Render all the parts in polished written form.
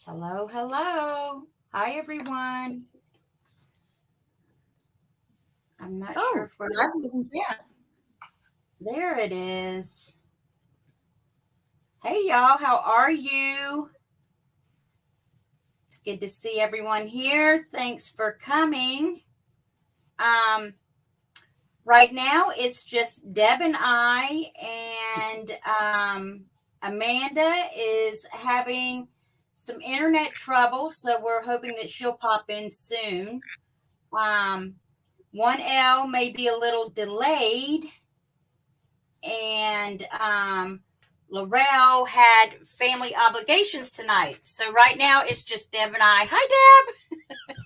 Hello, hello. Hi, everyone. I'm not sure Oh, if we're that wasn't bad. there. It is. Hey, y'all. How are you? It's good to see everyone here. Thanks for coming. Um, right now, it's just Deb and I, and Amanda is having some internet trouble, so we're hoping that she'll pop in soon. Um, 1L may be a little delayed, and Laurel had family obligations tonight. So right now it's just Deb and I. Hi,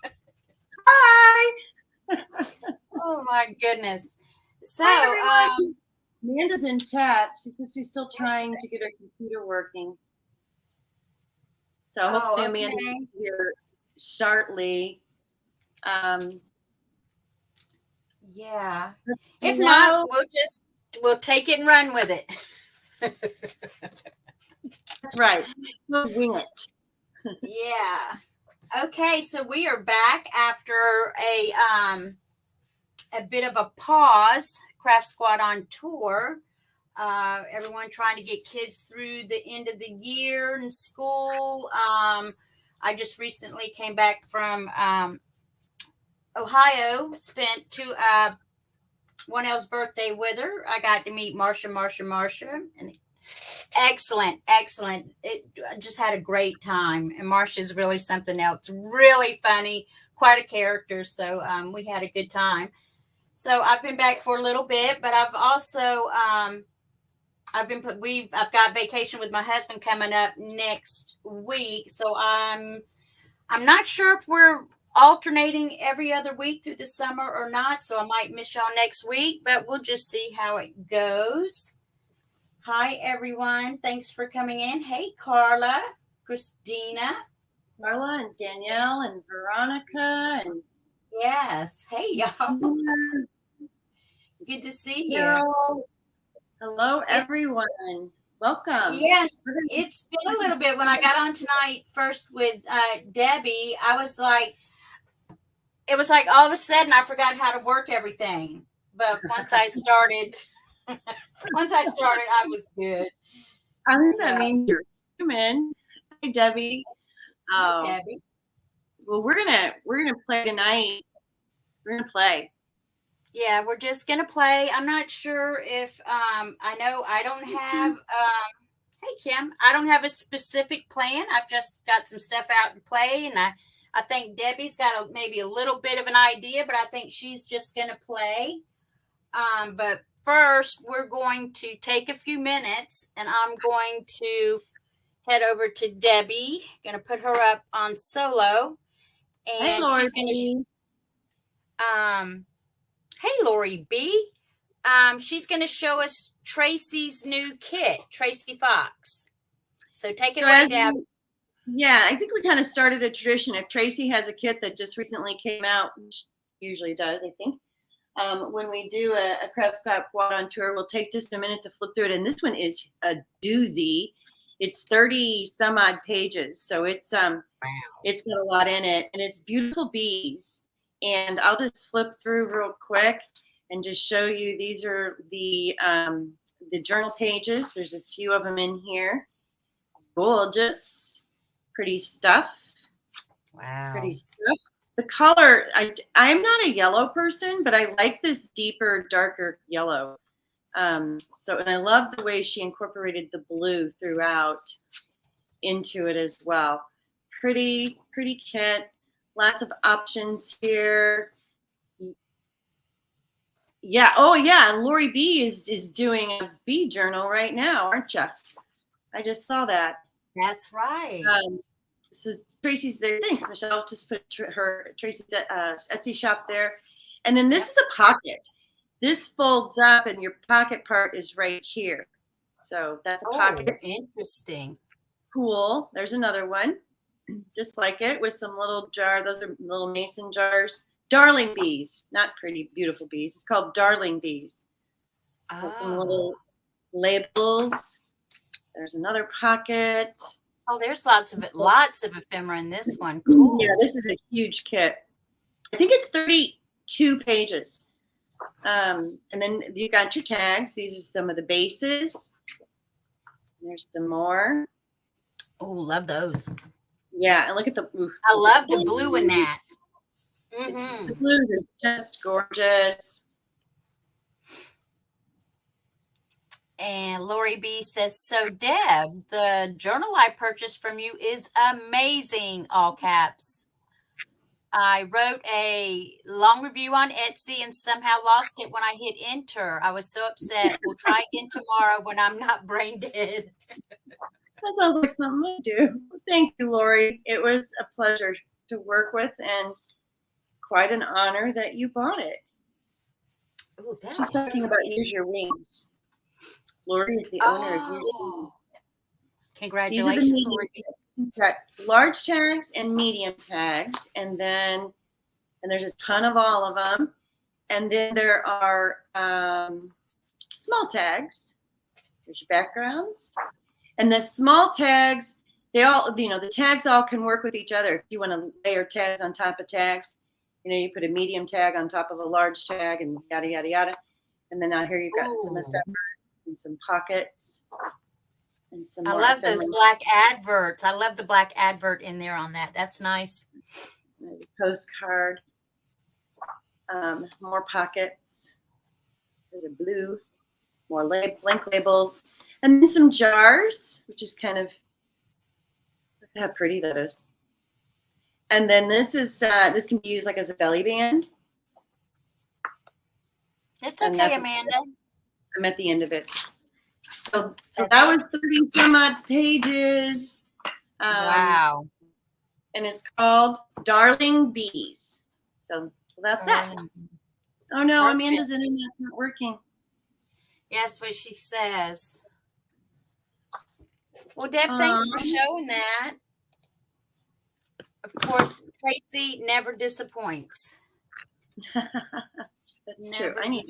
Deb. Hi. Oh my goodness. So Hi, everyone. Amanda's in chat. She says she's still trying to get her computer working. So hopefully Amanda will okay. be here shortly. Yeah. If not, Wow. we'll take it and run with it. That's right. We'll wing it. Yeah. Okay, so we are back after a bit of a pause. Craft Squad on tour. Everyone trying to get kids through the end of the year in school. I just recently came back from Ohio. Spent 1L's birthday with her. I got to meet Marsha, and excellent. I just had a great time, and Marsha's really something else. Really funny, quite a character. So we had a good time. So I've been back for a little bit, but I've also I've got vacation with my husband coming up next week. So I'm not sure if we're alternating every other week through the summer or not. So I might miss y'all next week, but we'll just see how it goes. Hi everyone. Thanks for coming in. Hey Carla, Christina. Marla and Danielle and Veronica and Yes. Hey y'all. Good to see you. Carol. Hello, It's everyone. Welcome. Yeah, it's been a little bit. When I got on tonight first with Debbie, it was like all of a sudden I forgot how to work everything. But once I started, I was good. I think that So, means you're human. Hi, Debbie. hi Oh, Debbie. well, we're gonna play tonight. We're gonna play. Yeah, we're just gonna play. I'm not sure if I know I don't have hey Kim, I don't have a specific plan. I've just got some stuff out to play, and I think Debbie's got maybe a little bit of an idea, but I think she's just gonna play. But first, we're going to take a few minutes, and I'm going to head over to Debbie. Going to put her up on solo, Hey, and Lori. she's going to. Hey, Lori B. She's going to show us Tracy's new kit, Tracy Fox. So take it So away, Deb. yeah, I think we kind of started a tradition. If Tracy has a kit that just recently came out, which usually does, I think, when we do a Craft Squad Quad on tour, we'll take just a minute to flip through it. And this one is a doozy. It's 30 some odd pages, so it's got a lot in it, and it's beautiful bees. And I'll just flip through real quick and just show you. These are the journal pages. There's a few of them in here. Gorgeous, pretty stuff. Wow. Pretty stuff. The color, I'm not a yellow person, but I like this deeper, darker yellow. And I love the way she incorporated the blue throughout into it as well. Pretty kit. Lots of options here. Yeah. Oh, yeah. And Lori B is doing a bee journal right now, aren't you? I just saw that. That's right. So Tracy's there. Thanks, Michelle. Just put Tracy's Etsy shop there. And then this is a pocket. This folds up, and your pocket part is right here. So that's a pocket. Interesting. Cool. There's another one, just like it, with some little jar. Those are little mason jars. Darling bees, not pretty, beautiful bees. It's called darling bees. With some little labels. There's another pocket. Oh, there's lots of ephemera in this one. Cool. Yeah, this is a huge kit. I think it's 32 pages. And then you got your tags. These are some of the bases. There's some more. Oh, love those. Yeah, and look at the. I love the blue in that. The blues are just gorgeous. And Lori B says, so Deb, the journal I purchased from you is amazing, all caps. I wrote a long review on Etsy and somehow lost it when I hit enter. I was so upset. We'll try again tomorrow when I'm not brain dead. That sounds like something I do. Thank you, Lori. It was a pleasure to work with and quite an honor that you bought it. Ooh, she's talking about Use Your Wings. Lori is the owner of Use Your Wings. Congratulations, Lori. You've got large tags and medium tags, and there's a ton of all of them. And then there are small tags. There's your backgrounds. And the small tags, they all, the tags all can work with each other. If you want to layer tags on top of tags, you put a medium tag on top of a large tag and yada, yada, yada. And then out here you've got some ephemera and some pockets. And some I love those black adverts. I love the black advert in there on that. That's nice. There's a postcard. More pockets. There's a blue. More blank labels. And then some jars, which is kind of, look how pretty that is. And then this can be used like as a belly band. It's okay, Amanda. I'm at the end of it. So that was 30 some odd pages. Wow. And it's called Darling Bees. So that's that. Oh no, perfect. Amanda's internet's not working. Yes, what she says. Well, Deb, thanks for showing that. Of course, Tracy never disappoints. That's true. I need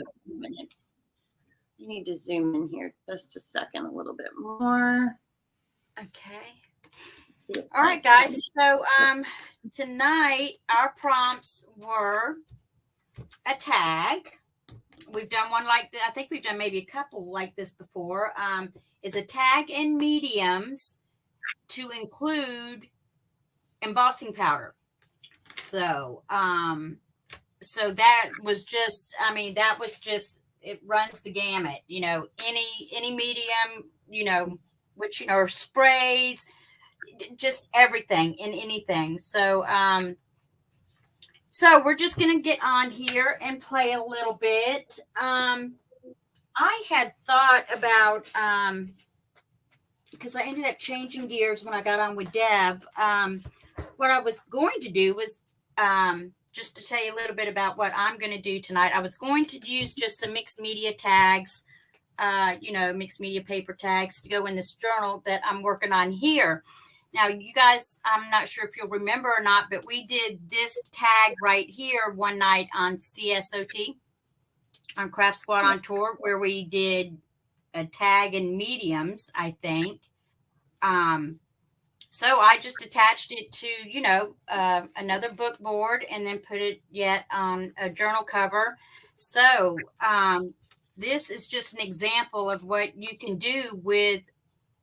to zoom in here just a second, a little bit more. Okay. All right, guys. So tonight our prompts were a tag. We've done one like that. I think we've done maybe a couple like this before. Is a tag in mediums to include embossing powder. So so that was just, it runs the gamut, any medium, which, sprays, just everything in anything. So, so we're just going to get on here and play a little bit. I had thought about, because I ended up changing gears when I got on with Deb. What I was going to do was, just to tell you a little bit about what I'm going to do tonight, I was going to use just some mixed media tags, mixed media paper tags to go in this journal that I'm working on here. Now, you guys, I'm not sure if you'll remember or not, but we did this tag right here one night on CSOT, on Craft Squad on Tour, where we did a tag in mediums, I think. So I just attached it to, another book board and then put it yet on a journal cover. So this is just an example of what you can do with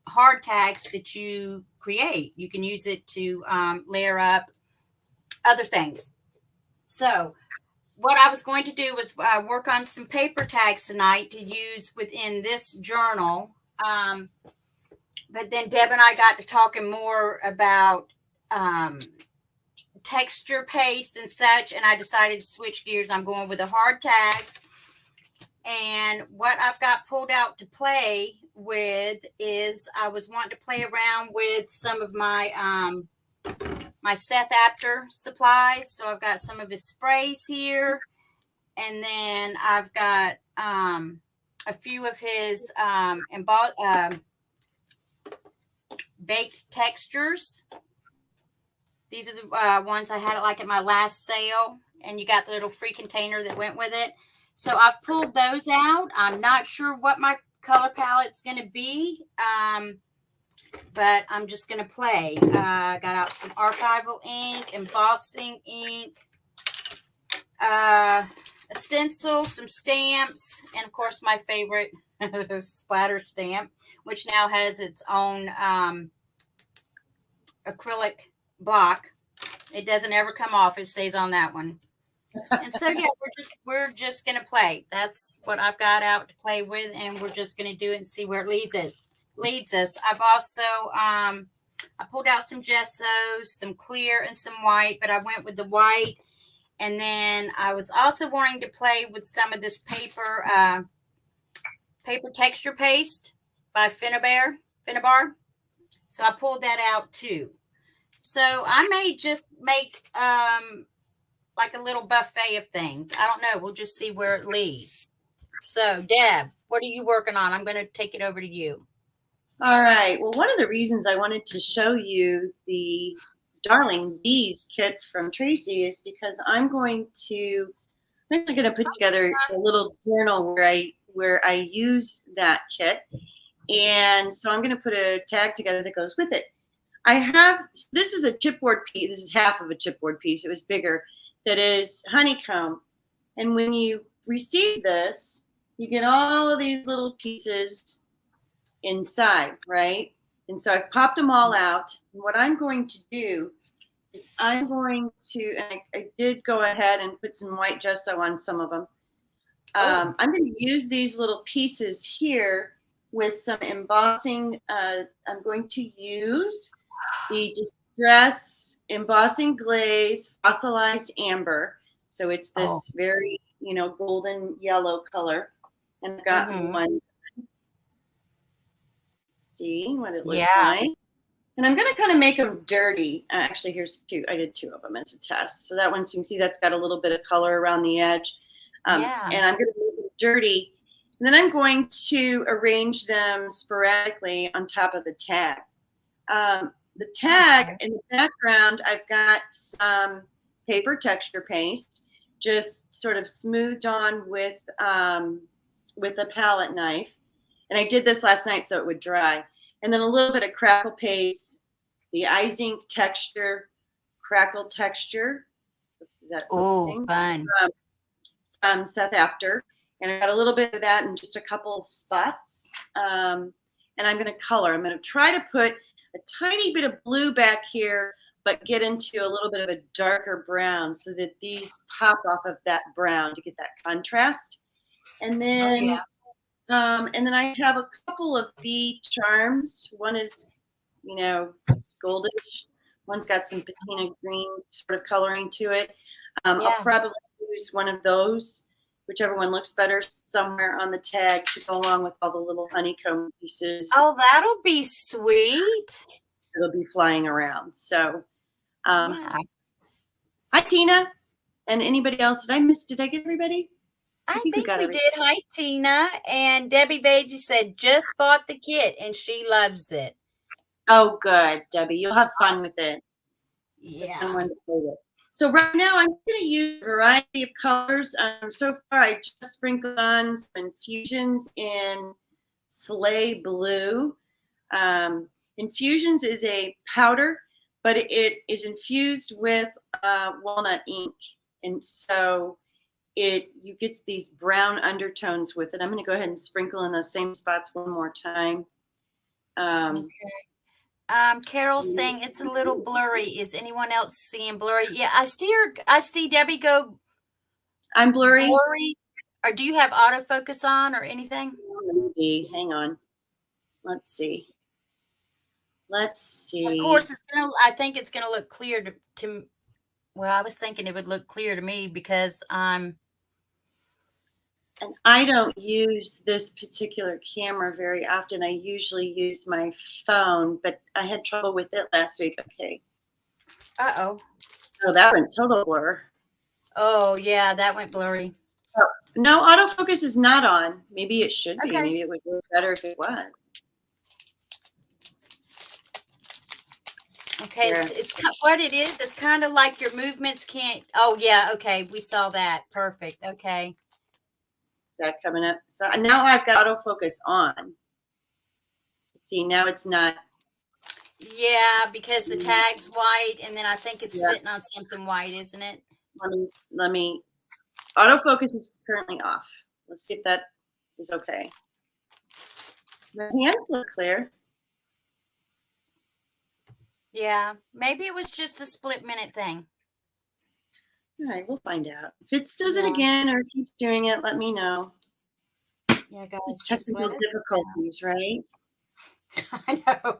hard tags that you create. You can use it to layer up other things. So what I was going to do was work on some paper tags tonight to use within this journal. But then Deb and I got to talking more about texture paste and such, and I decided to switch gears. I'm going with a hard tag. And what I've got pulled out to play with is I was wanting to play around with some of my my Seth Apter supplies. So I've got some of his sprays here, and then I've got a few of his baked textures. These are the ones I had at my last sale, and you got the little free container that went with it. So I've pulled those out. I'm not sure what my color palette's going to be. but I'm just going to play. Got out some archival ink, embossing ink, a stencil, some stamps, and of course my favorite splatter stamp, which now has its own acrylic block. It doesn't ever come off. It stays on that one. And so yeah, we're just gonna play. That's what I've got out to play with, and we're just gonna do it and see where it leads us. I've also I pulled out some gesso, some clear and some white, but I went with the white. And then I was also wanting to play with some of this paper texture paste by Finnabar. So I pulled that out too. So I may just make like a little buffet of things. I don't know. We'll just see where it leads. So Deb, what are you working on? I'm going to take it over to you. All right. Well, one of the reasons I wanted to show you the Darling Bees kit from Tracy is because I'm actually going to put together a little journal where I use that kit. And so I'm going to put a tag together that goes with it. This is a chipboard piece. This is half of a chipboard piece. It was bigger. That is honeycomb. And when you receive this, you get all of these little pieces inside, right? And so I've popped them all out. And what I'm going to do is and I did go ahead and put some white gesso on some of them. I'm going to use these little pieces here with some embossing. I'm going to use the Distress Embossing Glaze Fossilized Amber. So it's this very, golden yellow color. And I've got one. See what it looks like. And I'm going to kind of make them dirty. Actually, here's two. I did two of them as a test. So that one, so you can see that's got a little bit of color around the edge. And I'm going to make them dirty. And then I'm going to arrange them sporadically on top of the tag. The tag in the background, I've got some paper texture paste, just sort of smoothed on with a palette knife. And I did this last night so it would dry. And then a little bit of crackle paste, the Ice Ink texture, crackle texture. Oops, is that focusing? Fun. Seth After. And I got a little bit of that in just a couple spots. And I'm going to color. I'm going to try to put a tiny bit of blue back here, but get into a little bit of a darker brown so that these pop off of that brown to get that contrast. And then, I have a couple of bee charms. One is, goldish. One's got some patina green sort of coloring to it. I'll probably use one of those, whichever one looks better, somewhere on the tag to go along with all the little honeycomb pieces. Oh, that'll be sweet. It'll be flying around. So, hi, Tina. And anybody else? Did I get everybody? I think we did. Hi, Tina. And Debbie Vasey said, just bought the kit and she loves it. Oh, good, Debbie. You'll have fun with it. Yeah. To play with. So right now I'm going to use a variety of colors. So far I just sprinkled on some infusions in Slay Blue. Infusions is a powder, but it is infused with walnut ink. And so you get these brown undertones with it. I'm going to go ahead and sprinkle in those same spots one more time. Carol's saying it's a little blurry. Is anyone else seeing blurry? Yeah, I see Debbie go. I'm blurry. Or do you have autofocus on or anything? Maybe. Hang on. Let's see. Of course, I think it's gonna look clear to. Well, I was thinking it would look clear to me because And I don't use this particular camera very often. I usually use my phone, but I had trouble with it last week. Okay. Uh-oh. Oh, that went total blur. Oh, yeah, that went blurry. Oh, no, autofocus is not on. Maybe it should be. Maybe it would look better if it was. Okay, it's what it is. It's kind of like your movements can't. Oh, yeah, okay. We saw that. Perfect. Okay. That coming up. So now I've got autofocus on. See, now it's not Yeah, because the tag's white, and then I think it's Yeah. sitting on something white, isn't it? Let me. Autofocus is currently off. Let's see if that is okay. My hands look clear. Yeah, maybe it was just a split minute thing. All right, we'll find out. If it does it Yeah. again or keeps doing it, let me know. Yeah, guys, just Technical let us difficulties, right? know. I know.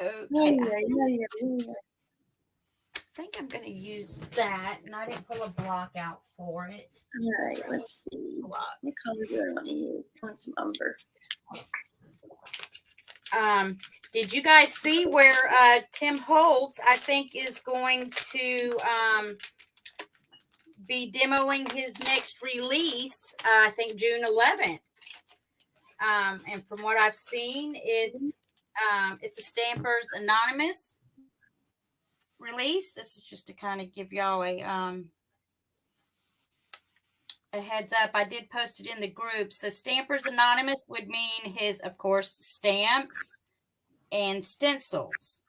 Okay, I think I'm going to use that, and I didn't pull a block out for it. All right, let's see. Block. What color do I want to use? I want some umber. Did you guys see where Tim Holtz, I think, is going to be demoing his next release? I think June 11th. And from what I've seen, it's a Stampers Anonymous release. This is just to kind of give y'all a heads up. I did post it in the group. So Stampers Anonymous would mean his, of course, stamps and stencils.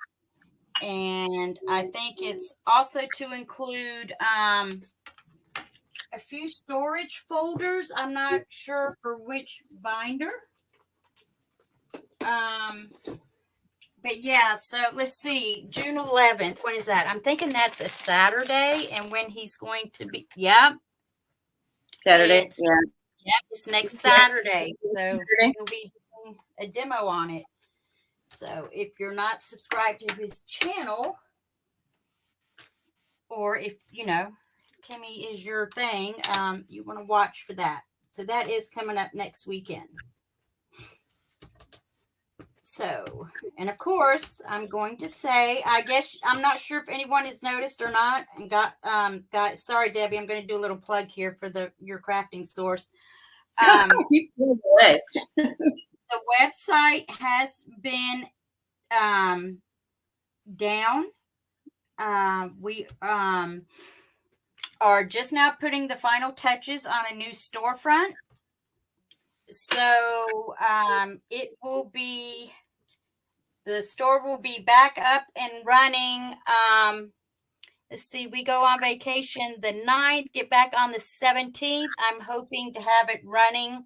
And I think it's also to include a few storage folders. I'm not sure for which binder. But yeah, so let's see. June 11th. When is that? I'm thinking that's a Saturday, and when he's going to be. Yep. Saturday. It's, yeah. Yep, it's next Saturday. So we'll be doing a demo on it. So if you're not subscribed to his channel, or if Timmy is your thing, you want to watch for that. So that is coming up next weekend. So, and of course, I'm going to say, I guess I'm not sure if anyone has noticed or not. And sorry, Debbie, I'm going to do a little plug here for your crafting source. The website has been down. We are just now putting the final touches on a new storefront. So the store will be back up and running. Let's see, we go on vacation the 9th, get back on the 17th. I'm hoping to have it running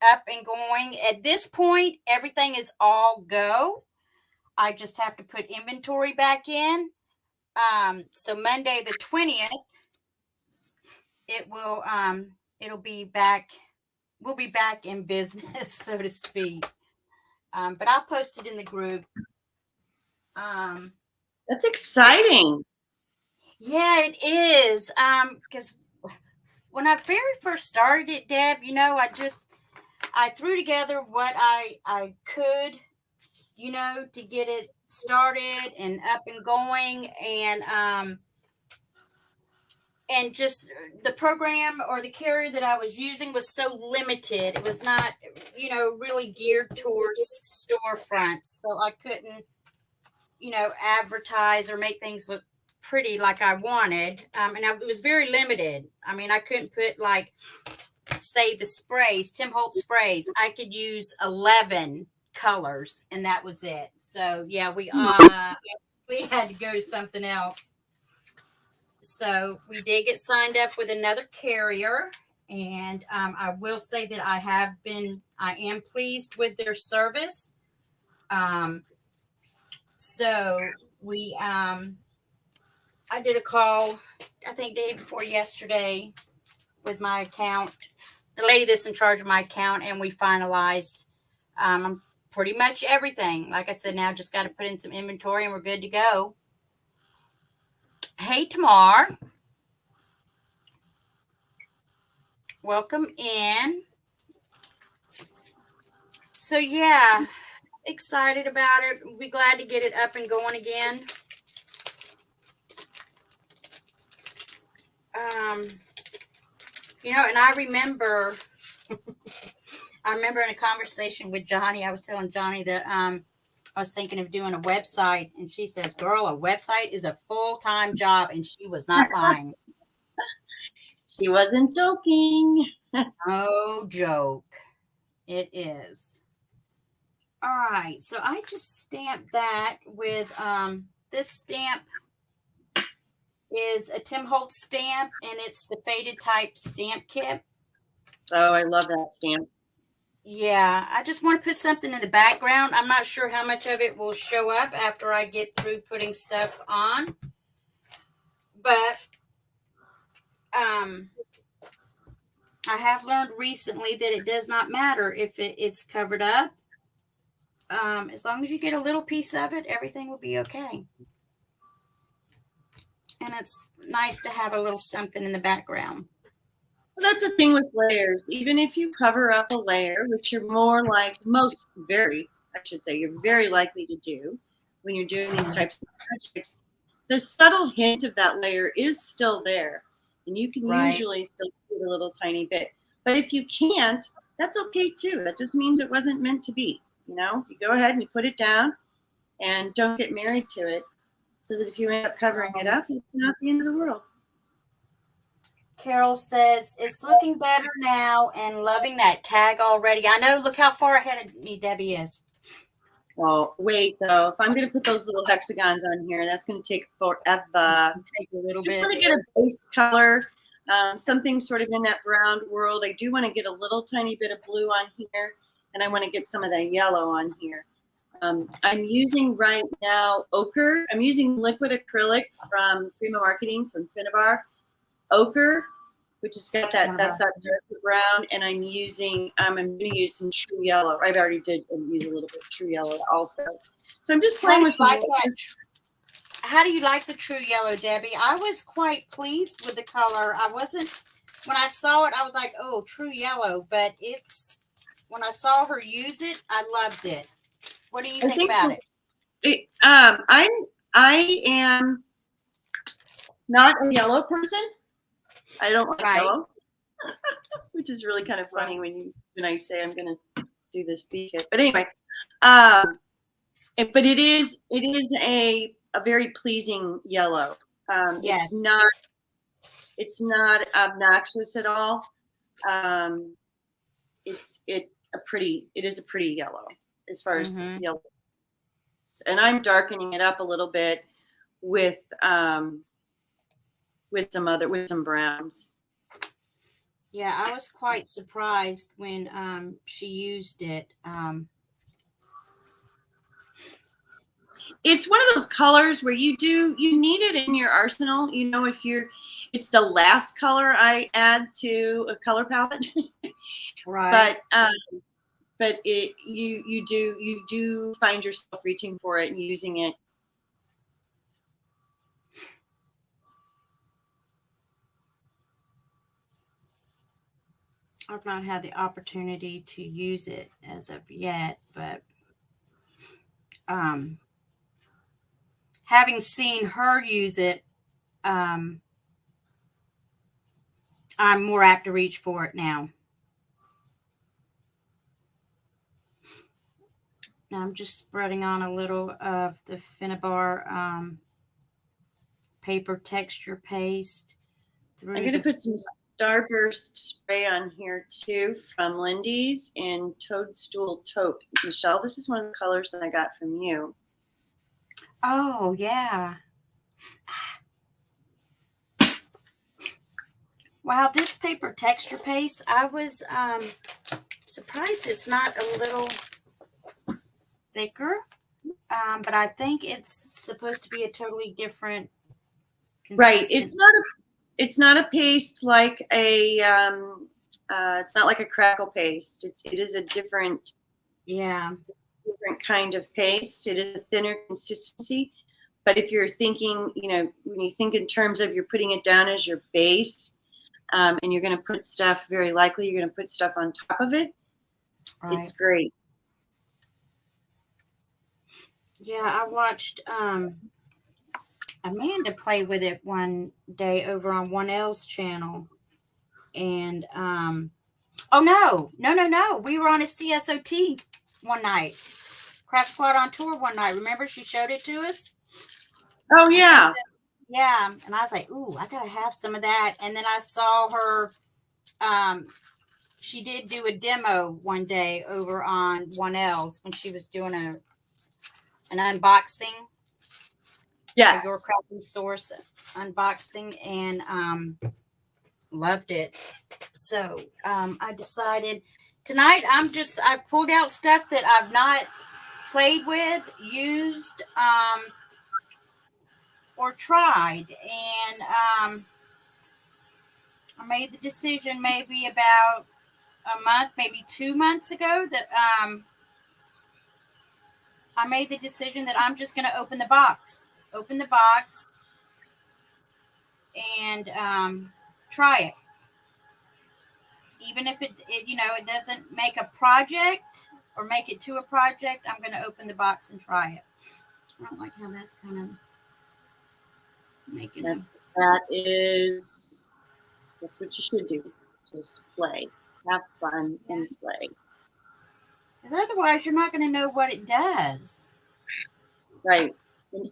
up and going. At this point, everything is all go. I just have to put inventory back in. So Monday the 20th, it'll be back. We'll be back in business, so to speak. But I'll post it in the group. That's exciting. Yeah, it is. Because when I very first started it, Deb, I threw together what I could, to get it started and up and going, and just the program or the carrier that I was using was so limited. It was not, really geared towards storefronts. So I couldn't, advertise or make things look pretty like I wanted. It was very limited. I mean, I couldn't put say the sprays, Tim Holtz sprays. I could use 11 colors and that was it. So yeah, we had to go to something else. So we did get signed up with another carrier, and I will say that I am pleased with their service. So I did a call, I think day before yesterday, with my account, the lady that's in charge of my account, and we finalized pretty much everything. Like I said, now just got to put in some inventory and we're good to go. Hey, Tamar. Welcome in. So yeah, excited about it. We'll be glad to get it up and going again. And I remember in a conversation with Johnny, I was telling Johnny that I was thinking of doing a website, and she says, "Girl, a website is a full-time job," and she was not lying. She wasn't joking. No joke. It is. All right. So I just stamped that with this stamp is a Tim Holtz stamp, and it's the faded type stamp kit. Oh, I love that stamp. Yeah, I just want to put something in the background. I'm not sure how much of it will show up after I get through putting stuff on. But I have learned recently that it does not matter if it's covered up. As long as you get a little piece of it, everything will be okay. And it's nice to have a little something in the background. Well, that's the thing with layers. Even if you cover up a layer, which you're more like you're very likely to do when you're doing these types of projects, the subtle hint of that layer is still there. And you can usually still see it a little tiny bit. But if you can't, that's okay too. That just means it wasn't meant to be. You know, you go ahead and you put it down and don't get married to it, so that if you end up covering it up, it's not the end of the world. Carol says, it's looking better now and loving that tag already. I know, look how far ahead of me Debbie is. Oh, wait, though. If I'm going to put those little hexagons on here, that's going to take forever. Take a little Just bit. want to get a base color, something sort of in that brown world. I do want to get a little tiny bit of blue on here, and I want to get some of that yellow on here. I'm using right now ochre. I'm using liquid acrylic from Prima Marketing from Finnabar. Ochre, which has got that's that darker brown, and I'm going to use some true yellow. I've already did use a little bit of true yellow also. So I'm just playing with some. How do you like the true yellow, Debbie? I was quite pleased with the color. When I saw it, I was like, oh, true yellow. But when I saw her use it, I loved it. What do you think about it? I am not a yellow person. I don't like yellow, which is really kind of funny when I say I'm going to do this bee kit. But anyway, but it is a very pleasing yellow. Yes. It's not obnoxious at all. It is a pretty yellow as far as yellow. And I'm darkening it up a little bit with some browns. Yeah, I was quite surprised when she used it. It's one of those colors where you need it in your arsenal. You know, it's the last color I add to a color palette. Right. But you do find yourself reaching for it and using it. I've not had the opportunity to use it as of yet, but having seen her use it, I'm more apt to reach for it now. Now I'm just spreading on a little of the Finnabar paper texture paste. I'm going to put some Starburst spray on here too from Lindy's in Toadstool Taupe. Michelle, this is one of the colors that I got from you. Oh, yeah. Wow, this paper texture paste, I was surprised it's not a little thicker, but I think it's supposed to be a totally different consistency. Right. It's not a paste like it's not like a crackle paste. It is a different kind of paste. It is a thinner consistency. But if you're thinking, when you think in terms of you're putting it down as your base, and you're going to put stuff, very likely you're going to put stuff on top of it. Right. It's great. Yeah, I watched Amanda play with it one day over on 1L's channel. And, oh, no. We were on a CSOT one night. Craft Squad on tour one night. Remember, she showed it to us? Oh, yeah. Yeah. And I was like, ooh, I got to have some of that. And then I saw her she did do a demo one day over on 1L's when she was doing an unboxing. Yes. Your Crafting Source unboxing, and loved it. So I decided tonight I pulled out stuff that I've not played with, used, or tried, and I made the decision maybe about a month, maybe 2 months ago that I made the decision that I'm just going to open the box, and try it. Even if it doesn't make a project or make it to a project, I'm going to open the box and try it. I don't like how that's kind of making That's what you should do. Just play, have fun, and play. Because otherwise, you're not going to know what it does. Right, and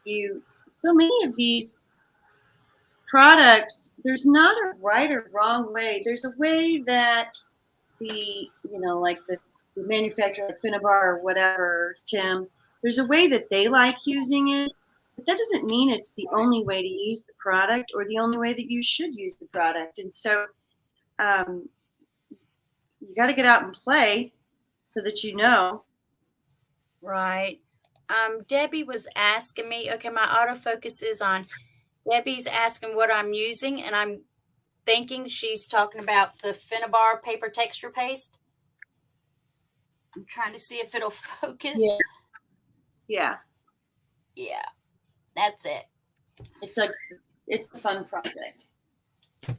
you so many of these products, there's not a right or wrong way. There's a way that like the manufacturer, like Finnabar or whatever, Tim, there's a way that they like using it, but that doesn't mean it's the only way to use the product or the only way that you should use the product. And so you got to get out and play so that you know. Right. Debbie was asking me, okay, my autofocus is on. Debbie's asking what I'm using, and I'm thinking she's talking about the Finnabar paper texture paste. I'm trying to see if it'll focus. Yeah. That's it. It's a fun project. Okay.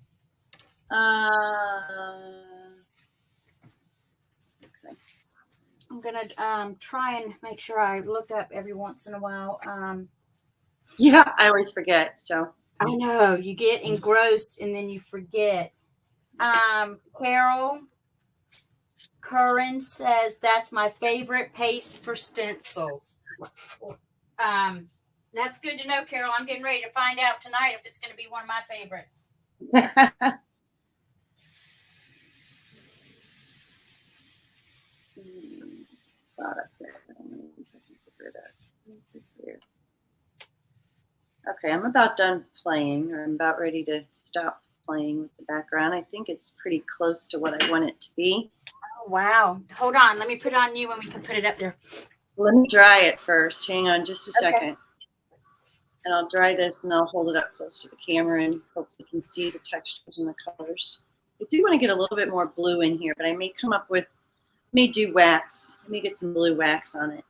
I'm gonna try and make sure I look up every once in a while. Yeah, I always forget. So I know you get engrossed and then you forget. Carol Curran says that's my favorite paste for stencils. That's good to know, Carol. I'm getting ready to find out tonight if it's going to be one of my favorites. Okay, I'm about done playing, or I'm about ready to stop playing with the background. I think it's pretty close to what I want it to be. Oh, wow. Hold on. Let me put it on you and we can put it up there. Let me dry it first. Hang on just a second. And I'll dry this and I'll hold it up close to the camera and hopefully you can see the textures and the colors. I do want to get a little bit more blue in here, but I may do wax. I may get some blue wax on it.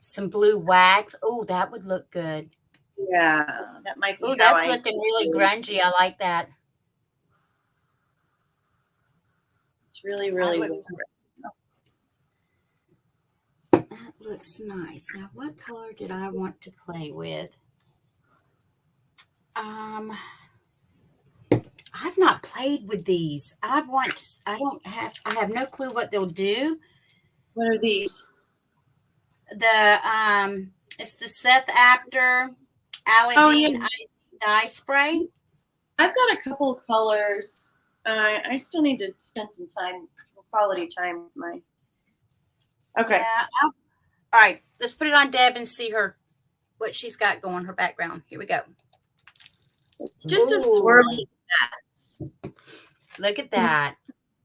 Some blue wax. Oh, that would look good. Yeah, that might be. Oh, that's looking really grungy. I like that. It's really, really. That looks nice. Now, what color did I want to play with? I've not played with these. I have no clue what they'll do. What are these? It's the Seth Apter Aladdin Ice Dye Spray. I've got a couple of colors. I still need to spend some quality time with mine. Okay. Yeah. All right. Let's put it on Deb and see what she's got going, her background. Here we go. It's just a swirly mess. Look at that.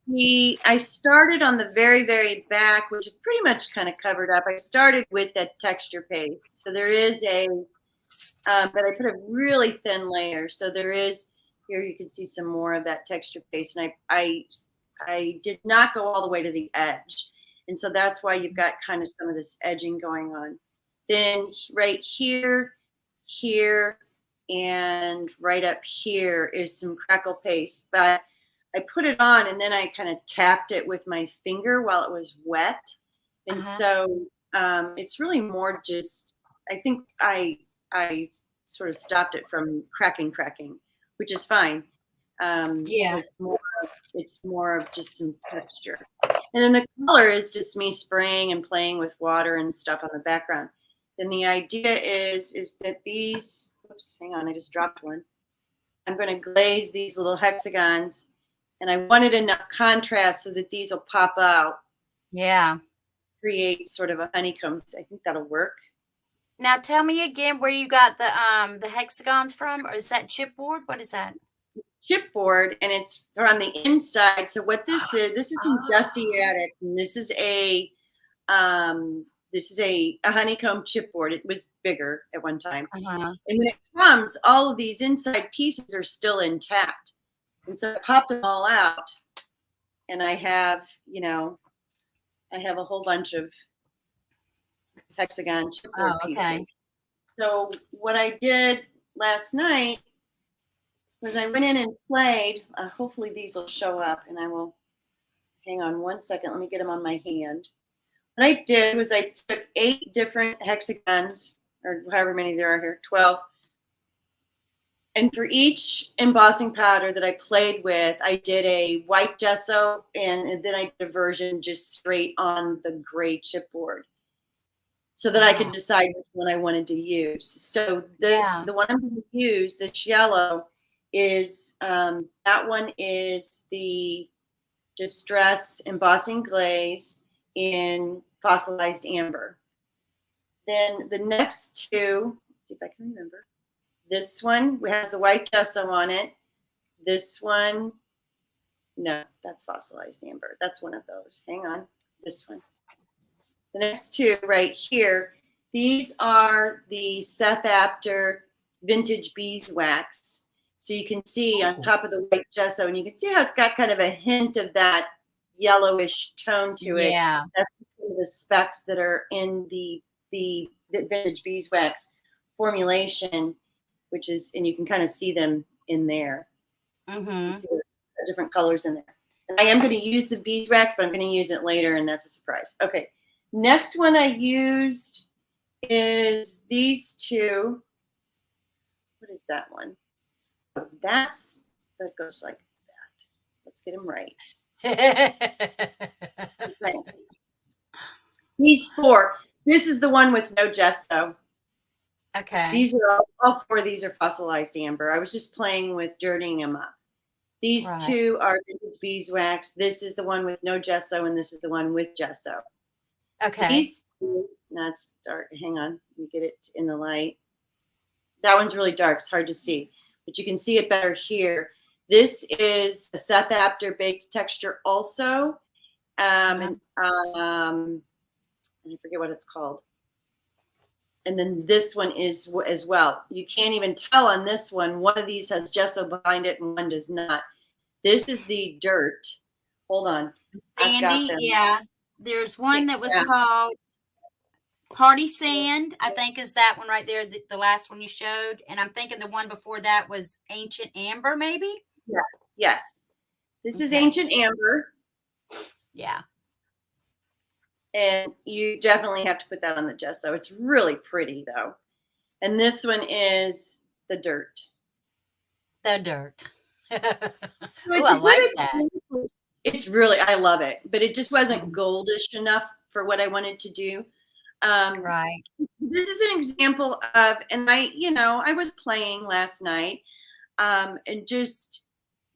I started on the very, very back, which is pretty much kind of covered up. I started with that texture paste. So there is but I put a really thin layer. So there is, here you can see some more of that texture paste. And I did not go all the way to the edge. And so that's why you've got kind of some of this edging going on. Then right here, and right up here is some crackle paste. But I put it on and then I kind of tapped it with my finger while it was wet. And so it's really more just, I think I sort of stopped it from cracking, which is fine. Yeah. So it's more of just some texture. And then the color is just me spraying and playing with water and stuff on the background. Then the idea is that these, oops, hang on, I just dropped one. I'm going to glaze these little hexagons, and I wanted enough contrast so that these will pop out, Yeah. create sort of a honeycomb. I think that'll work. Now tell me again where you got the hexagons from, or is that chipboard? What is that? Chipboard, and it's from the inside. So what this is in Dusty Oh. Attic, and this is a honeycomb chipboard. It was bigger at one time. Uh-huh. And when it comes, all of these inside pieces are still intact. And so I popped them all out, and I have a whole bunch of hexagon chipboard Oh, okay. pieces. So what I did last night was I went in and played. Hopefully these will show up, and I will, hang on one second. Let me get them on my hand. What I did was I took 8 different hexagons, or however many there are here, 12. And for each embossing powder that I played with, I did a white gesso, and then I did a version just straight on the gray chipboard, so that I could decide which one I wanted to use. So the one I'm going to use, this yellow, is that one is the Distress Embossing Glaze in Fossilized Amber. Then the next two, let's see if I can remember. This one has the white gesso on it. This one, no, that's Fossilized Amber. That's one of those. Hang on, this one. The next two right here, these are the Seth Apter Vintage Beeswax. So you can see on top of the white gesso, and you can see how it's got kind of a hint of that yellowish tone to it. Yeah. That's the specks that are in the Vintage Beeswax formulation, which is, and you can kind of see them in there. Mm-hmm. You see the different colors in there. And I am going to use the beeswax, but I'm going to use it later, and that's a surprise. Okay. Next one I used is these two. What is that one? That goes like that. Let's get them right. Okay. These 4. This is the one with no gesso. Okay. These are all 4 of these are Fossilized Amber. I was just playing with dirtying them up. These 2 are Vintage Beeswax. This is the one with no gesso, and this is the one with gesso. Okay. These 2, that's dark. Hang on, let me get it in the light. That one's really dark. It's hard to see, but you can see it better here. This is a Seth Apter baked texture also. And I forget what it's called. And then this one is as well. You can't even tell on this one. One of these has gesso behind it and one does not. This is the dirt. Hold on. Sandy, yeah. There's one that was called Party Sand, I think is that one right there, the last one you showed. And I'm thinking the one before that was Ancient Amber, maybe? Yes, yes. This is Ancient Amber. Yeah. And you definitely have to put that on the gesso. It's really pretty, though. And this one is the dirt. The dirt. Ooh, I like that. It's really, I love it. But it just wasn't goldish enough for what I wanted to do. Right. This is an example of, and I was playing last night and just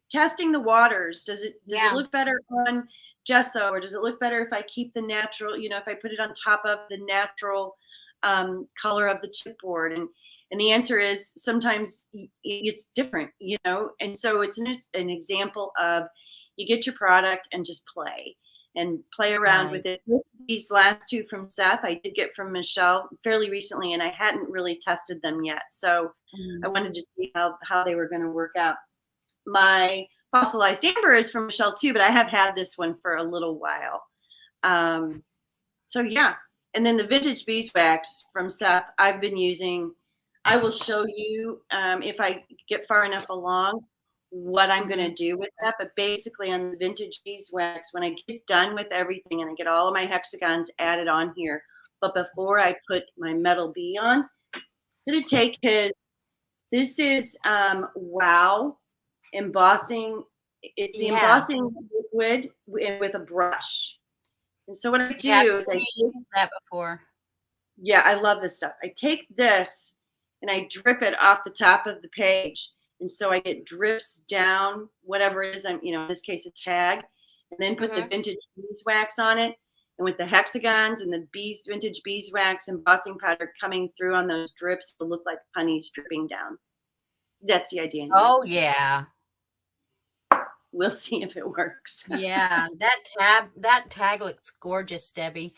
testing the waters. Does it look better on gesso, or does it look better if I keep the natural, if I put it on top of the natural color of the chipboard? And the answer is sometimes it's different, and so it's an example of you get your product and just play around with it. These last 2 from Seth, I did get from Michelle fairly recently, and I hadn't really tested them yet. So I wanted to see how they were going to work out. My Fossilized Amber is from Michelle too, but I have had this one for a little while. So yeah. And then the Vintage Beeswax from Seth, I've been using. I will show you if I get far enough along what I'm going to do with that. But basically on the Vintage Beeswax, when I get done with everything and I get all of my hexagons added on here, but before I put my metal bee on, I'm going to take this is Wow Embossing. It's the embossing liquid with a brush. And so what I do is I take that before. Yeah, I love this stuff. I take this and I drip it off the top of the page. And so I get drips down, whatever it is, in this case, a tag, and then put the vintage beeswax on it. And with the hexagons and the vintage beeswax embossing powder coming through on those drips, it'll look like honey's dripping down. That's the idea. Oh yeah. We'll see if it works. Yeah, that tag looks gorgeous, Debbie.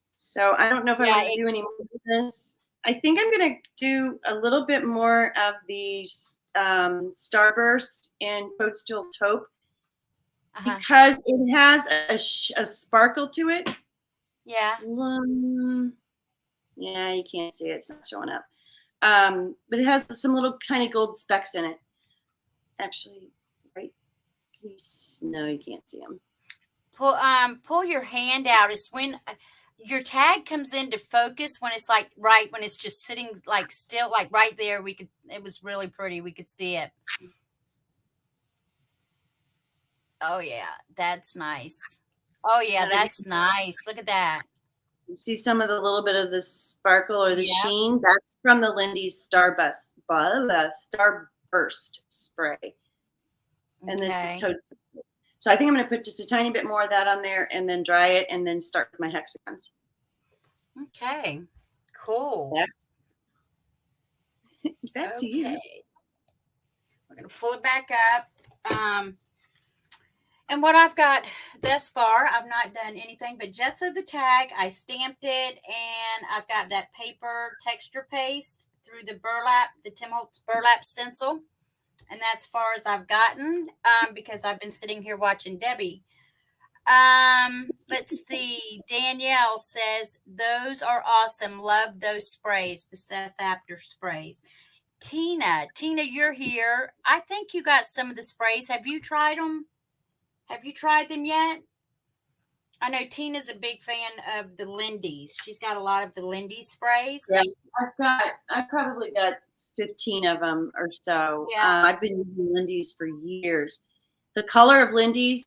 So I don't know if I Yeah, want to do any more of this. I think I'm going to do a little bit more of the Starburst and Toadstool Taupe because it has a sparkle to it. Yeah. Yeah, you can't see it. It's not showing up. But it has some little tiny gold specks in it. Actually, right? No, you can't see them. Pull your hand out. It's when your tag comes into focus, when it's like right when it's just sitting like still, like right there. It was really pretty. We could see it. Oh yeah, that's nice. Oh yeah, that's nice. Look at that. You see some of the little bit of the sparkle or the sheen? That's from the Lindy's Starburst spray. And this is Toadstool. So I think I'm going to put just a tiny bit more of that on there and then dry it and then start with my hexagons. Okay, cool. Back to you. We're going to pull it back up. And what I've got thus far, I've not done anything but gesso the tag. I stamped it, and I've got that paper texture paste through the burlap, the Tim Holtz burlap stencil. And that's as far as I've gotten because I've been sitting here watching Debbie. Let's see. Danielle says, those are awesome. Love those sprays, the Seth Apter sprays. Tina, you're here. I think you got some of the sprays. Have you tried them? Have you tried them yet? I know Tina's a big fan of the Lindy's. She's got a lot of the Lindy's sprays. Yeah, I've probably got 15 of them or so. Yeah. I've been using Lindy's for years. The color of Lindy's,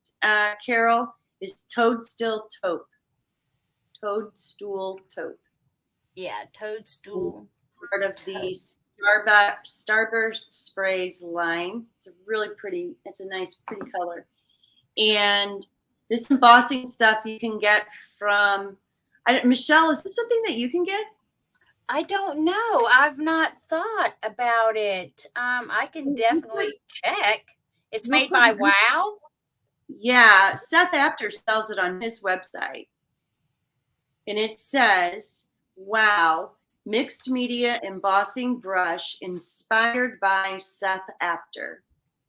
Carol, is Toadstool Taupe. Toadstool Taupe. Yeah, Toadstool. Part of the Starburst Sprays line. It's a really pretty, it's a nice, pretty color. And this embossing stuff you can get from, Michelle, is this something that you can get? I don't know. I've not thought about it. I can definitely check. It's made by Wow. Yeah, Seth Apter sells it on his website. And it says, Wow, mixed media embossing brush inspired by Seth Apter.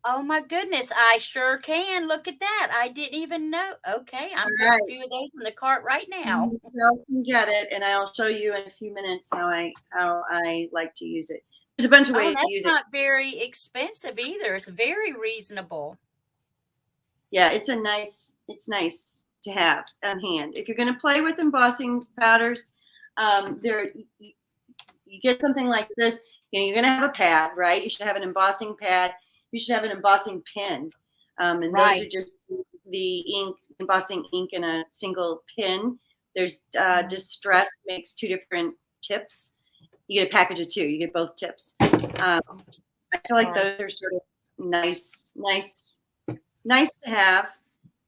Oh my goodness, I sure can. Look at that. I didn't even know. Okay, I'm putting a few of those in the cart right now. You can get it, and I'll show you in a few minutes how I like to use it. There's a bunch of ways to use it. It's not very expensive either. It's very reasonable. Yeah, it's nice to have on hand. If you're going to play with embossing powders, you get something like this. You're going to have a pad, right? You should have an embossing pad. You should have an embossing pin. And those are just the ink, embossing ink in a single pin. There's Distress makes 2 different tips. You get a package of 2. You get both tips. I feel like those are sort of nice to have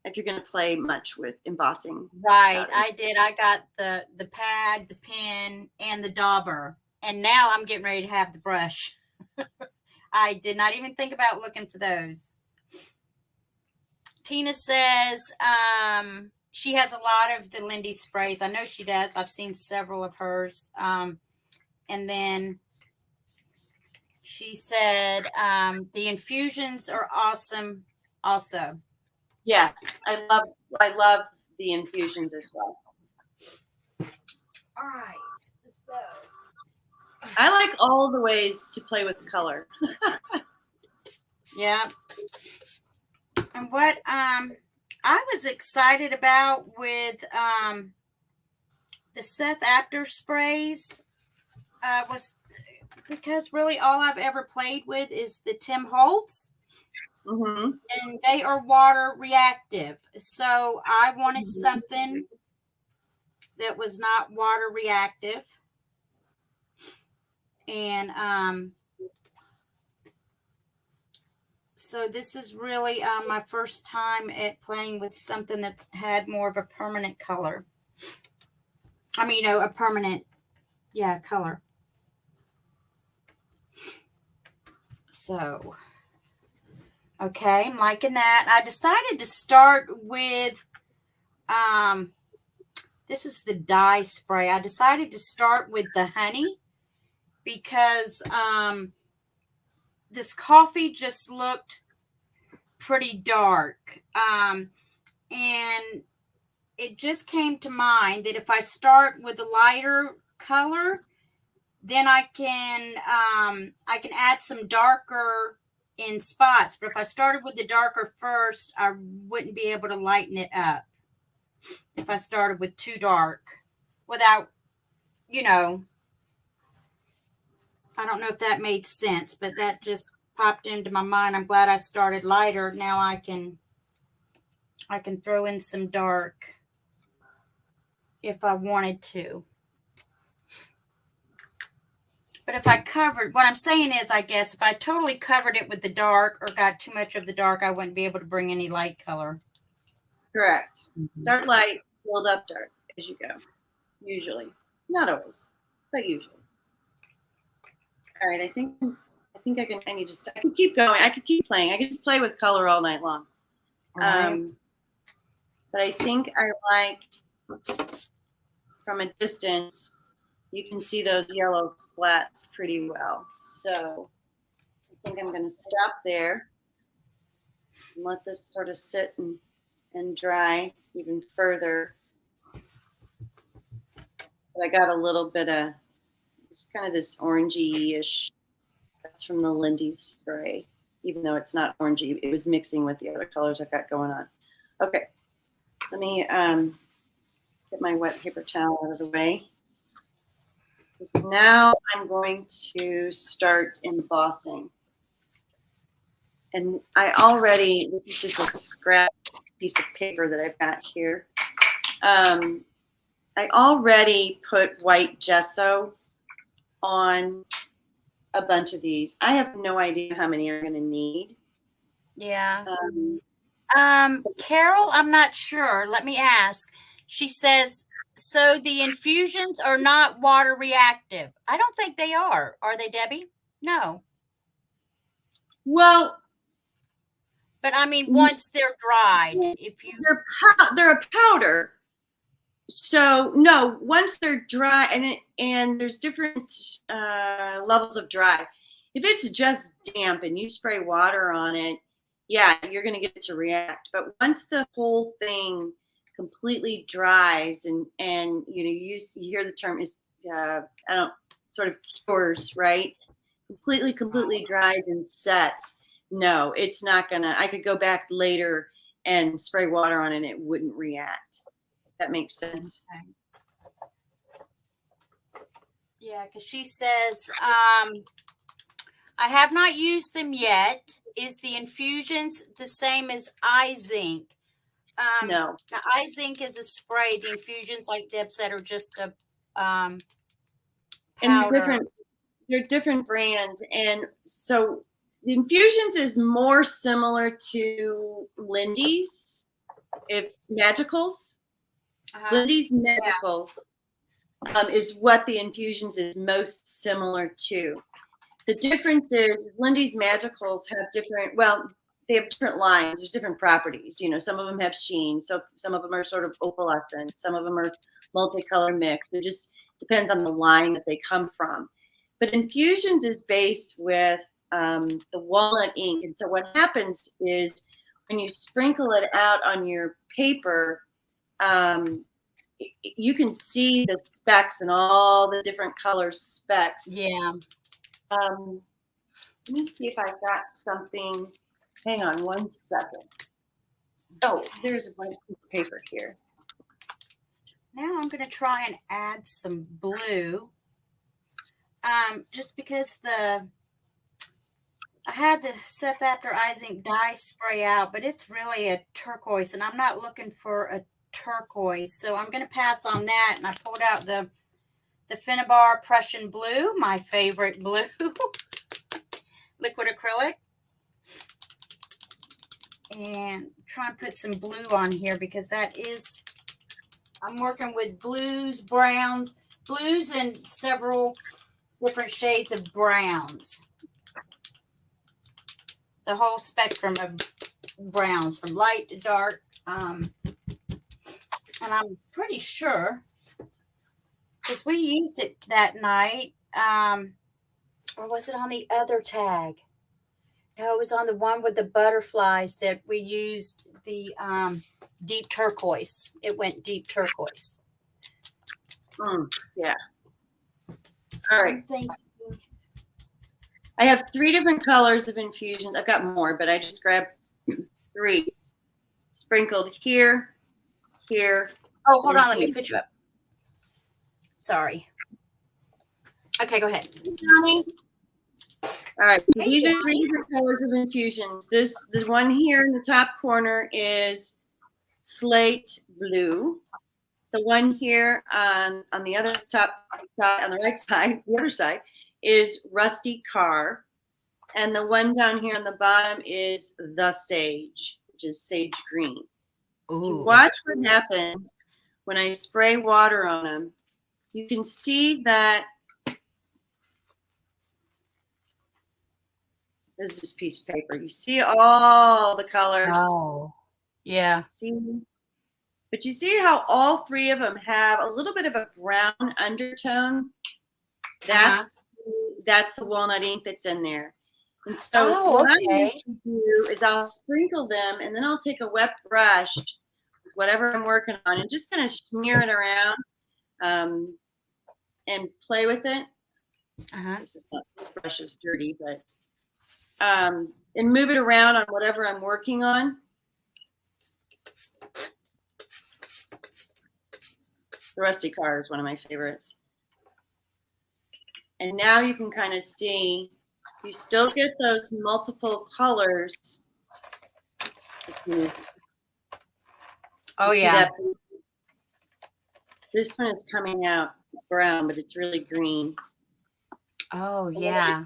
if you're going to play much with embossing. Right. I did. I got the pad, the pen, and the dauber. And now I'm getting ready to have the brush. I did not even think about looking for those. Tina says she has a lot of the Lindy sprays. I know she does. I've seen several of hers. And then she said the infusions are awesome also. Yes, I love the infusions as well. All right. So I like all the ways to play with color. Yeah. And what I was excited about with the Seth Apter sprays was because really all I've ever played with is the Tim Holtz. Mm-hmm. And they are water reactive. So I wanted something that was not water reactive. And So this is really my first time at playing with something that's had more of a permanent color. I mean, a permanent, color. So, okay, I'm liking that. I decided to start with, this is the dye spray. I decided to start with the honey because this coffee just looked pretty dark. And it just came to mind that if I start with a lighter color, then I can add some darker in spots. But if I started with the darker first, I wouldn't be able to lighten it up if I started with too dark without, I don't know if that made sense, but that just popped into my mind. I'm glad I started lighter. Now I can throw in some dark if I wanted to. But if I covered, what I'm saying is, I guess if I totally covered it with the dark or got too much of the dark, I wouldn't be able to bring any light color. Correct. Start light, build up dark as you go. Usually. Not always, but usually. All right, I think I could keep going. I could keep playing. I could just play with color all night long. Right. But I think I like, from a distance, you can see those yellow splats pretty well. So I think I'm going to stop there and let this sort of sit and dry even further. But I got a little bit of just kind of this orangey-ish. That's from the Lindy's spray, even though it's not orangey. It was mixing with the other colors I've got going on. Okay, let me get my wet paper towel out of the way. Now I'm going to start embossing. And this is just a scrap piece of paper that I've got here. I already put white gesso on a bunch of these. I have no idea how many I'm going to need. Yeah. Carol, I'm not sure. Let me ask. She says, so the infusions are not water reactive. I don't think they are. Are they, Debbie? No. Well, but I mean, once they're dried, they're a powder. So no, once they're dry, and there's different levels of dry. If it's just damp and you spray water on it, yeah, you're going to get it to react. But once the whole thing completely dries and you hear the term is sort of cures, right? Completely dries and sets. No, it's not gonna. I could go back later and spray water on it and it wouldn't react. That makes sense. Okay. Yeah, because she says, I have not used them yet. Is the infusions the same as eye zinc? No. Now, eye zinc is a spray. The infusions, like Deb said, are just a powder. And they're different brands. And so the infusions is more similar to Lindy's, Magicals. Lindy's Magicals is what the infusions is most similar to. The difference is Lindy's Magicals have different lines. There's different properties. Some of them have sheen. So some of them are sort of opalescent. Some of them are multicolor mix. It just depends on the line that they come from. But infusions is based with the walnut ink. And so what happens is when you sprinkle it out on your paper, you can see the specks and all the different color specks. Yeah. Let me see if I've got something. Hang on one second. Oh, there's a blank piece of paper here. Now I'm going to try and add some blue. Just because I had the Set After Eye Zinc dye spray out, but it's really a turquoise, and I'm not looking for a turquoise. So I'm going to pass on that, and I pulled out the Finnabar Prussian Blue, my favorite blue, liquid acrylic. And try and put some blue on here because I'm working with blues, browns, blues, and several different shades of browns. The whole spectrum of browns from light to dark. And I'm pretty sure because we used it that night. Or was it on the other tag? No, it was on the one with the butterflies that we used the deep turquoise. It went deep turquoise. Yeah. All right. Thank you. I have 3 different colors of infusions. I've got more, but I just grabbed 3 sprinkled here, here. Oh, hold on. Let me put you up. Sorry. Okay, go ahead. All right. So these are 3 different colors of infusions. The one here in the top corner is slate blue. The one here on the other top side, on the right side, the other side, is rusty car. And the one down here on the bottom is the sage, which is sage green. If you watch what happens when I spray water on them, you can see that this is just piece of paper. You see all the colors. Oh, yeah. See? But you see how all 3 of them have a little bit of a brown undertone? That's the walnut ink that's in there. And so what I need to do is I'll sprinkle them, and then I'll take a wet brush, whatever I'm working on, and just kind of smear it around and play with it. This is not, the brush is dirty, but and move it around on whatever I'm working on. The rusty car is one of my favorites. And now you can kind of see, you still get those multiple colors. Oh, yeah. This one is coming out brown, but it's really green. Oh, yeah.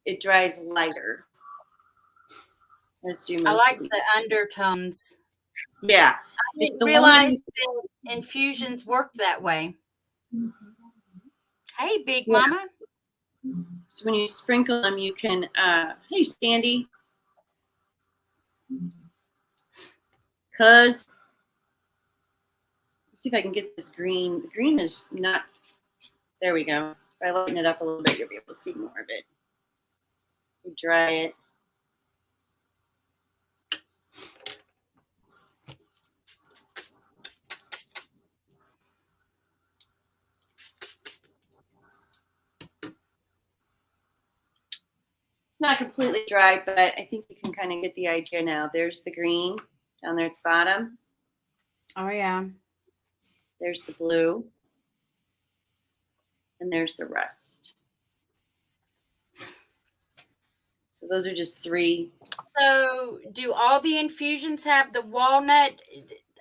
It dries lighter. Let's do. I like the undertones. Yeah. I didn't realize that infusions work that way. Hey, Big Mama. So when you sprinkle them, you can, hey, Sandy. Let's see if I can get this green. The green is not, there we go. If I lighten it up a little bit, you'll be able to see more of it. You dry it. It's not completely dry, but I think you can kind of get the idea now. There's the green down there at the bottom. Oh, yeah. There's the blue. And there's the rust. So those are just 3. So do all the infusions have the walnut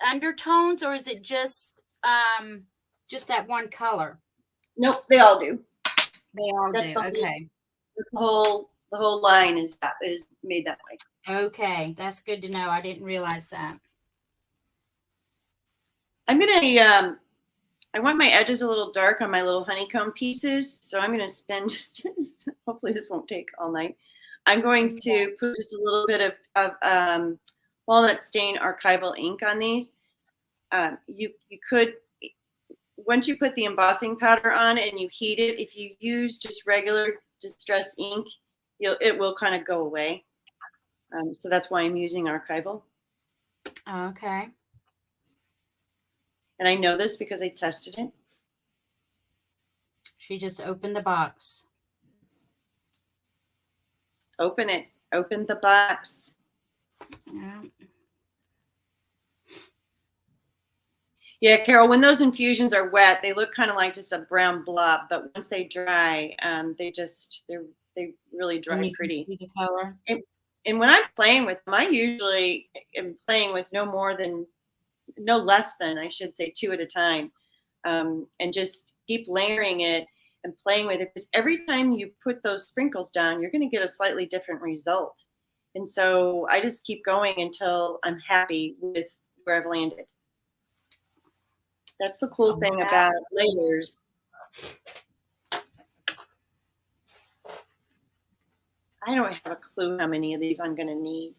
undertones, or is it just that one color? Nope, they all do. They all do. Okay. The whole line is made that way. Okay, that's good to know. I didn't realize that. I'm gonna I want my edges a little dark on my little honeycomb pieces, so I'm gonna spend just hopefully this won't take all night. I'm going to put just a little bit of walnut stain archival ink on these. You could, once you put the embossing powder on and you heat it, if you use just regular distress ink, it will kind of go away. So that's why I'm using archival. Okay. And I know this because I tested it. She just opened the box. Open it. Open the box. Yeah. Yeah, Carol, when those infusions are wet, they look kind of like just a brown blob, but once they dry, they really dry pretty. See the color. And when I'm playing with them, I usually am playing with no less than, I should say, 2 at a time, and just keep layering it and playing with it, because every time you put those sprinkles down, you're going to get a slightly different result. And so I just keep going until I'm happy with where I've landed. That's the cool thing about layers. I don't have a clue how many of these I'm going to need.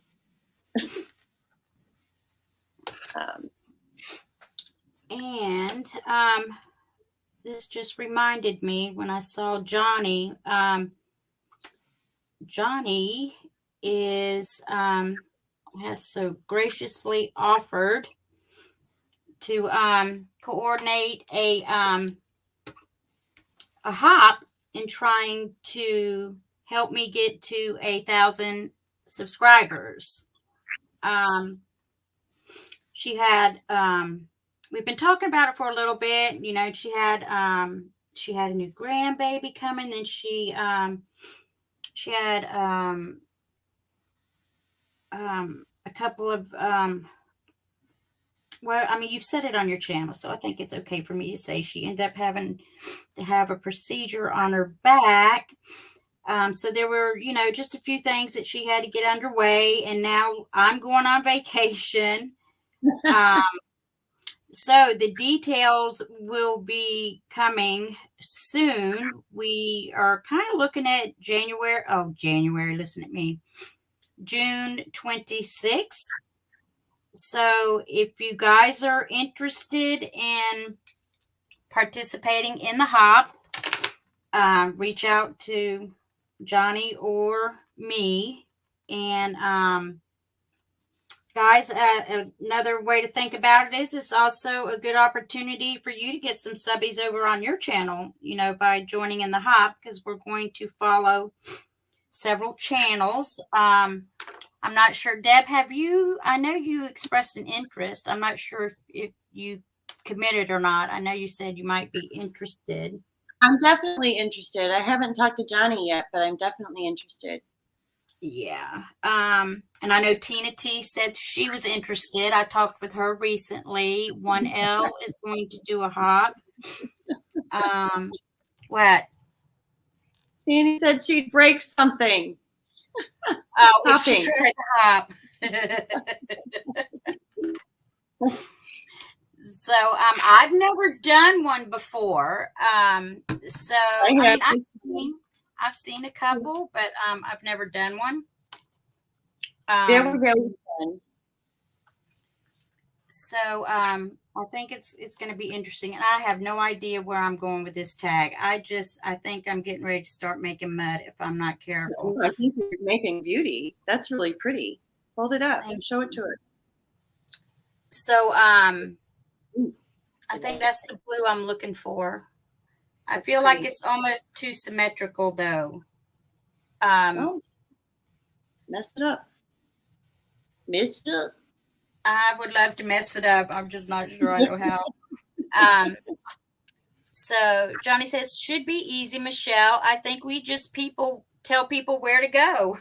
And this just reminded me when I saw Johnny. Johnny has so graciously offered to coordinate a hop in trying to help me get to 1,000 subscribers. She had we've been talking about it for a little bit. You know, she had a new grandbaby coming. Then she had a couple of well, I mean, you've said it on your channel, so I think it's okay for me to say she ended up having to have a procedure on her back. So there were, you know, just a few things that she had to get underway, and now I'm going on vacation. So the details will be coming soon. We are kind of looking at January, listen at me, June 26th. So if you guys are interested in participating in the hop, reach out to Johnny or me. And guys, another way to think about it is it's also a good opportunity for you to get some subbies over on your channel, you know, by joining in the hop, because we're going to follow several channels. I'm not sure, Deb, I know you expressed an interest. I'm not sure if you committed or not. I know you said you might be interested. I'm definitely interested. I haven't talked to Johnny yet, but I'm definitely interested. Yeah. And I know Tina T said she was interested. I talked with her recently. 1L is going to do a hop. What? Sandy said she'd break something. Oh, if she tried to hop. So I've never done one before. So I mean, I've seen a couple, but I've never done one. Very, very fun. So I think it's going to be interesting, and I have no idea where I'm going with this tag. I think I'm getting ready to start making mud if I'm not careful. I think you're making beauty. That's really pretty. Hold it up and show it to us. So I think that's the blue I'm looking for. I feel like it's almost too symmetrical though. Mess it up. Mess it up. I would love to mess it up. I'm just not sure I know how. So Johnny says, should be easy, Michelle. I think we just tell people where to go.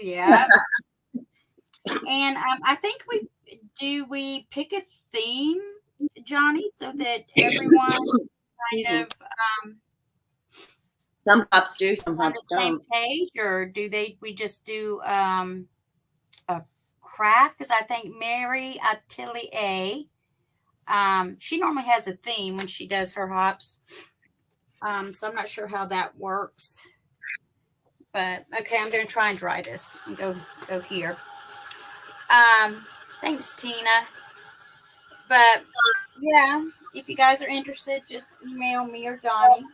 Yeah. And I think we pick a theme, Johnny, so that everyone kind of some hops do, some hops don't. Same page, or we just do a craft? Because I think Mary Atelier, she normally has a theme when she does her hops. So I'm not sure how that works. But okay, I'm going to try and dry this and go here. Thanks, Tina. But yeah, if you guys are interested, just email me or Johnny.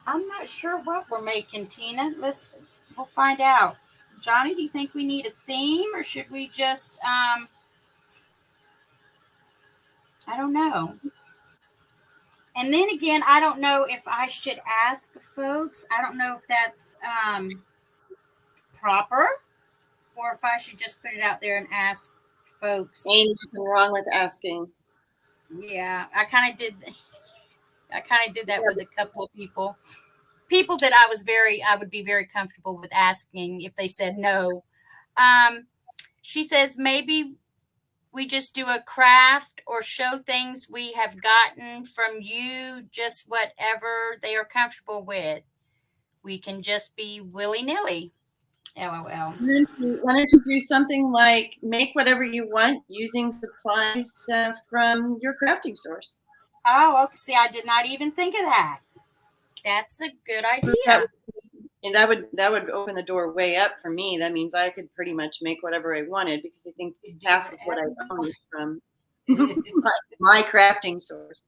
I'm not sure what we're making, Tina. We'll find out. Johnny, do you think we need a theme, or should we just I don't know. And then again, I don't know if I should ask folks. I don't know if that's proper, or if I should just put it out there and ask folks. Ain't nothing wrong with asking. Yeah, I kind of did that with a couple of people that I would be very comfortable with asking if they said no. She says maybe we just do a craft or show things we have gotten from you, just whatever they are comfortable with. we can just be willy-nilly. LOL. Why don't you do something like make whatever you want using supplies from your crafting source? Oh, okay. See, I did not even think of that. That's a good idea. And that would open the door way up for me. That means I could pretty much make whatever I wanted, because I think half of what I own is from my crafting source.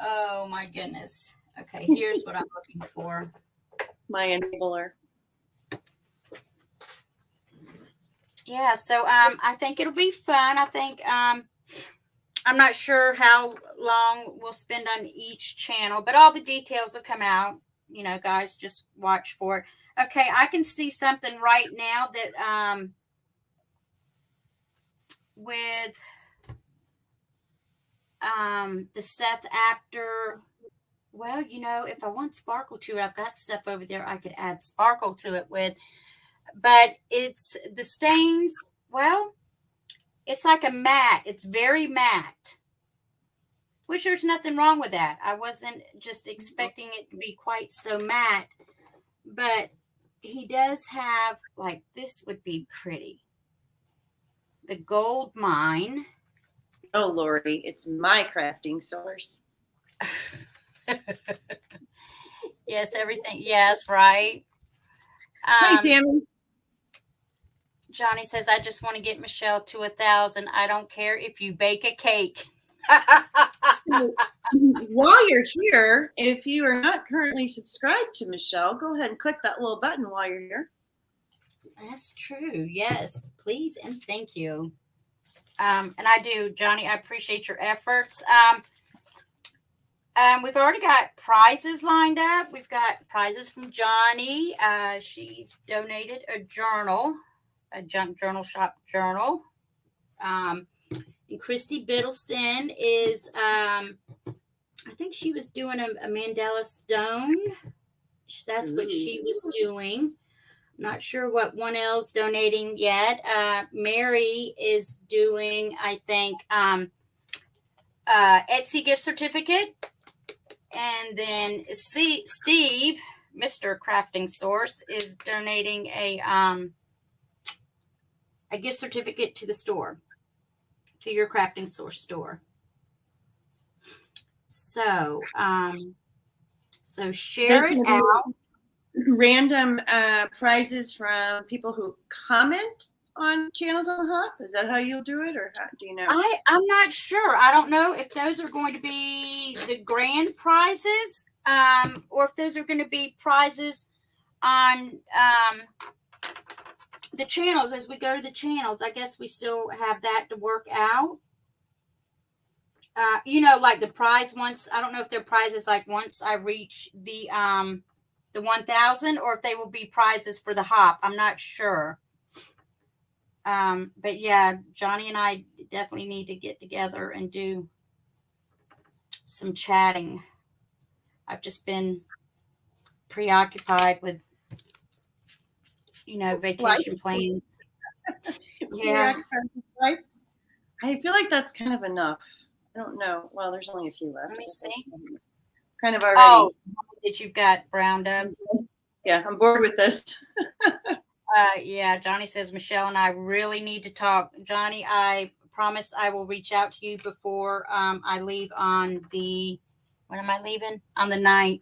Oh my goodness. Okay, here's what I'm looking for. My enabler. Yeah, so I think it'll be fun. I think I'm not sure how long we'll spend on each channel, but all the details will come out. You know, guys, just watch for it. Okay, I can see something right now that with the Seth Apter. Well, you know, if I want sparkle to it, I've got stuff over there I could add sparkle to it with. But it's the stains, well, it's like a matte. It's very matte, which there's nothing wrong with that. I wasn't just expecting it to be quite so matte, but he does have, like, this would be pretty. The Gold Mine. Oh, Lori, it's my crafting source. Yes, everything. Yes, right. Hi, Tammy. Johnny says, I just want to get Michelle to 1,000. I don't care if you bake a cake. While you're here, if you are not currently subscribed to Michelle, go ahead and click that little button while you're here. That's true. Yes, please and thank you. And I do, Johnny. I appreciate your efforts. We've already got prizes lined up. We've got prizes from Johnny. She's donated a journal, a junk journal shop journal. And Christy Biddleston is, I think she was doing a mandala stone. That's what she was doing. Not sure what one else donating yet. Mary is doing, I think, Etsy gift certificate. And then Steve, Mr. Crafting Source, is donating a gift certificate to the store, to your Crafting Source store. So, share it out. Random prizes from people who comment on channels on the Hop. Is that how you'll do it, or how, do you know? I'm not sure. I don't know if those are going to be the grand prizes, or if those are going to be prizes on the channels as we go to the channels. I guess we still have that to work out. You know, like the prize once. I don't know if they're prizes like once I reach the 1,000, or if they will be prizes for the Hop. I'm not sure. But yeah, Johnny and I definitely need to get together and do some chatting. I've just been preoccupied with, you know, vacation plans. Yeah. I feel like that's kind of enough. I don't know. Well, there's only a few left. Let me see. Kind of already. Oh, that you've got browned up. Yeah, I'm bored with this. Yeah, Johnny says, Michelle and I really need to talk. Johnny, I promise I will reach out to you before I leave on the, when am I leaving? On the 9th.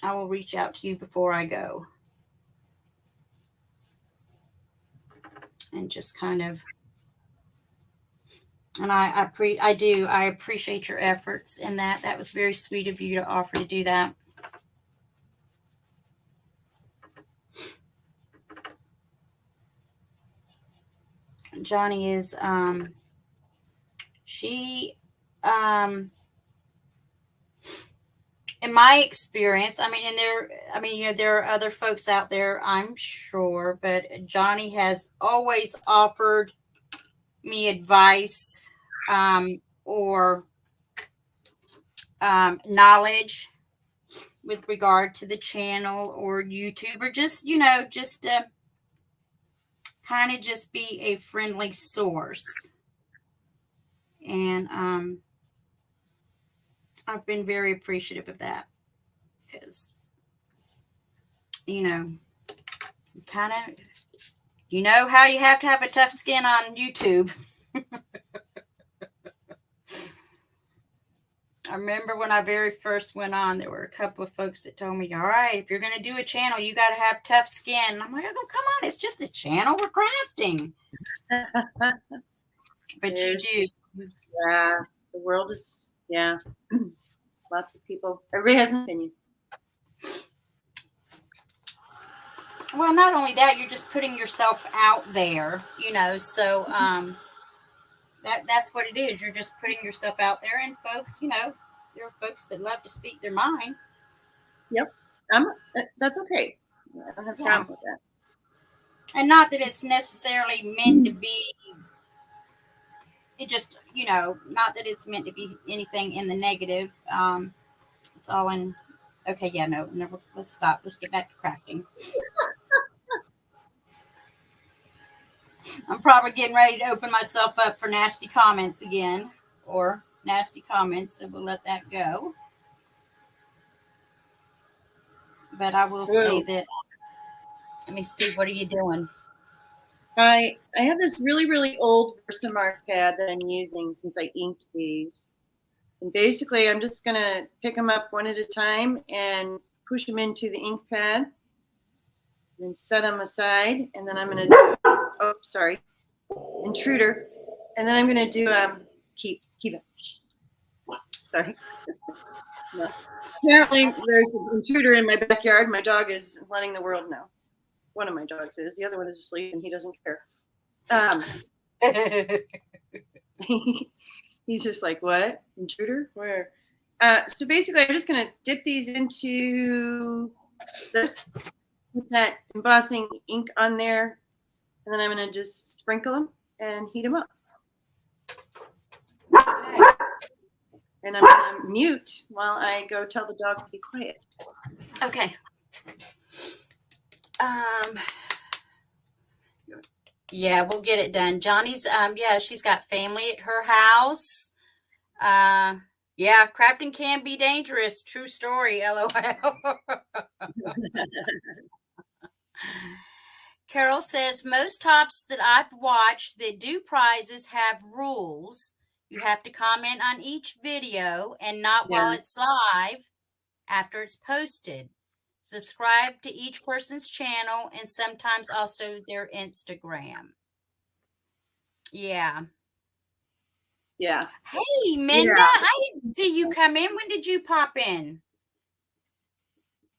I will reach out to you before I go. And just kind of, and I appreciate your efforts in that. That was very sweet of you to offer to do that. Johnny is, in my experience, you know, there are other folks out there, I'm sure, but Johnny has always offered me advice, or knowledge with regard to the channel or YouTube, or just, you know, just kind of just be a friendly source. And I've been very appreciative of that because, you know, kind of, you know how you have to have a tough skin on YouTube. I remember when I very first went on, there were a couple of folks that told me, all right, if you're going to do a channel, you got to have tough skin. And I'm like, oh, come on. It's just a channel. We're crafting. But you do. Yeah. The world is, yeah. Lots of people. Everybody has an opinion. Well, not only that, you're just putting yourself out there, you know, so that's what it is. You're just putting yourself out there, and folks, you know, there are folks that love to speak their mind. Yep. That's okay. I don't have a problem with that. And not that it's necessarily meant to be, it just, you know, not that it's meant to be anything in the negative. It's all in, okay, yeah, no, never, let's stop. Let's get back to crafting. I'm probably getting ready to open myself up for nasty comments again, or nasty comments, so we'll let that go. But I will say that, let me see, what are you doing? I have this really, really old Versamark pad that I'm using since I inked these. And basically, I'm just going to pick them up one at a time and push them into the ink pad. And set them aside. And then I'm going to do, oh, sorry, intruder. And then I'm going to do, keep it. Sorry. No. Apparently, there's an intruder in my backyard. My dog is letting the world know. One of my dogs is. The other one is asleep, and he doesn't care. He's just like, what? Intruder? Where? So basically, I'm just going to dip these into this with that embossing ink on there. And then I'm going to just sprinkle them and heat them up. And I'm going to mute while I go tell the dog to be quiet. Okay. Yeah, we'll get it done. Johnny's, yeah, she's got family at her house. Yeah, crafting can be dangerous. True story, LOL. Carol says, most tops that I've watched that do prizes have rules. You have to comment on each video and not while it's live, after it's posted. Subscribe to each person's channel and sometimes also their Instagram. Yeah. Yeah. Hey, Minda, I didn't see you come in. When did you pop in?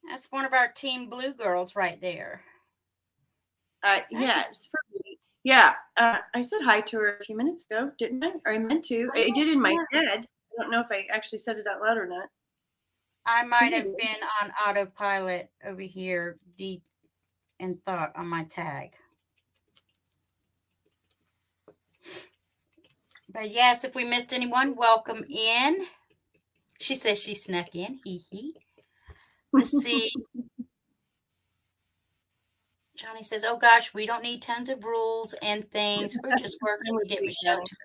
That's one of our Team Blue girls right there. Yeah. Yeah. I said hi to her a few minutes ago, didn't I? Or I meant to. I did in my head. I don't know if I actually said it out loud or not. I might have been on autopilot over here, deep in thought on my tag. But yes, if we missed anyone, welcome in. She says she snuck in. Hee hee. Let's see. Johnny says, oh gosh, we don't need tons of rules and things. We're just working to get Michelle to.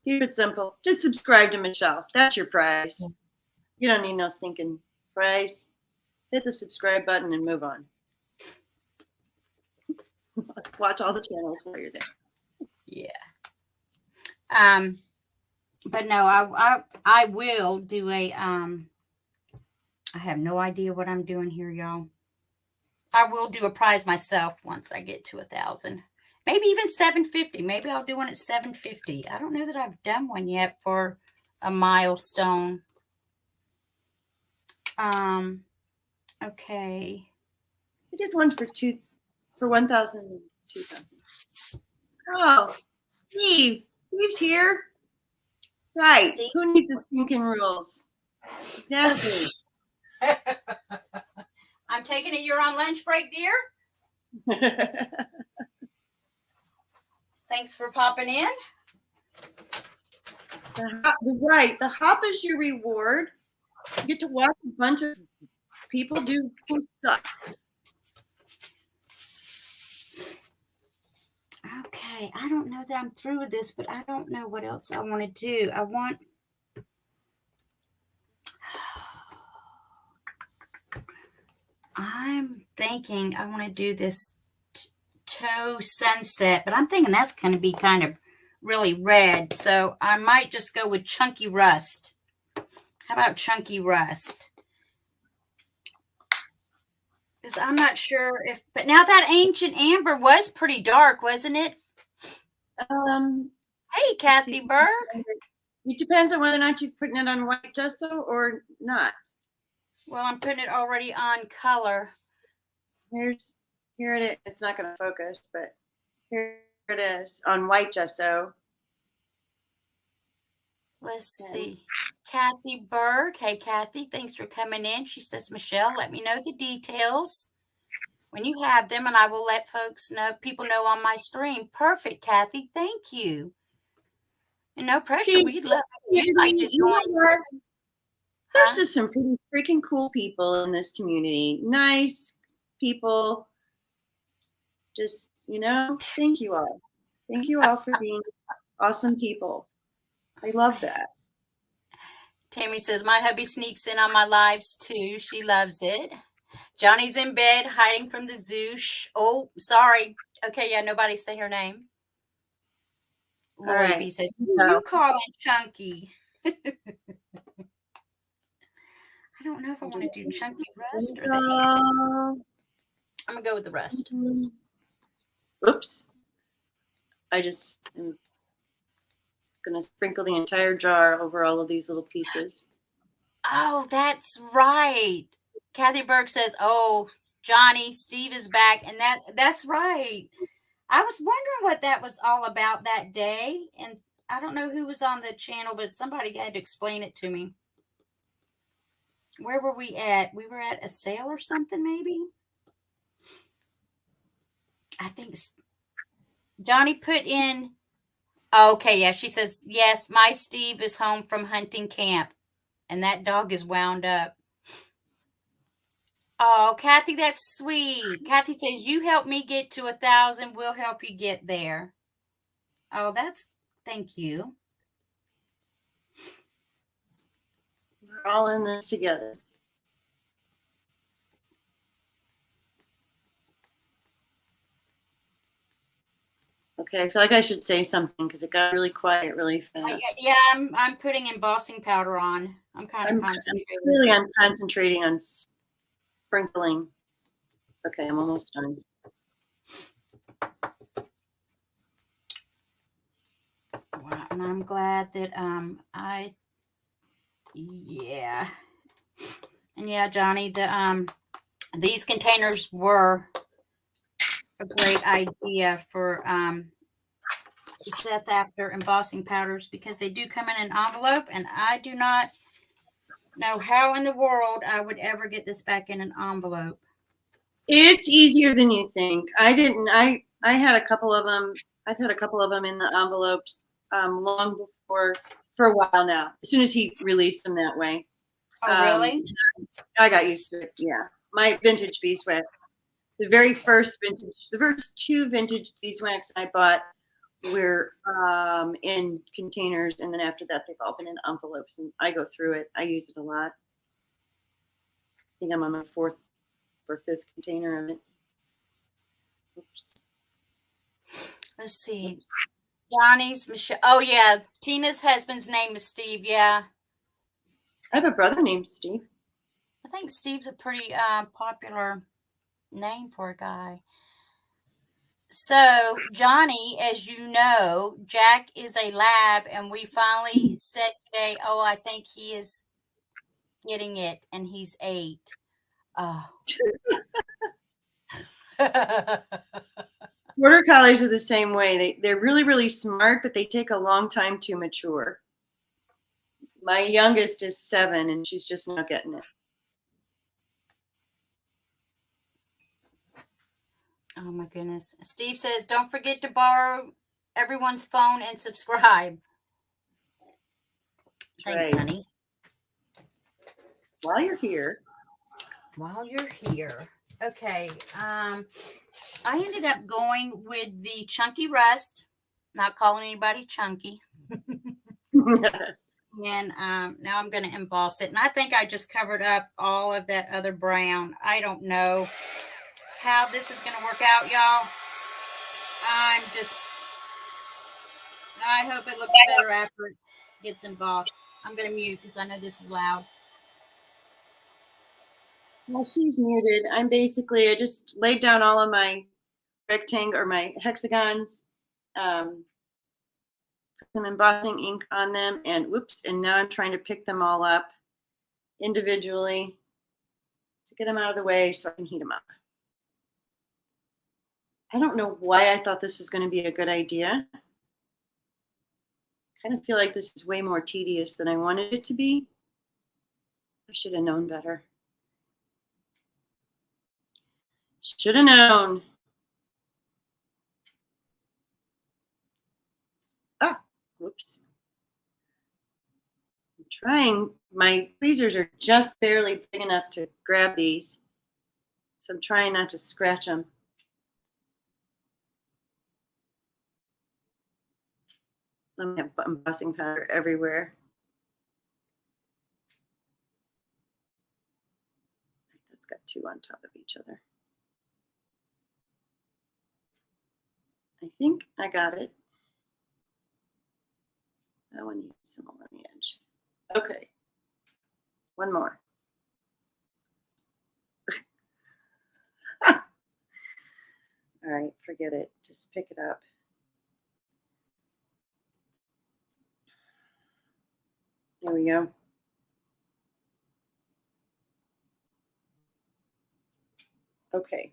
Keep it simple. Just subscribe to Michelle. That's your prize. You don't need no stinking prize. Hit the subscribe button and move on. Watch all the channels while you're there. Yeah. But no, I will do a I have no idea what I'm doing here, y'all. I will do a prize myself once I get to 1,000. Maybe even 750. Maybe I'll do one at 750. I don't know that I've done one yet for a milestone. Okay. I did one for 1,000 and 2,000. Oh, Steve. Steve's here. Right. Steve? Who needs the stinking rules? Exactly. I'm taking it you're on lunch break, dear. Thanks for popping in. Right. The hop is your reward. You get to watch a bunch of people do cool stuff. Okay. I don't know that I'm through with this, but I don't know what else I want to do. I want I'm thinking I want to do this toe sunset, but I'm thinking that's going to be kind of really red. So I might just go with chunky rust. How about chunky rust? Because I'm not sure if, but now that ancient amber was pretty dark, wasn't it? Hey, Kathy Berg. It depends on whether or not you're putting it on white gesso or not. Well, I'm putting it already on color. Here it is. It's not going to focus, but here it is on white gesso. Let's see. Kathy Berg. Hey, Kathy, thanks for coming in. She says, Michelle, let me know the details when you have them, and I will let people know on my stream. Perfect, Kathy. Thank you. And no pressure. See, We'd love you like to join. There's just some pretty freaking cool people in this community. Nice people. Just, thank you all. Thank you all for being awesome people. I love that. Tammy says, my hubby sneaks in on my lives too. She loves it. Johnny's in bed hiding from the zoo. Oh, sorry. Okay, yeah, nobody say her name. Lori B says, you call it chunky. I don't know if I want to do chunky rust or the ancient. I'm going to go with the rust. Oops. I just am going to sprinkle the entire jar over all of these little pieces. Oh, that's right. Kathy Berg says, oh, Johnny, Steve is back. And that's right. I was wondering what that was all about that day. And I don't know who was on the channel, but somebody had to explain it to me. Where were we at? We were at a sale or something, maybe? I think Johnny put in. Oh, okay, yeah. She says, yes, my Steve is home from hunting camp. And that dog is wound up. Oh, Kathy, that's sweet. Kathy says, you help me get to 1,000. We'll help you get there. Oh, thank you. We're all in this together. Okay, I feel like I should say something because it got really quiet really fast. Yeah, I'm putting embossing powder on. I'm concentrating. I'm concentrating on sprinkling. Okay, I'm almost done. Wow, and I'm glad that yeah. And yeah, Johnny, these containers were a great idea for Seth after embossing powders because they do come in an envelope, and I do not know how in the world I would ever get this back in an envelope. It's easier than you think. I had a couple of them. I've had a couple of them in the envelopes long before, for a while now. As soon as he released them that way. Oh, really? I got used to it. Yeah, my vintage beeswax. The first two vintage beeswax I bought were in containers, and then after that they've all been in envelopes, and I go through it. I use it a lot. I think I'm on my 4th or 5th container of it. Oops. Let's see. Johnny's Michelle. Oh yeah, Tina's husband's name is Steve. Yeah, I have a brother named Steve. I think Steve's a pretty popular name for a guy. So, Johnny, as you know, Jack is a lab, and we finally said today, oh, I think he is getting it, and he's 8. Oh. Border collies are the same way. They're really, really smart, but they take a long time to mature. My youngest is 7, and she's just not getting it. Oh my goodness. Steve says, don't forget to borrow everyone's phone and subscribe. Thanks, right. honey. While you're here. Okay. I ended up going with the chunky rust. Not calling anybody chunky. And now I'm going to emboss it. And I think I just covered up all of that other brown. I don't know how this is going to work out, y'all. I hope it looks better after it gets embossed. I'm going to mute because I know this is loud. Well, she's muted. I just laid down all of my rectangle or my hexagons, put some embossing ink on them, and whoops, and now I'm trying to pick them all up individually to get them out of the way so I can heat them up. I don't know why I thought this was going to be a good idea. I kind of feel like this is way more tedious than I wanted it to be. I should have known better. Should have known. Ah, whoops. I'm trying. My tweezers are just barely big enough to grab these, so I'm trying not to scratch them. Let me have embossing powder everywhere. That's got two on top of each other. I think I got it. That one needs some more on the edge. Okay. One more. All right, forget it. Just pick it up. There we go. Okay.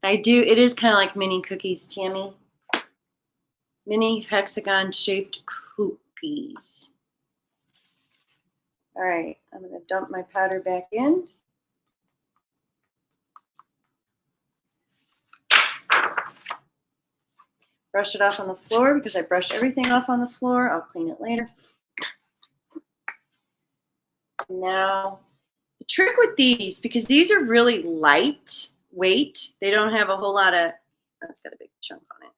It is kind of like mini cookies, Tammy. Mini hexagon shaped cookies. All right, I'm going to dump my powder back in. Brush it off on the floor because I brush everything off on the floor. I'll clean it later. Now, the trick with these, because these are really lightweight, they don't have a whole lot of, that's got a big chunk on it.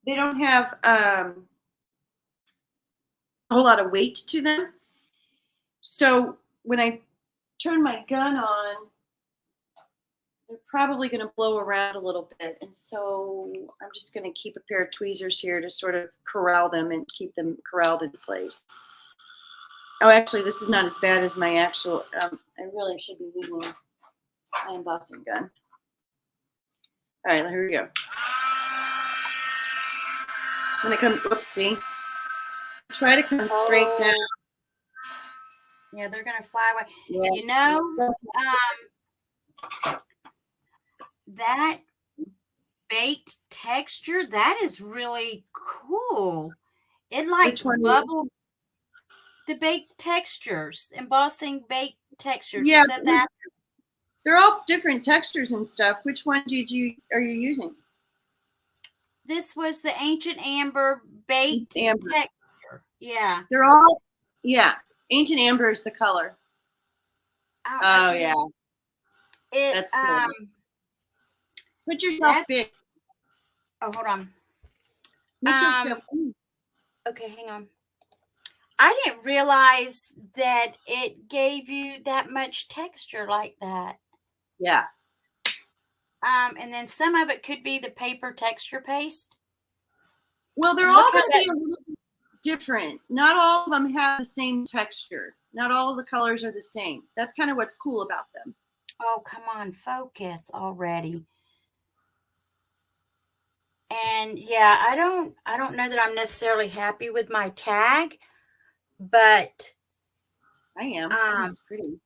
They don't have a whole lot of weight to them. So when I turn my gun on, they're probably going to blow around a little bit. And so I'm just going to keep a pair of tweezers here to sort of corral them and keep them corralled into place. Oh, actually, this is not as bad as my actual, I really should be using my embossing gun. All right, here we go. When it comes, whoopsie, try to come straight down. Yeah, they're going to fly away. Yeah. You know, that baked texture, that is really cool. It like bubble the baked textures, embossing baked textures. Yeah, said that. They're all different textures and stuff. Which one are you using? This was the Ancient Amber baked texture. Yeah. They're all, yeah. Ancient Amber is the color. Oh yeah. That's cool. Put yourself big. Oh, hold on. Make yourself big. Okay, hang on. I didn't realize that it gave you that much texture like that. Yeah. And then some of it could be the paper texture paste. Well, they're all going to be a little bit different. Not all of them have the same texture. Not all of the colors are the same. That's kind of what's cool about them. Oh, come on, focus already. And yeah, I don't know that I'm necessarily happy with my tag, but I am. It's pretty.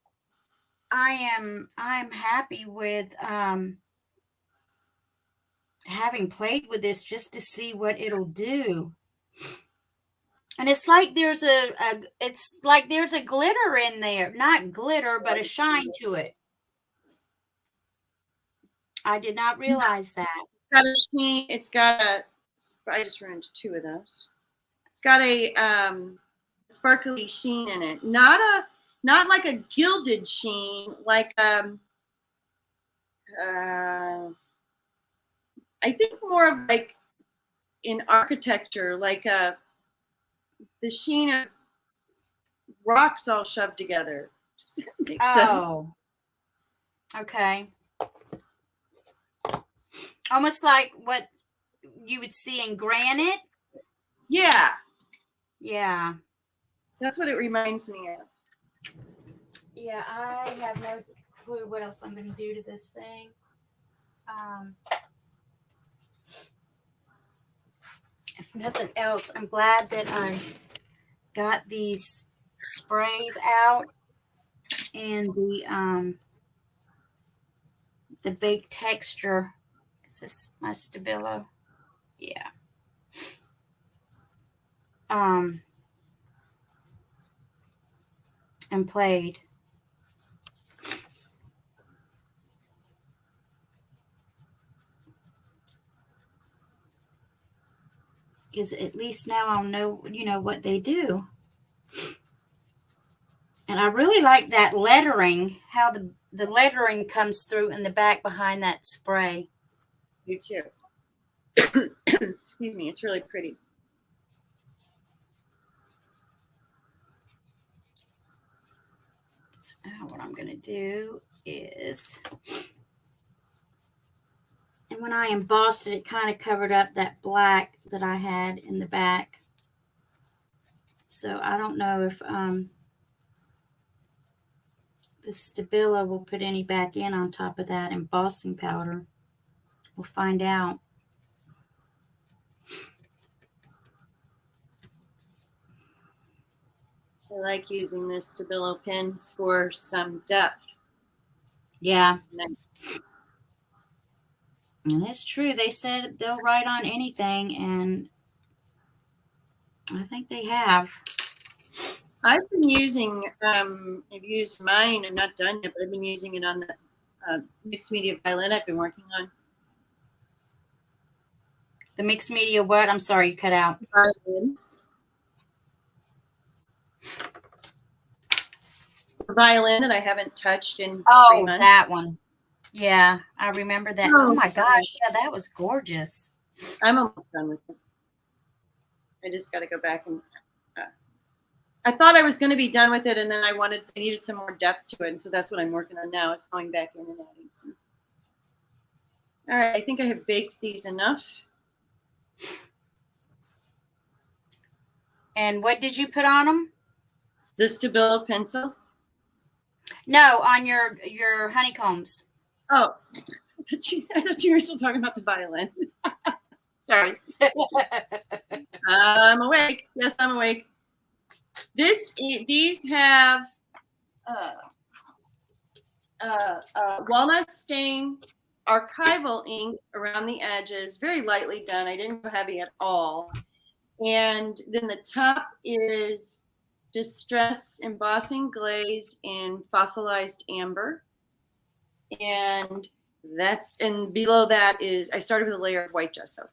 I'm happy with having played with this just to see what it'll do. And it's like there's a glitter in there. Not glitter, but a shine to it. I did not realize that. It's got a sheen. It's got a, I just ruined two of those. It's got a sparkly sheen in it. Not like a gilded sheen, like I think more of like in architecture, like the sheen of rocks all shoved together. Does that make sense? Oh, okay. Almost like what you would see in granite. Yeah, Yeah. that's what it reminds me of. Yeah, I have no clue what else I'm going to do to this thing. If nothing else, I'm glad that I got these sprays out and the big texture. Is this my Stabilo? Yeah. And played. Because at least now I'll know, what they do. And I really like that lettering, how the lettering comes through in the back behind that spray. You too. Excuse me, it's really pretty. So now what I'm going to do is, and when I embossed it, it kind of covered up that black that I had in the back. So I don't know if the Stabilo will put any back in on top of that embossing powder. We'll find out. I like using this Stabilo pins for some depth. Yeah. Nice. And it's true. They said they'll write on anything, and I think they have. I've been using, I've used mine. I'm not done yet, but I've been using it on the mixed media violin I've been working on. The mixed media what? I'm sorry, you cut out. Violin. The violin that I haven't touched in 3 months. That one. Yeah, I remember that. Oh my gosh, yeah, that was gorgeous. I'm almost done with it. I just got to go back and I thought I was going to be done with it, and then I needed some more depth to it, and so that's what I'm working on now, is going back in and adding some. All right, I think I have baked these enough. And what did you put on them? The Stabilo pencil. No, on your honeycombs. Oh, I thought you were still talking about the violin. Sorry. I'm awake. Yes, I'm awake. These have walnut stain, archival ink around the edges, very lightly done. I didn't go heavy at all. And then the top is distress embossing glaze in fossilized amber. And below that is, I started with a layer of white gesso.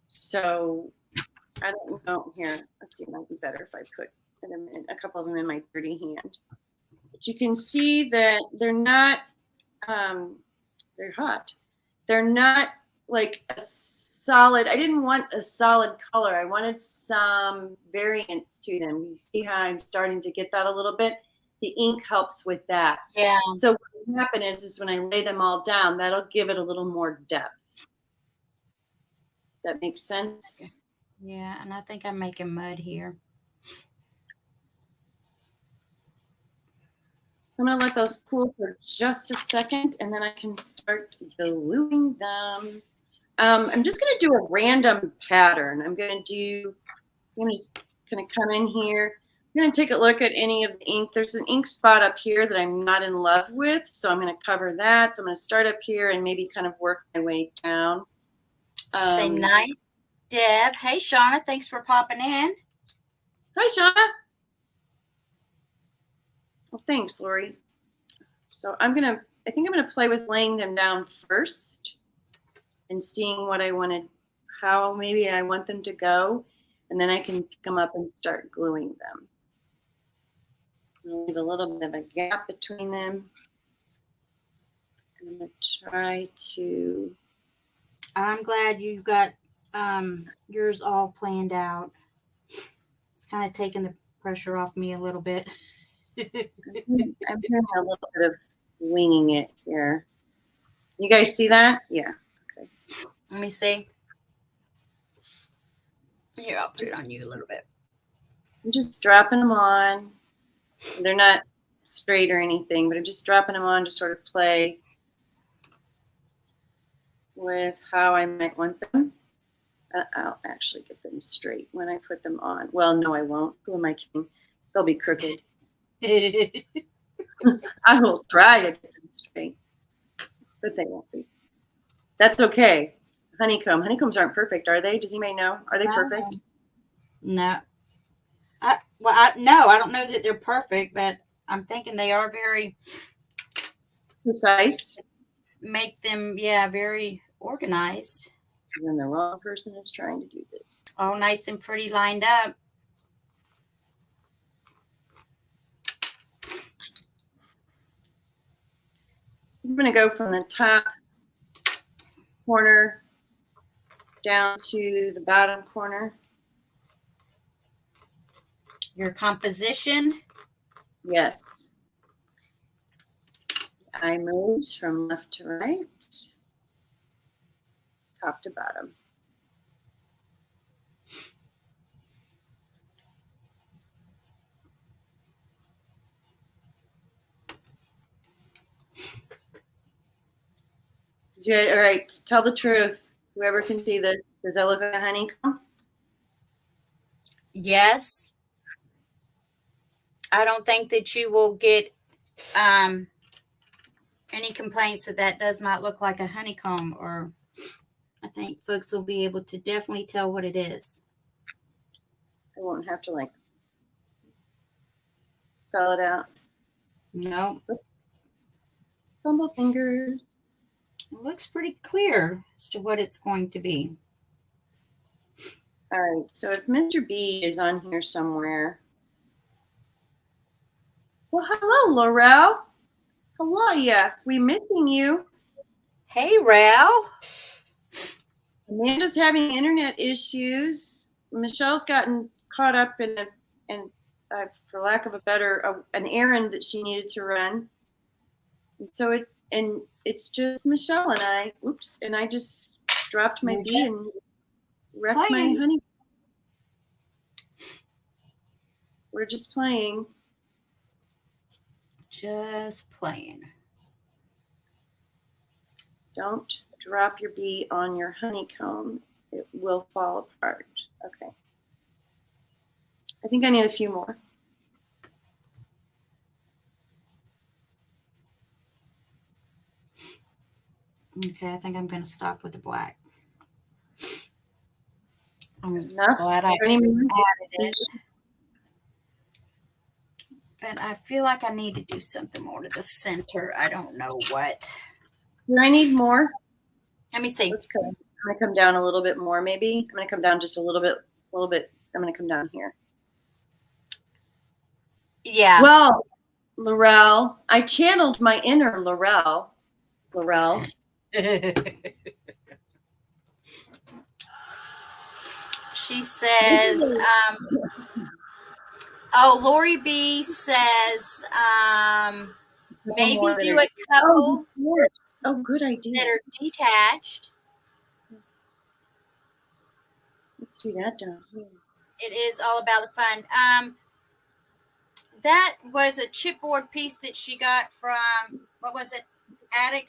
So I don't know here. Let's see, it might be better if I put a couple of them in my dirty hand. But you can see that they're not, they're hot. They're not like a solid, I didn't want a solid color. I wanted some variance to them. You see how I'm starting to get that a little bit? The ink helps with that. Yeah. So what will happen is when I lay them all down, that'll give it a little more depth. That makes sense? Yeah, and I think I'm making mud here. So I'm going to let those cool for just a second, and then I can start gluing them. I'm just going to do a random pattern. I'm just going to come in here. I'm going to take a look at any of the ink. There's an ink spot up here that I'm not in love with, so I'm going to cover that. So I'm going to start up here and maybe kind of work my way down. Say nice, Deb. Hey, Shauna, thanks for popping in. Hi, Shauna. Well, thanks, Lori. So I think I'm going to play with laying them down first and seeing what I wanted, how maybe I want them to go, and then I can pick them up and start gluing them. I'll leave a little bit of a gap between them. I'm going to try to. I'm glad you got yours all planned out. It's kind of taking the pressure off me a little bit. I'm doing a little bit of winging it here. You guys see that? Yeah. Okay. Let me see. Here, I'll put it on you a little bit. I'm just dropping them on. They're not straight or anything, but I'm just dropping them on to sort of play with how I might want them. I'll actually get them straight when I put them on. Well, no, I won't. Who am I kidding? They'll be crooked. I will try to get them straight, but they won't be. That's okay. Honeycomb. Honeycombs aren't perfect, are they? Does anybody know? Are they perfect? No. No, I don't know that they're perfect, but I'm thinking they are very Precise. Make them, very organized. When the wrong person is trying to do this. All nice and pretty lined up. I'm going to go from the top corner down to the bottom corner. Your composition? Yes. Eye moves from left to right, top to bottom. All right, tell the truth. Whoever can see this, does that look like a honeycomb? Yes. I don't think that you will get any complaints that does not look like a honeycomb, or I think folks will be able to definitely tell what it is. I won't have to like spell it out. No. Fumble fingers. It looks pretty clear as to what it's going to be. All right, so if Mr. B is on here somewhere. Well, hello, Laurel. How are ya? We missing you. Hey, Rao. Amanda's having internet issues. Michelle's gotten caught up in for lack of a better, an errand that she needed to run. And so it's just Michelle and I. Oops, and I just dropped my bee and wrecked my honey. We're just playing. Just playing. Don't drop your bee on your honeycomb. It will fall apart. Okay. I think I need a few more. Okay, I think I'm going to stop with the black. I'm Enough. glad I added it. But I feel like I need to do something more to the center. I don't know what. Do I need more? Let me see. Let's go. I'm going to come down a little bit more, maybe. I'm going to come down just a little bit. I'm going to come down here. Yeah. Well, Laurel, I channeled my inner Laurel. She says, Lori B says, maybe do a couple good idea. that are detached. Let's do that down here. It is all about the fun. That was a chipboard piece that she got from, what was it? Attic?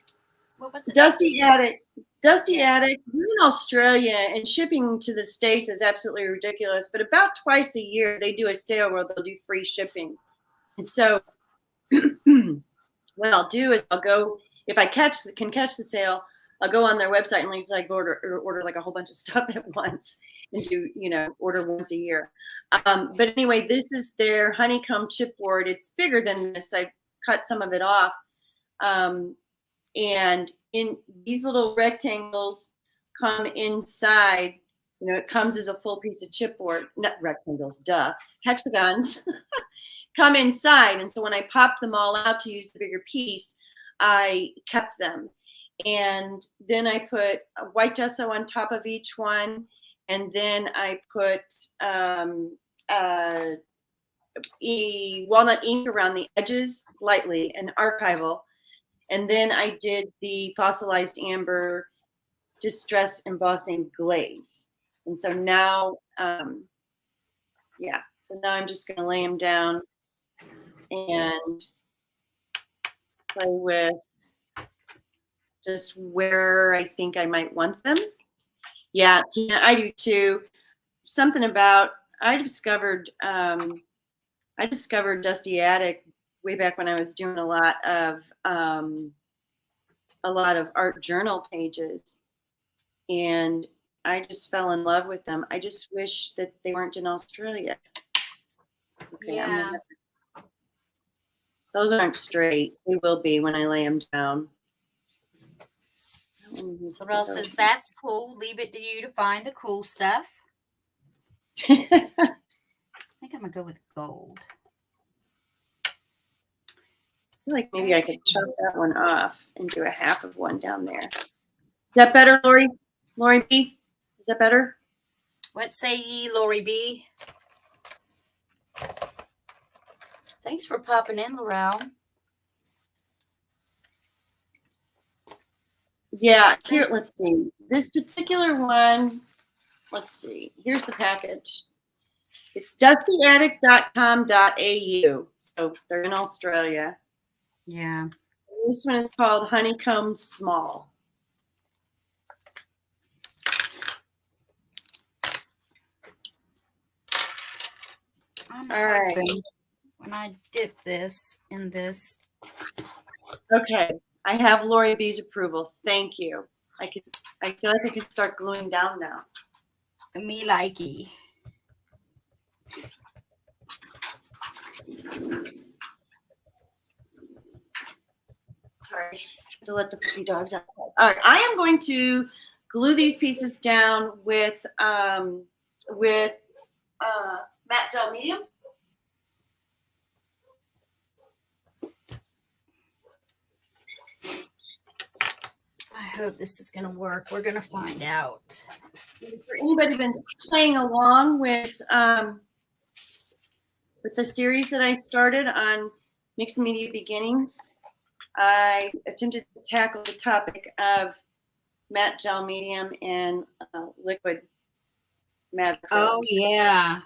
What was it? Dusty Attic. Attic. We're in Australia, and shipping to the States is absolutely ridiculous. But about twice a year, they do a sale where they'll do free shipping. And so what I'll do is I'll go, if I can catch the sale, I'll go on their website and just like order like a whole bunch of stuff at once and do, order once a year. But anyway, this is their honeycomb chipboard. It's bigger than this. I cut some of it off. And in these little rectangles come inside, it comes as a full piece of chipboard, not rectangles, hexagons come inside. And so when I popped them all out to use the bigger piece, I kept them. And then I put a white gesso on top of each one. And then I put walnut ink around the edges lightly and archival. And then I did the fossilized amber distress embossing glaze. And so now, yeah, so now I'm just going to lay them down and play with just where I think I might want them. Yeah, Tina, I do too. Something about I discovered Dusty Attic way back when I was doing a lot of art journal pages, and I just fell in love with them. I just wish that they weren't in Australia. Okay, Yeah. Those aren't straight. They will be when I lay them down. Laurel says, that's cool. Leave it to you to find the cool stuff. I think I'm going to go with gold. feel like maybe I could chop that one off and do a half of one down there. Is that better, Lori? Lori B? Is that better? What say ye, Lori B? Thanks for popping in, Laurel. Yeah, here, let's see. This particular one, let's see. Here's the package. It's dustyattic.com.au. So they're in Australia. Yeah. This one is called Honeycomb Small. All right. When I dip this in this. Okay. I have Lori B's approval. Thank you. I feel like I can start gluing down now. Me likey. Sorry, I had to let the puppy dogs out. All right, I am going to glue these pieces down with matte gel medium. I hope this is going to work. We're going to find out. For anybody been playing along with the series that I started on Mixed Media Beginnings, I attempted to tackle the topic of matte gel medium and liquid matte acrylic. Oh, yeah.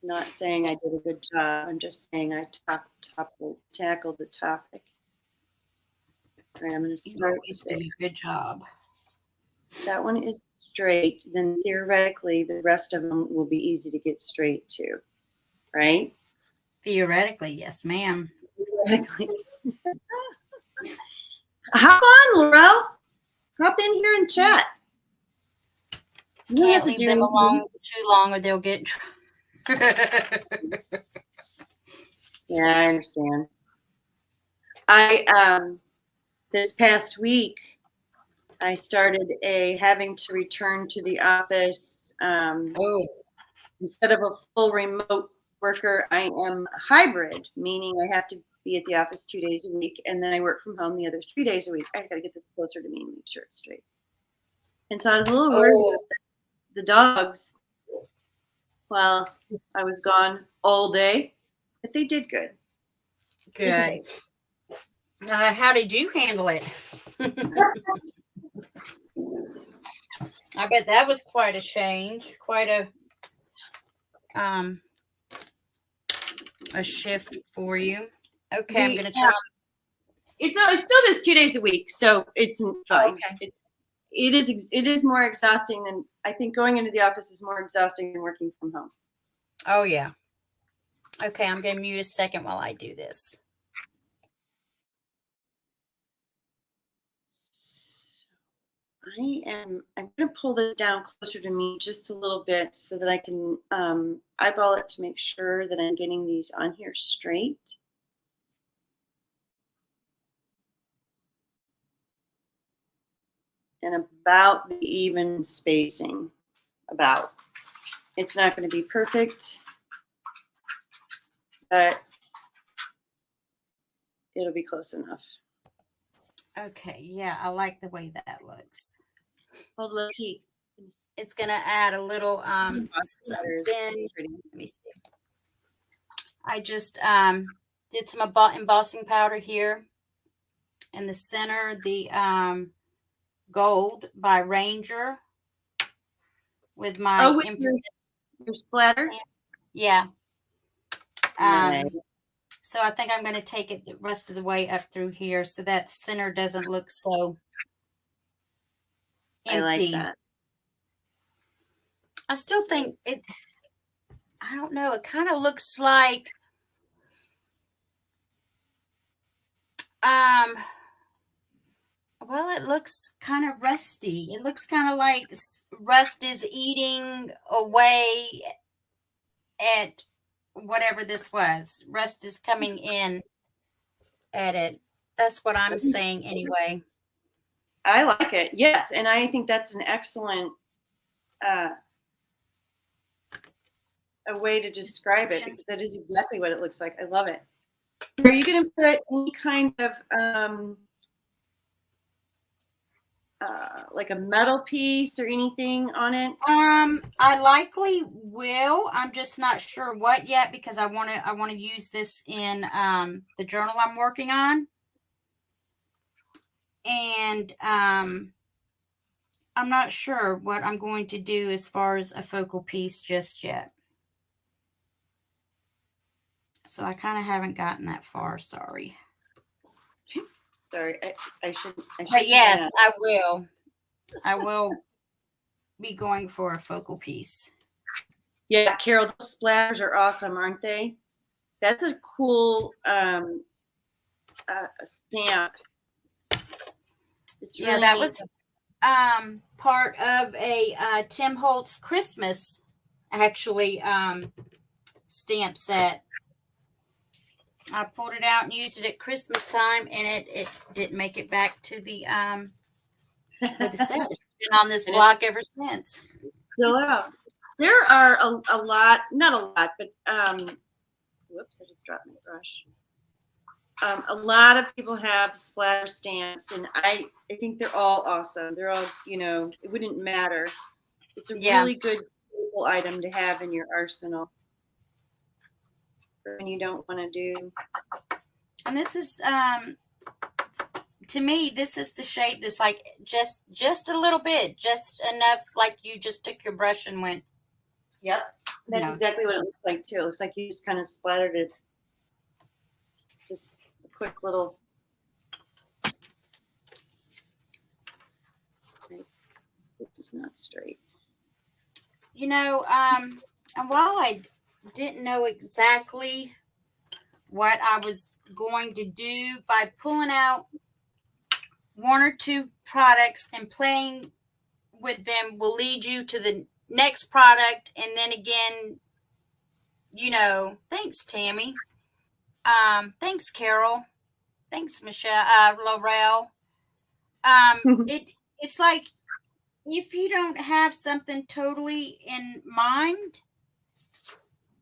Not saying I did a good job. I'm just saying I tackled the topic. All right, I'm going to start with a good job. That one is straight. Then theoretically, the rest of them will be easy to get straight too, right? Theoretically, yes, ma'am. Theoretically. Hop on, Laurel. Hop in here and chat. You can't leave them alone too long or they'll get. Yeah, I understand. This past week, I started having to return to the office. Instead of a full remote worker, I am hybrid, meaning I have to be at the office 2 days a week, and then I work from home the other 3 days a week. I got to get this closer to me and make sure it's straight. And so I was a little worried about the dogs while I was gone all day, but they did good. Good. How did you handle it? I bet that was quite a change, quite a shift for you. Okay, I'm gonna try. It still does 2 days a week, so it's fine. Okay. It is more exhausting than I think going into the office is more exhausting than working from home. Oh yeah. Okay, I'm gonna mute a second while I do this. I'm going to pull this down closer to me just a little bit so that I can eyeball it to make sure that I'm getting these on here straight. And about the even spacing, about. It's not going to be perfect, but it'll be close enough. Okay, yeah, I like the way that looks. Hold, let's see. It's gonna add a little something. Pretty. Let me see. I just did some embossing powder here in the center. The gold by Ranger with my with your splatter. Yeah. Nice. So I think I'm going to take it the rest of the way up through here so that center doesn't look so empty. I like that. I still think it, I don't know, it kind of looks like, well, it looks kind of rusty. It looks kind of like rust is eating away at whatever this was. Rust is coming in at it. That's what I'm saying anyway. I like it. Yes. And I think that's an excellent a way to describe it, because that is exactly what it looks like. I love it. Are you going to put any kind of like a metal piece or anything on it? I likely will. I'm just not sure what yet, because I want to use this in the journal I'm working on. And I'm not sure what I'm going to do as far as a focal piece just yet. So I kind of haven't gotten that far. Sorry. Sorry, I should. But yes, I will. I will be going for a focal piece. Yeah, Carol, those splatters are awesome, aren't they? That's a cool stamp. It's really that was part of a Tim Holtz Christmas actually stamp set. I pulled it out and used it at Christmas time, and it didn't make it back to the set. It's been on this block ever since. Still out. There are a lot, not a lot, but whoops, I just dropped my brush. A lot of people have splatter stamps, and I think they're all awesome. They're all, it wouldn't matter. It's a really good staple item to have in your arsenal when you don't want to do. And this is, to me, this is the shape that's like just a little bit, just enough, like you just took your brush and went. Yep, that's exactly what it looks like too. It looks like you just kind of splattered it. Just a quick little. This is not straight. And while I didn't know exactly what I was going to do, by pulling out one or two products and playing with them will lead you to the next product. And then again, thanks, Tammy. Thanks, Carol. Thanks, Michelle, Laurel. It's like, if you don't have something totally in mind,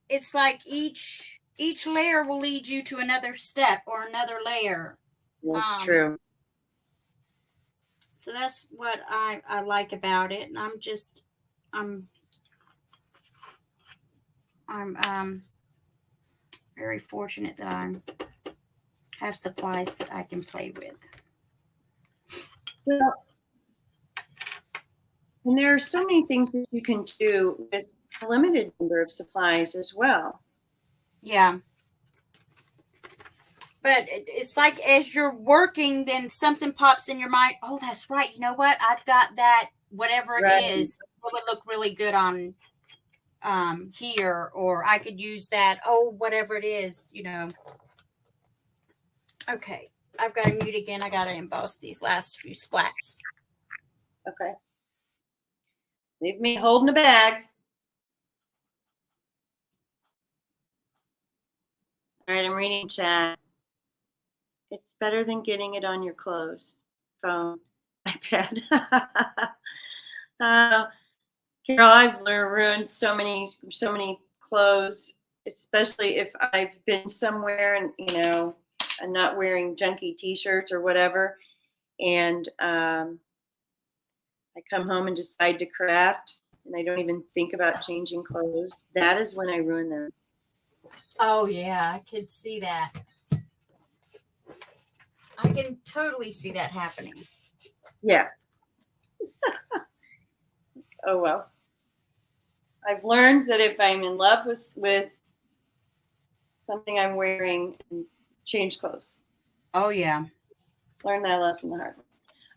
it's like each layer will lead you to another step or another layer. That's true. So that's what I like about it. And I'm very fortunate that I have supplies that I can play with. Well, and there are so many things that you can do with a limited number of supplies as well. Yeah. But it's like as you're working, then something pops in your mind. Oh, that's right. You know what? I've got that, whatever it is. It would look really good on here, or I could use that. Oh, whatever it is, Okay. I've got to mute again. I got to emboss these last few splats. Okay. Leave me holding the bag. All right, I'm reading chat. It's better than getting it on your clothes, phone, iPad. Carol, I've ruined so many clothes, especially if I've been somewhere and I'm not wearing junky t-shirts or whatever. And I come home and decide to craft, and I don't even think about changing clothes. That is when I ruin them. Oh yeah, I could see that. I can totally see that happening. Yeah. Oh well. I've learned that if I'm in love with something I'm wearing, change clothes. Oh yeah. Learn that lesson the hard way.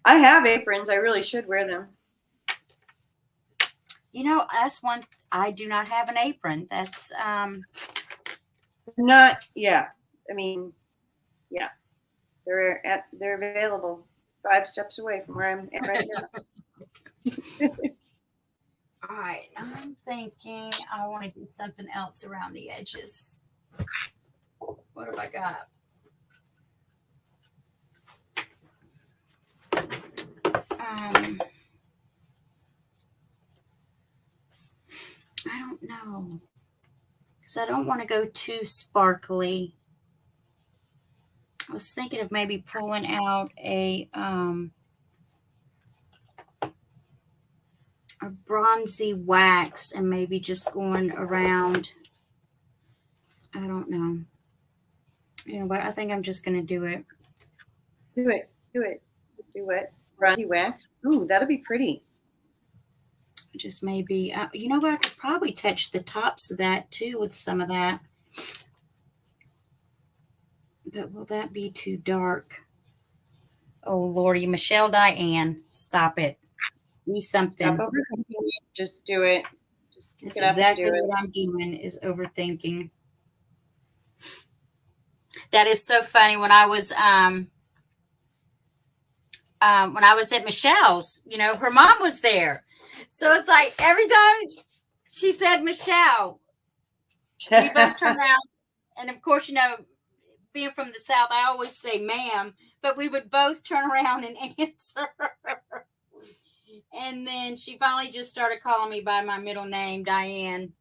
I have aprons. I really should wear them. You know, that's one. I do not have an apron. That's Not, yeah. I mean, yeah. They're available 5 steps away from where I'm at right now. all right. I'm thinking I want to do something else around the edges. What have I got? I don't know. Because I don't want to go too sparkly. I was thinking of maybe pulling out a bronzy wax and maybe just going around. I don't know. You know what? I think I'm just going to do it. Do it. Do it. Do it. Bronzy wax. Ooh, that'll be pretty. Just maybe, you know what? I could probably touch the tops of that too with some of that. But will that be too dark? Oh, Lordy. Michelle Diane, stop it. Do something. Stop overthinking it. Just do it. Just pick That's it up exactly and do it. what I'm doing is overthinking. That is so funny. When I was at Michelle's, you know, her mom was there. So it's like every time she said Michelle, we both turned around. And of course, you know, being from the South, I always say ma'am, but we would both turn around and answer. And then she finally just started calling me by my middle name, Diane.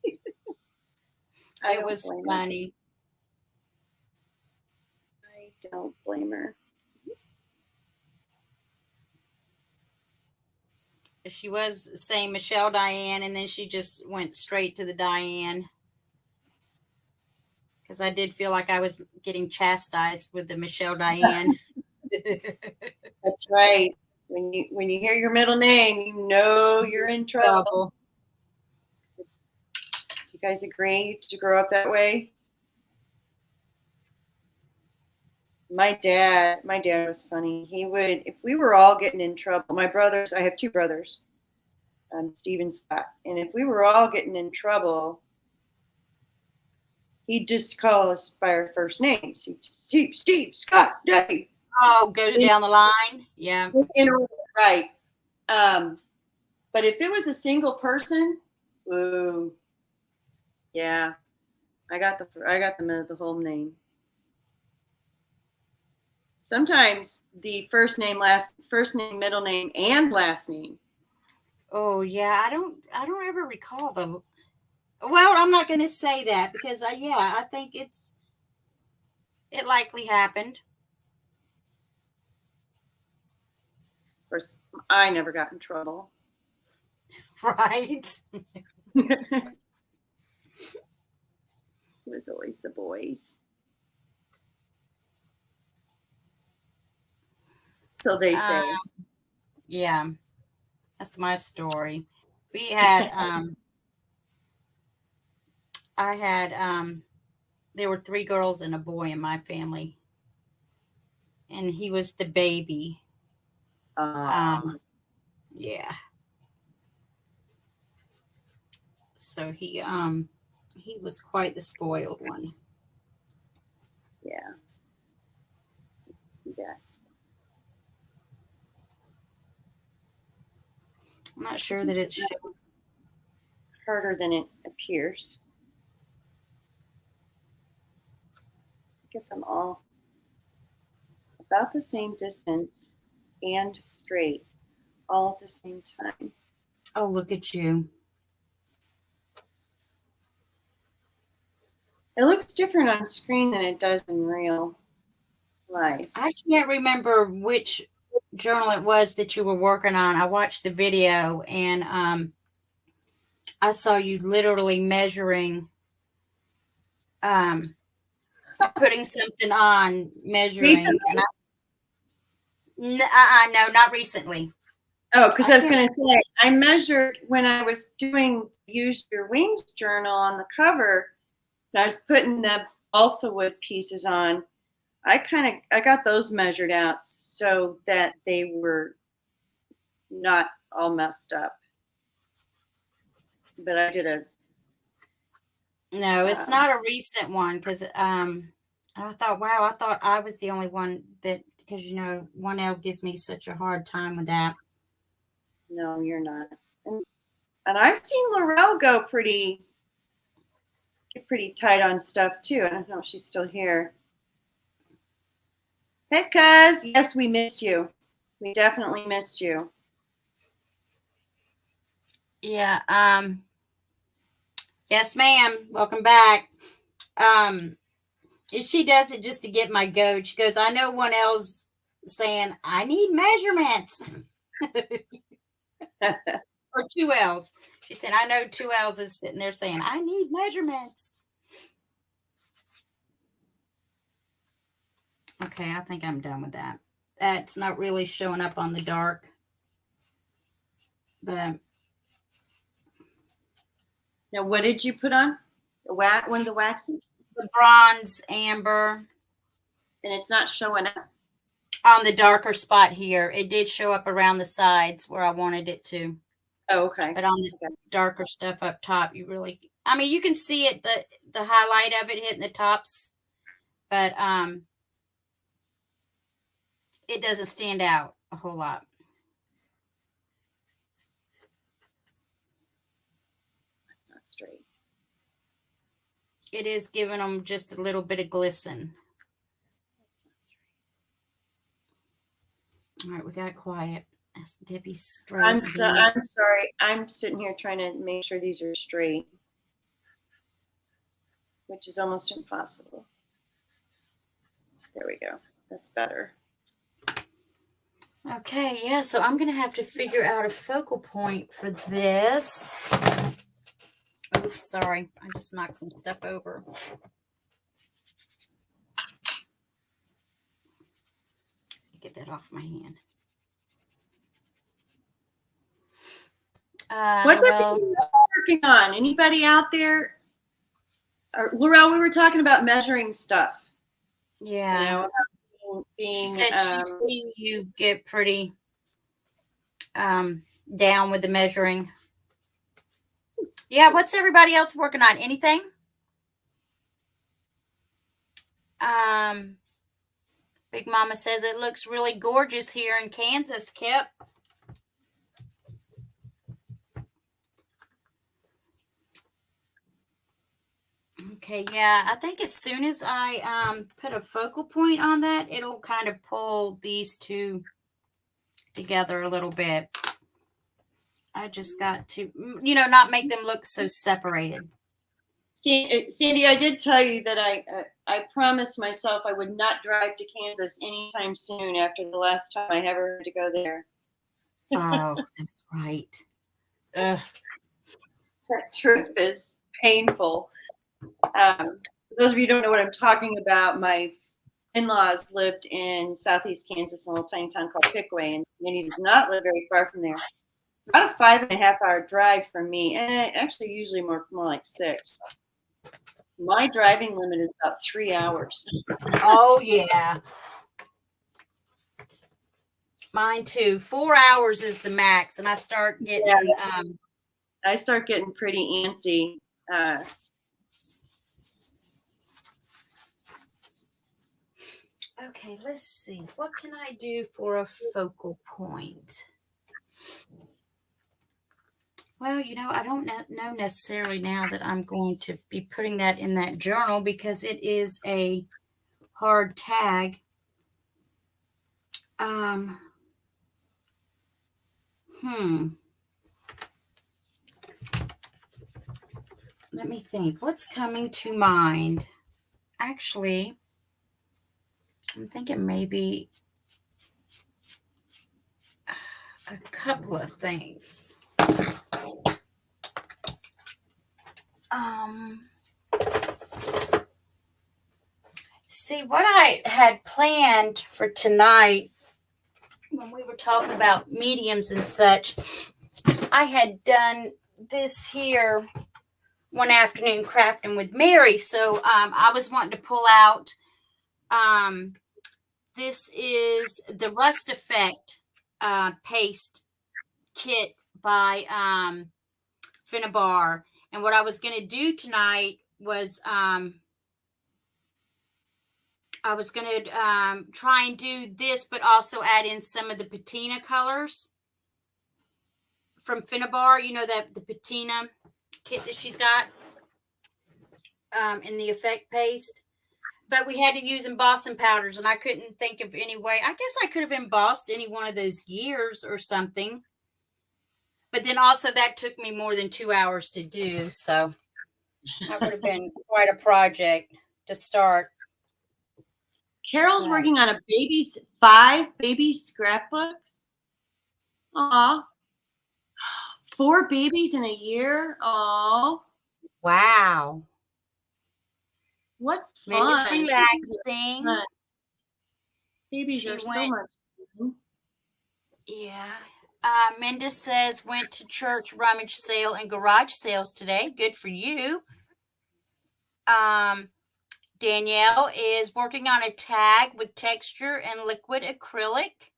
It was funny. I don't blame her. She was saying Michelle Diane, and then she just went straight to the Diane. Because I did feel like I was getting chastised with the Michelle Diane. That's right. When you hear your middle name, you know you're in trouble. Do you guys agree? Did you grow up that way? My dad was funny. He would, if we were all getting in trouble, my brothers, I have 2 brothers, Steve and Scott, and if we were all getting in trouble, he'd just call us by our first names. He'd just, Steve, Scott, Dave. Oh, go down the line. Yeah. Right. But if it was a single person, ooh, yeah, I got the whole name. Sometimes the first name, middle name, and last name. Oh yeah, I don't ever recall them. Well, I'm not going to say that because I think it likely happened. Of course, I never got in trouble. Right. It was always the boys. So they say. Yeah. That's my story. We had I had there were 3 girls and a boy in my family. And he was the baby. Yeah. So he was quite the spoiled one. Yeah. See that. I'm not sure that it's harder than it appears. Get them all about the same distance and straight, all at the same time. Oh, look at you. It looks different on screen than it does in real life. I can't remember which journal it was that you were working on. I watched the video and I saw you literally measuring, putting something on, measuring. Recently? And no, not recently. Oh, because I was can't going to say, I measured when I was doing Use Your Wings journal on the cover, and I was putting the balsa wood pieces on. I got those measured out so that they were not all messed up. But I did a No, it's not a recent one because I thought, wow, I thought I was the only one that, because you know, 1L gives me such a hard time with that. no, you're not. And I've seen Laurel go pretty tight on stuff too. I don't know if she's still here. Hey, cuz, yes, we missed you. We definitely missed you. Yeah. Yes, ma'am. Welcome back. She does it just to get my goat. She goes, I know 1L's saying, I need measurements. Or 2L's. She said, I know 2L's is sitting there saying, I need measurements. Okay, I think I'm done with that. That's not really showing up on the dark. But now, what did you put on? One of the waxes? The bronze amber. And it's not showing up? On the darker spot here. It did show up around the sides where I wanted it to. Oh, okay. But on this darker stuff up top, you really, I mean, you can see it, the highlight of it hitting the tops, but it doesn't stand out a whole lot. That's not straight. It is giving them just a little bit of glisten. All right, we got quiet. That's Debbie straight. I'm sorry. I'm sitting here trying to make sure these are straight, which is almost impossible. There we go. That's better. Okay, yeah, so I'm going to have to figure out a focal point for this. Oops, sorry. I just knocked some stuff over. Get that off my hand. What's everybody working on? Anybody out there? Laurel, we were talking about measuring stuff. Yeah. You know, being, she said she's seen you get pretty down with the measuring. Yeah, what's everybody else working on? Anything? Big Mama says it looks really gorgeous here in Kansas, Kip. Okay, yeah, I think as soon as I put a focal point on that, it'll kind of pull these two together a little bit. I just got to, not make them look so separated. Sandy, I did tell you that I promised myself I would not drive to Kansas anytime soon after the last time I ever had to go there. Oh, that's right. Ugh. That trip is painful. For those of you who don't know what I'm talking about, my in-laws lived in southeast Kansas in a little tiny town called Pickaway, and Minnie does not live very far from there. About a 5.5-hour drive from me, and actually usually more like 6. My driving limit is about 3 hours. Oh, yeah. Mine too. 4 hours is the max, and I start getting I start getting pretty antsy. Okay, let's see. What can I do for a focal point? Well, I don't know necessarily now that I'm going to be putting that in that journal because it is a hard tag. let me think. What's coming to mind? Actually, I'm thinking maybe a couple of things. See, what I had planned for tonight when we were talking about mediums and such, I had done this here one afternoon crafting with Mary. So I was wanting to pull out, this is the Rust Effect paste kit by Finnabar. And what I was going to do tonight was I was going to try and do this, but also add in some of the patina colors from Finnabar. You know, that the patina kit that she's got in the effect paste. But we had to use embossing powders, and I couldn't think of any way. I guess I could have embossed any one of those gears or something. But then also that took me more than 2 hours to do. So that would have been quite a project to start. Carol's working on 5 baby scrapbooks. Aw. 4 babies in a year. Aw. Wow. What Minda's fun. relaxing. Babies are so much fun. Yeah. Minda says, went to church rummage sale and garage sales today. Good for you. Danielle is working on a tag with texture and liquid acrylic.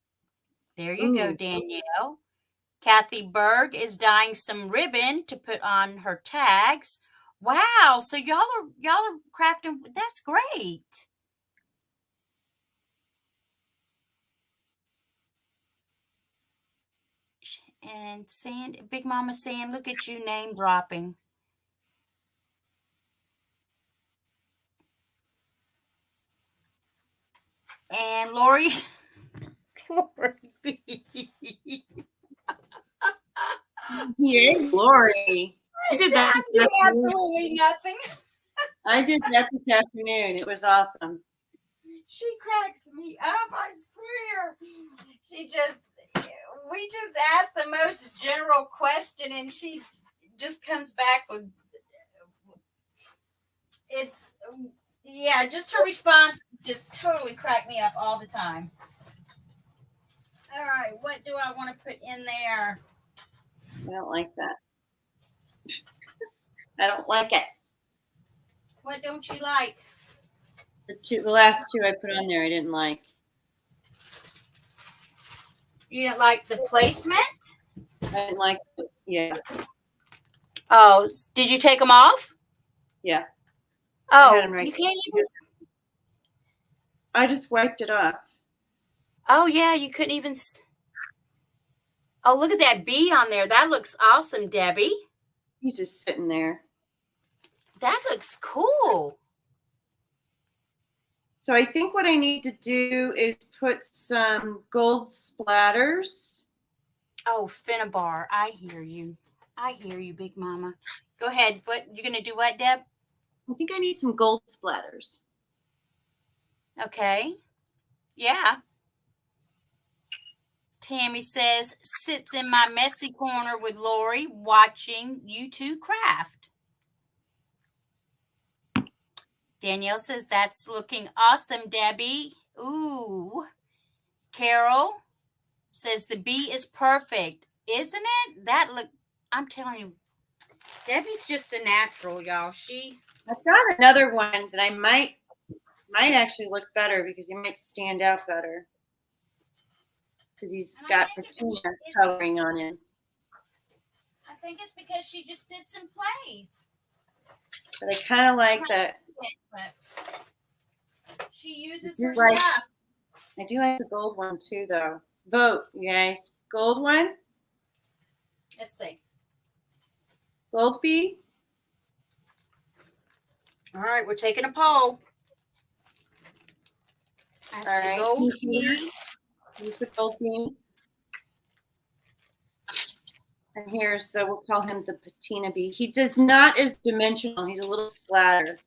There you go, Danielle. Kathy Berg is dyeing some ribbon to put on her tags. Wow, so y'all are crafting. That's great. And Big Mama saying, look at you name dropping. And Lori. Yay, Lori. I did that this afternoon. Absolutely nothing. I did that this afternoon. It was awesome. She cracks me up, I swear. We just ask the most general question and she just comes back with, just her response just totally cracked me up all the time. All right, what do I want to put in there? I don't like that. I don't like it. What don't you like? The last 2 I put on there I didn't like. You didn't like the placement? I didn't like it. Yeah. Oh, did you take them off? Yeah. Oh, you can't even. I just wiped it off. Oh, yeah, you couldn't even. Oh, look at that bee on there. That looks awesome, Debbie. He's just sitting there. That looks cool. So I think what I need to do is put some gold splatters. Oh, Finnabar, I hear you. I hear you, Big Mama. Go ahead. What you're gonna do? What, Deb? I think I need some gold splatters. Okay. Yeah. Tammy says, sits in my messy corner with Lori watching you two craft. Danielle says, that's looking awesome, Debbie. Ooh. Carol says, the bee is perfect. Isn't it? I'm telling you, Debbie's just a natural, y'all. I've got another one that I might actually look better because he might stand out better. Because he's got patina coloring on him. I think it's because she just sits in place. But I kind of like that. She uses her stuff. I do like the gold one too, though. Vote, you guys. Gold one? Let's see. Gold bee? All right, we're taking a poll. That's all right. The gold bee. Use the gold bee. And here's the, we'll call him the patina bee. He does not is dimensional. He's a little flatter.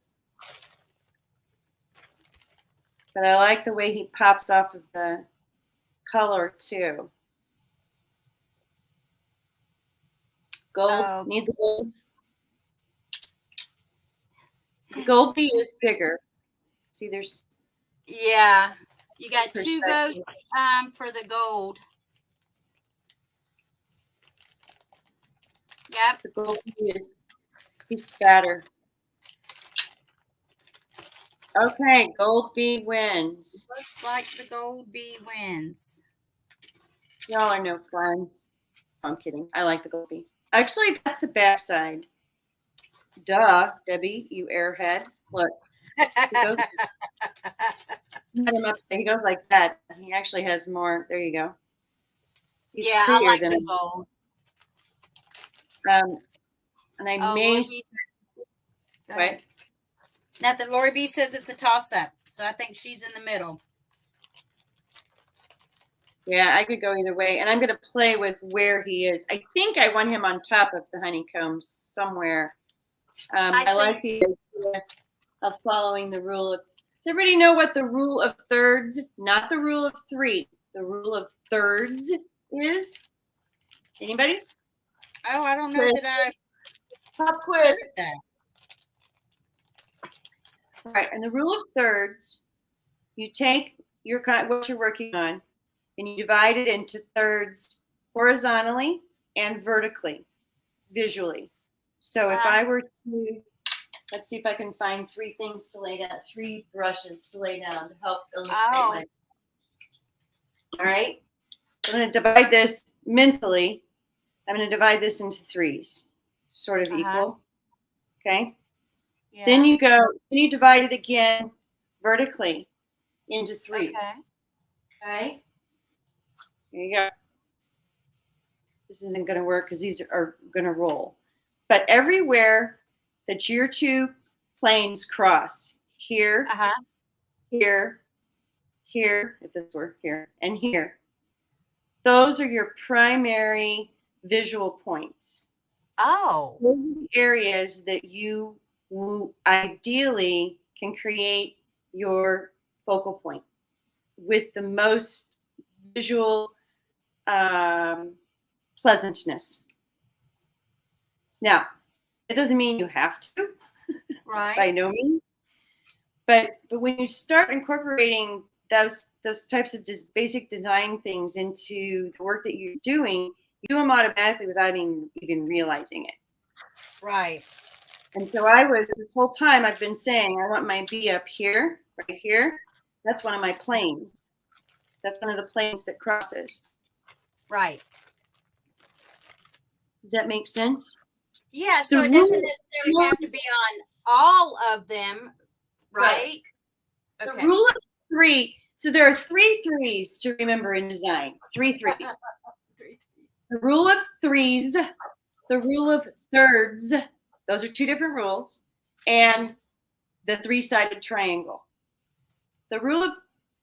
But I like the way he pops off of the color too. Gold, Oh. need the gold. The gold bee is bigger. See, there's. Yeah, you got 2 votes for the gold. Yep. The gold bee is, he's fatter. Okay, gold bee wins. Looks like the gold bee wins. Y'all are no fun. I'm kidding. I like the gold bee. Actually, that's the back side. Duh, Debbie, you airhead. Look, he goes. He goes like that. He actually has more. There you go. He's yeah, I like the gold. And I may. Right. Nothing. Lori B says it's a toss-up, so I think she's in the middle. Yeah, I could go either way, and I'm going to play with where he is. I think I want him on top of the honeycombs somewhere. I like the idea of following the rule of. Does everybody know what the rule of thirds, not the rule of 3, the rule of thirds is? Anybody? Oh, I don't know that I. Pop quiz. All right, and the rule of thirds, you take your what you're working on, and you divide it into thirds horizontally and vertically, visually. So if I were to, let's see if I can find 3 things to lay down, 3 brushes to lay down to help illustrate. All right, I'm going to divide this mentally. I'm going to divide this into 3s, sort of equal. Okay. Yeah. Then you divide it again vertically into 3s. Okay. There you go. This isn't going to work because these are going to roll. But everywhere that your 2 planes cross, here, here, here, if this were here, and here, those are your primary visual points. Oh. Those are the areas that you ideally can create your focal point with the most visual pleasantness. Now, it doesn't mean you have to, right? By no means. But when you start incorporating those types of basic design things into the work that you're doing, you do them automatically without even realizing it. Right. And so this whole time I've been saying, I want my bee up here, right here. That's one of my planes. That's one of the planes that crosses. Right. Does that make sense? Yeah, so it doesn't necessarily have to be on all of them, right? Okay. The rule of 3. So there are 3 3s to remember in design. 3 3s. The rule of 3s, the rule of thirds. Those are 2 different rules, and the 3-sided triangle. The rule of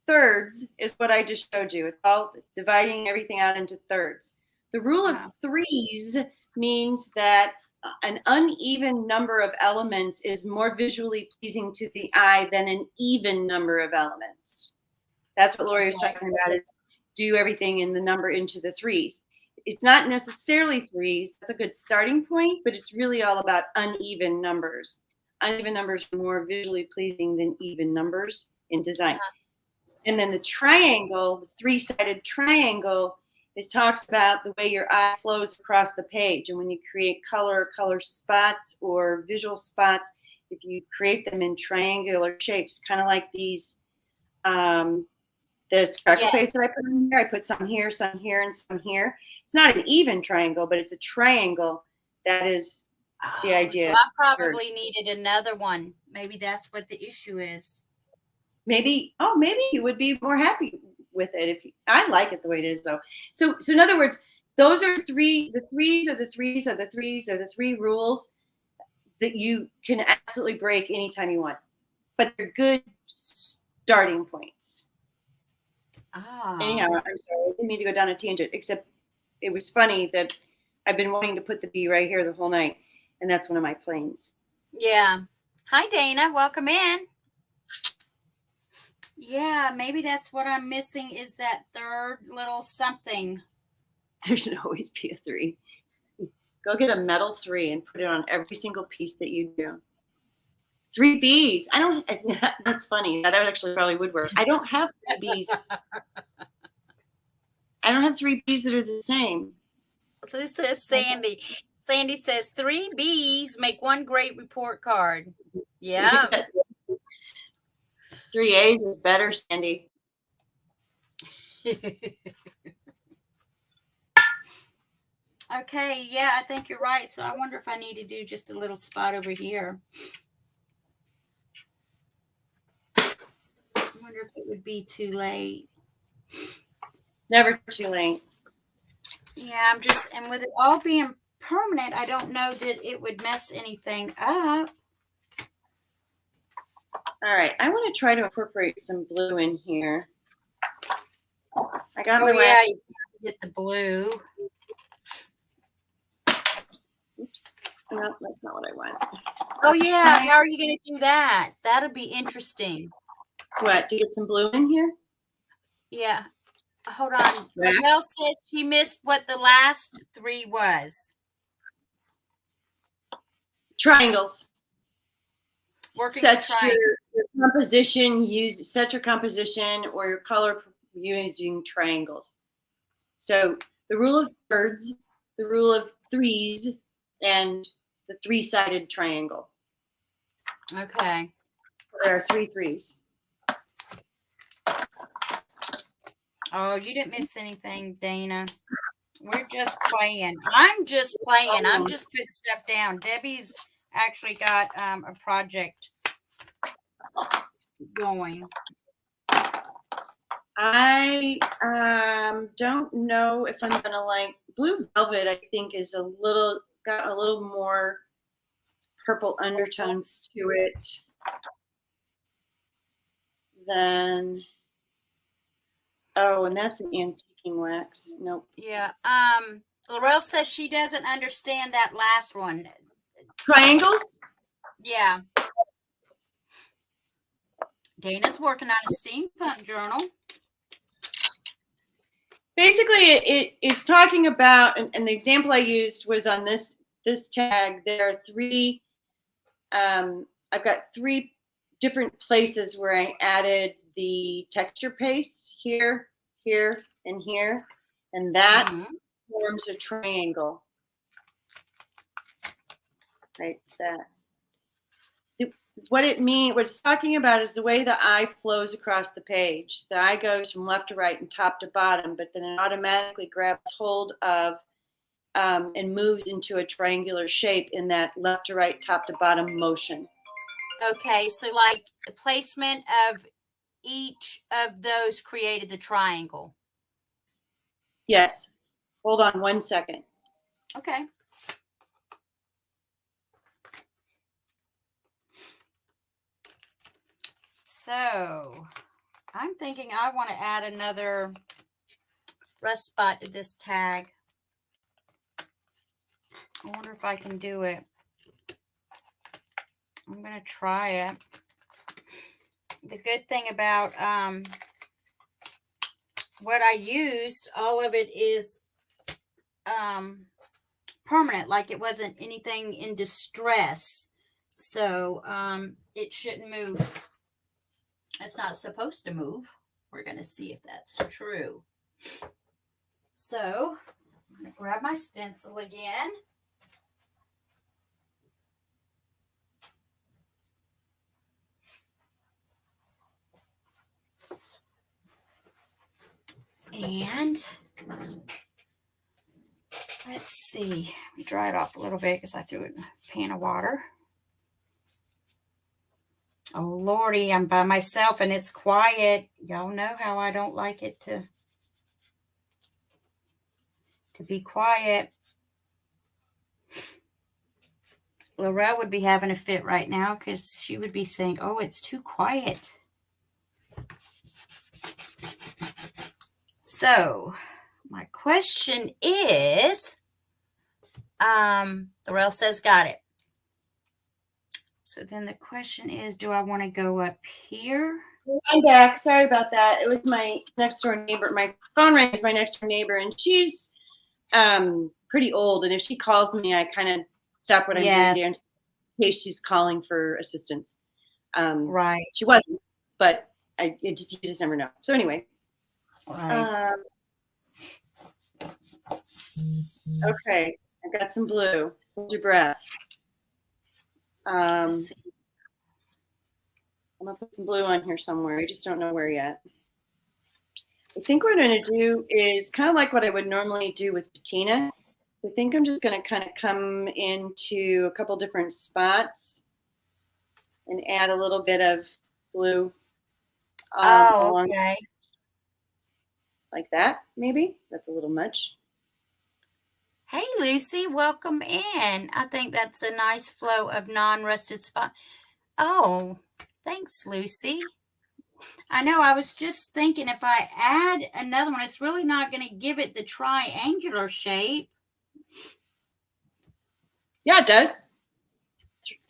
thirds is what I just showed you. It's all dividing everything out into thirds. The rule of 3s means that an uneven number of elements is more visually pleasing to the eye than an even number of elements. That's what Lori was talking about, is do everything in the number into the 3s. It's not necessarily 3s. That's a good starting point, but it's really all about uneven numbers. Uneven numbers are more visually pleasing than even numbers in design. And then the triangle, the 3-sided triangle, it talks about the way your eye flows across the page. And when you create color spots or visual spots, if you create them in triangular shapes, kind of like these, this cracker paste that I put in here. I put some here, and some here. It's not an even triangle, but it's a triangle. That is the idea. So I probably needed another one. Maybe that's what the issue is. Maybe you would be more happy with it I like it the way it is though. So in other words, those are 3. The 3s are the 3s are the 3s are the 3 rules that you can absolutely break anytime you want, but they're good starting points. Anyhow, I'm sorry, I didn't mean to go down a tangent, except it was funny that I've been wanting to put the bee right here the whole night, and that's one of my planes. Yeah. Hi, Dana. Welcome in. Yeah, maybe that's what I'm missing is that third little something. There should always be a 3. Go get a metal 3 and put it on every single piece that you do. 3 bees. I don't. That's funny. That actually probably would work. I don't have 3 bees. I don't have 3 bees that are the same. So this says Sandy. Sandy says 3 bees make one great report card. Yeah. 3 A's is better, Sandy. Okay, yeah, I think you're right. So I wonder if I need to do just a little spot over here. I wonder if it would be too late. Never too late. Yeah, and with it all being permanent, I don't know that it would mess anything up. All right, I want to try to incorporate some blue in here. I got Oh, my yeah, wax. you get the blue. Oops. No, that's not what I want. Oh, yeah. How are you going to do that? That'll be interesting. What, to get some blue in here? Yeah. Hold on. Mel said she missed what the last 3 was. Triangles. Working Set your composition, set your composition or your color using triangles. So the rule of birds, the rule of 3s, and the 3-sided triangle. Okay. There are 3 3s. Oh, you didn't miss anything, Dana. We're just playing. I'm just playing. I'm just putting stuff down. Debbie's actually got a project going. I don't know if I'm gonna like blue velvet. I think is got a little more purple undertones to it than. Oh, and that's an antiquing wax. Nope. Yeah. Laurel says she doesn't understand that last one. Triangles? Yeah. Dana's working on a steampunk journal. Basically, it's talking about, and the example I used was on this tag. There are 3. I've got 3 different places where I added the texture paste here, here, and here, and that forms a triangle. Right, that. What it's talking about is the way the eye flows across the page. The eye goes from left to right and top to bottom, but then it automatically grabs hold of and moves into a triangular shape in that left to right, top to bottom motion. Okay, so like the placement of each of those created the triangle. Yes. Hold on 1 second. Okay. So I'm thinking I want to add another rust spot to this tag. I wonder if I can do it. I'm going to try it. The good thing about what I used, all of it is permanent, like it wasn't anything in distress. So it shouldn't move. It's not supposed to move. We're going to see if that's true. So I'm going to grab my stencil again. And let's see. Let me dry it off a little bit because I threw it in a pan of water. Oh, Lordy, I'm by myself and it's quiet. Y'all know how I don't like it to be quiet. Laurel would be having a fit right now because she would be saying, oh, it's too quiet. So my question is, Laurel says got it. So then the question is, do I want to go up here? I'm back. Sorry about that. It was my next door neighbor. My phone rang is my next door neighbor, and she's pretty old. And if she calls me, I kind of stop what I'm doing Yes. there in case she's calling for assistance. Right. She wasn't, but you just never know. So anyway. Right. Okay, I got some blue. Hold your breath. I'm Let's see. gonna put some blue on here somewhere. I just don't know where yet. I think what I'm gonna do is kind of like what I would normally do with patina. I think I'm just gonna kind of come into a couple different spots and add a little bit of blue. Oh, Along okay. like that, maybe. That's a little much. Hey, Lucy, welcome in. I think that's a nice flow of non-rusted spot. Oh, thanks, Lucy. I know, I was just thinking if I add another one, it's really not going to give it the triangular shape. Yeah, it does.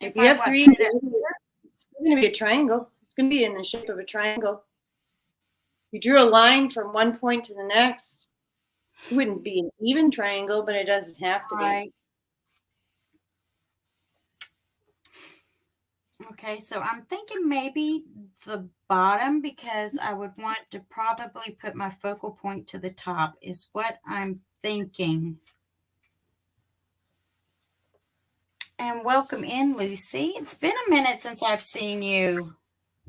If you have three, put it up it's going to be a triangle. It's going to be in the shape of a triangle. You drew a line from one point to the next. It wouldn't be an even triangle, but it doesn't have to right. Okay, so I'm thinking maybe the bottom because I would want to probably put my focal point to the top is what I'm thinking. And welcome in, Lucy. It's been a minute since I've seen you.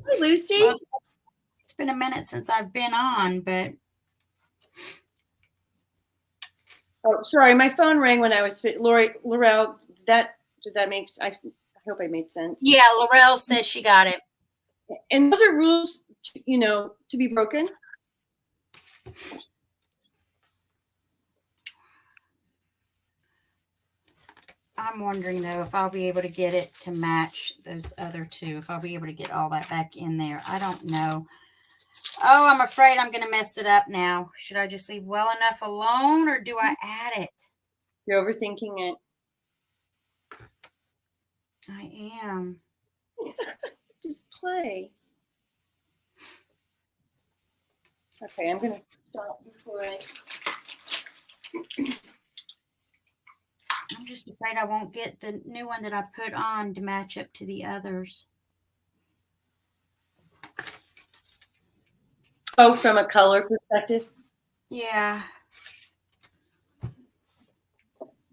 Hi, Lucy. Well, it's been a minute since I've been on, but oh, sorry, my phone rang when I was Laurel. Did that make? I hope I made sense. yeah, Laurel says she got it. And those are rules, to be broken. I'm wondering though if I'll be able to get it to match those other two. If I'll be able to get all that back in there. I don't know. Oh, I'm afraid I'm going to mess it up now. Should I just leave well enough alone or do I add it? You're overthinking it. I am. Just play. Okay, I'm going to stop before I'm just afraid I won't get the new one that I put on to match up to the others. Oh, from a color perspective? Yeah.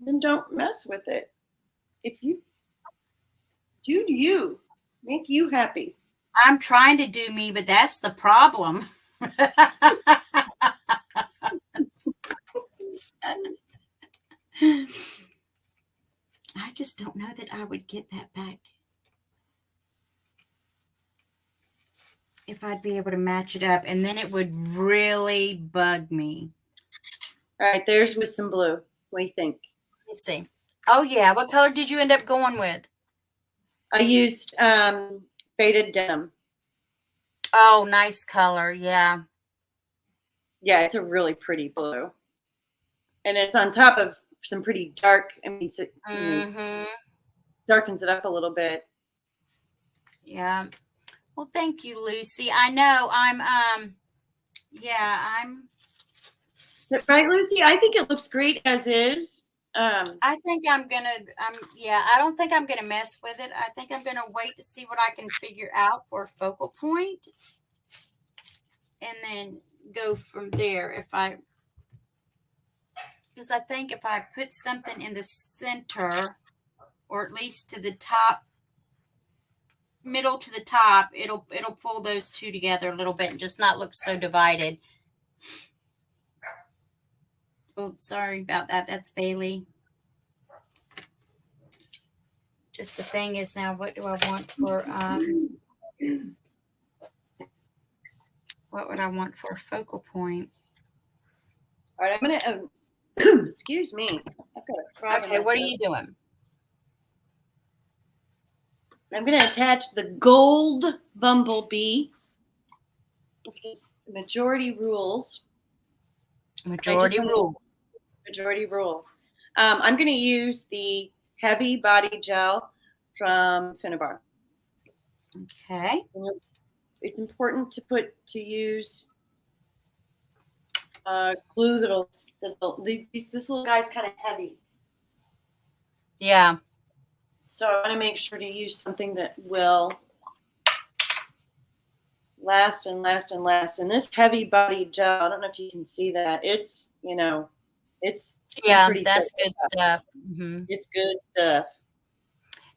Then don't mess with it. If you do you, make you happy. I'm trying to do me, but that's the problem. I just don't know that I would get that back. If I'd be able to match it up, and then it would really bug me. All right, there's with some blue. What do you think? Let's see. Oh, yeah. What color did you end up going with? I used faded denim. Oh, nice color. Yeah. Yeah, it's a really pretty blue. And it's on top of some pretty dark, darkens it up a little bit. Yeah. Well, thank you, Lucy. I know I'm Right, Lucy? I think it looks great as is. I think I don't think I'm gonna mess with it. I think I'm gonna wait to see what I can figure out for a focal point and then go from there. Because I think if I put something in the center or at least to the top, middle to the top, it'll pull those two together a little bit and just not look so divided. Oh, sorry about that. That's Bailey. Just the thing is now, what do I want for what would I want for a focal point? All right, I'm gonna excuse me. I've got a problem. Okay, what are you doing? I'm gonna attach the gold bumblebee because majority rules. Majority rules. Majority rules. I'm going to use the heavy body gel from Finnabar. Okay. It's important to use glue this little guy's kind of heavy. Yeah. So I want to make sure to use something that will last and last and last. And this heavy body gel, I don't know if you can see that. It's, it's Yeah, pretty that's thick good stuff. Mm-hmm. It's good stuff.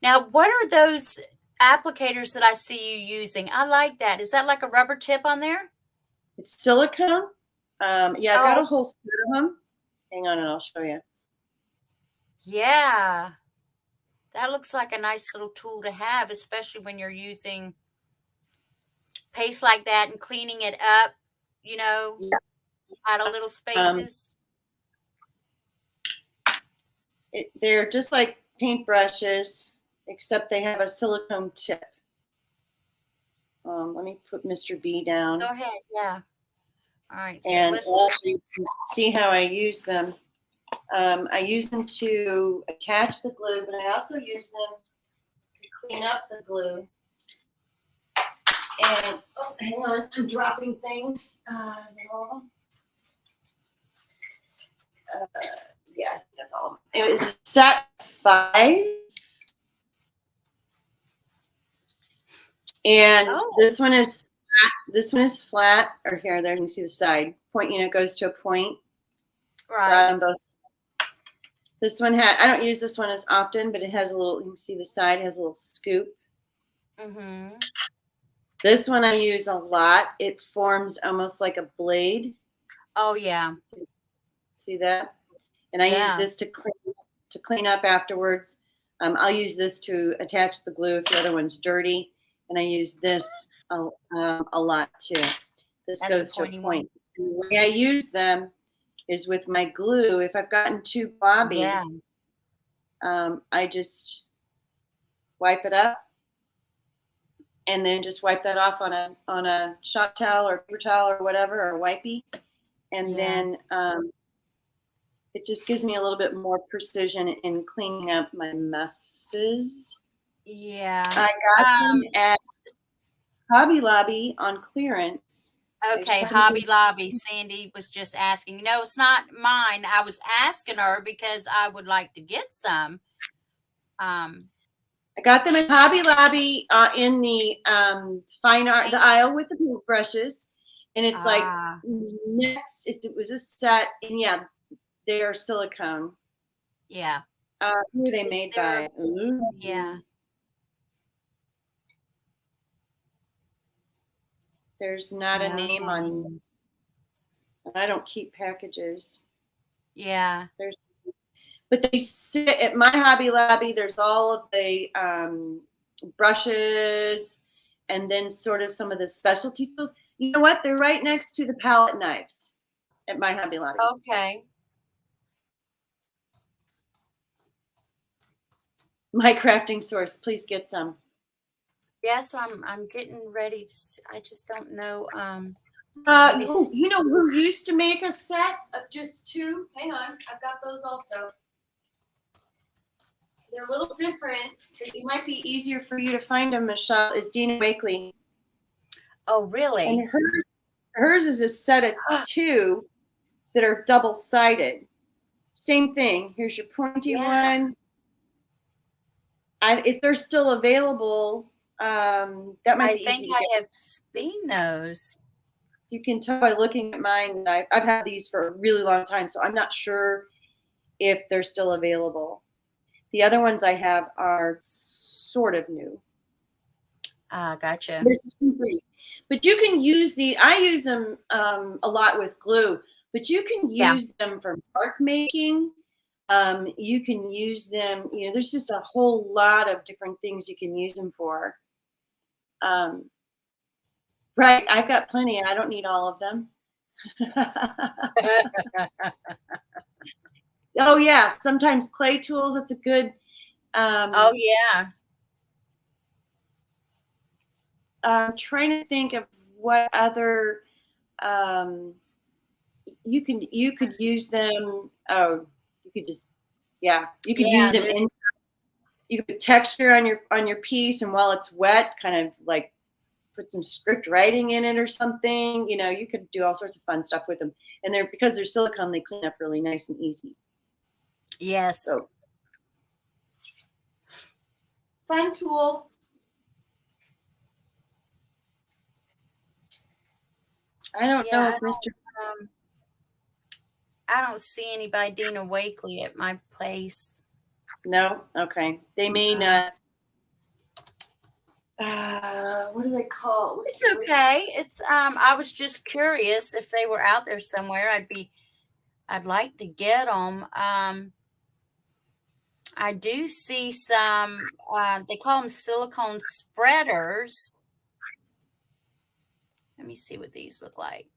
Now, what are those applicators that I see you using? I like that. Is that like a rubber tip on there? It's silicone. Yeah, I've got Oh, a whole set of them. Hang on and I'll show you. yeah. That looks like a nice little tool to have, especially when you're using paste like that and cleaning it up, Yes. out of little spaces. They're just like paintbrushes, except they have a silicone tip. Let me put Mr. B down. Go ahead. Yeah. All right. So And let's. also you can see how I use them. I use them to attach the glue, but I also use them to clean up the glue. And, oh, hang on, I'm dropping things. Yeah, that's all. It was set 5. And this one is flat. This one is flat. Or here, there you can see the side. Point, it goes to a point. Right. On both sides. This one I don't use this one as often, but it has a little, you can see the side has a little scoop. Mm-hmm. This one I use a lot. It forms almost like a blade. Oh, yeah. See that? And I use this to clean up afterwards. I'll use this to attach the glue if the other one's dirty. And I use this a lot too. This goes to a point. And the way I use them is with my glue. If I've gotten too blobby, I just wipe it up and then just wipe that off on a shop towel or paper towel or whatever, or wipey. And then it just gives me a little bit more precision in cleaning up my messes. Yeah. I got them at Hobby Lobby on clearance. Okay, Hobby Lobby. Sandy was just asking. No, it's not mine. I was asking her because I would like to get some. I got them at Hobby Lobby in the fine art, the aisle with the paintbrushes, and it's like next. It was a set, and yeah, they are silicone. Yeah. Who are they made by? Ooh. Yeah. There's not a name on this. I don't keep packages. Yeah. But they sit at my Hobby Lobby. There's all of the brushes and then sort of some of the specialty tools. You know what? They're right next to the palette knives at my Hobby Lobby. Okay. My crafting source, please get some. Yeah, so I'm getting ready to. I just don't know. You know who used to make a set of just 2? Hang on, I've got those also. They're a little different. It might be easier for you to find them, Michelle, is Dina Wakely. Oh, really? And hers is a set of 2 that are double-sided. Same thing. Here's your pointy one. If they're still available, that might be easy. I think I have seen those. You can tell by looking at mine. I've had these for a really long time, so I'm not sure if they're still available. The other ones I have are sort of new. Gotcha. But you can use I use them a lot with glue, but you can use them for mark making. You can use them, there's just a whole lot of different things you can use them for. Right, I've got plenty. I don't need all of them. Oh yeah, sometimes clay tools. It's a good. Oh yeah. I'm trying to think of what other. You could use them. Oh, you could just Yeah, you could Yeah, use them in. You could put texture on your piece, and while it's wet, kind of like put some script writing in it or something. You know, you could do all sorts of fun stuff with them. And they're because they're silicone, they clean up really nice and easy. yes. So fun tool. I don't Yeah, know I if Mr. don't, I don't see any by Dina Wakely at my place. No, okay. They may not. What do they call? It's okay. It's I was just curious if they were out there somewhere. I'd like to get them. I do see some. They call them silicone spreaders. Let me see what these look like.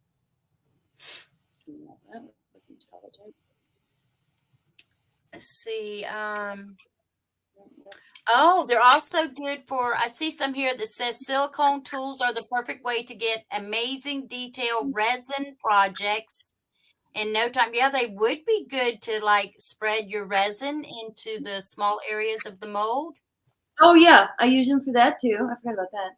That was intelligent. Let's see. Oh, they're also good for. I see some here that says silicone tools are the perfect way to get amazing detailed resin projects in no time. Yeah, they would be good to like spread your resin into the small areas of the mold. Oh yeah, I use them for that too. I forgot about that.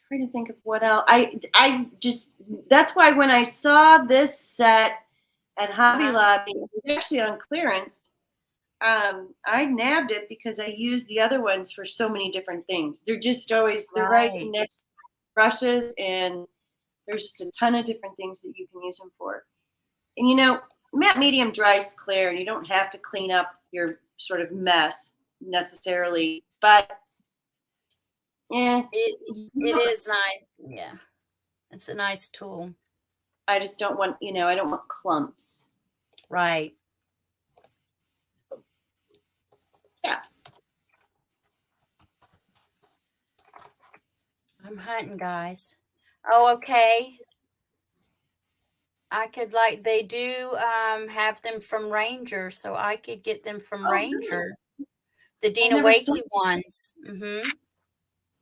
Trying to think of what else. I just that's why when I saw this set at Hobby Lobby, it was actually on clearance. I nabbed it because I use the other ones for so many different things. They're just always they're right next to brushes, and there's just a ton of different things that you can use them for. And you know, matte medium dries clear, and you don't have to clean up your sort of mess necessarily. But yeah, It is nice. Yeah, it's a nice tool. I just don't want I don't want clumps. Right. Yeah. I'm hunting, guys. Oh, okay. I could they do have them from Ranger, so I could get them from Oh, Ranger. The I Dina never saw. Wakely ones. Mm-hmm.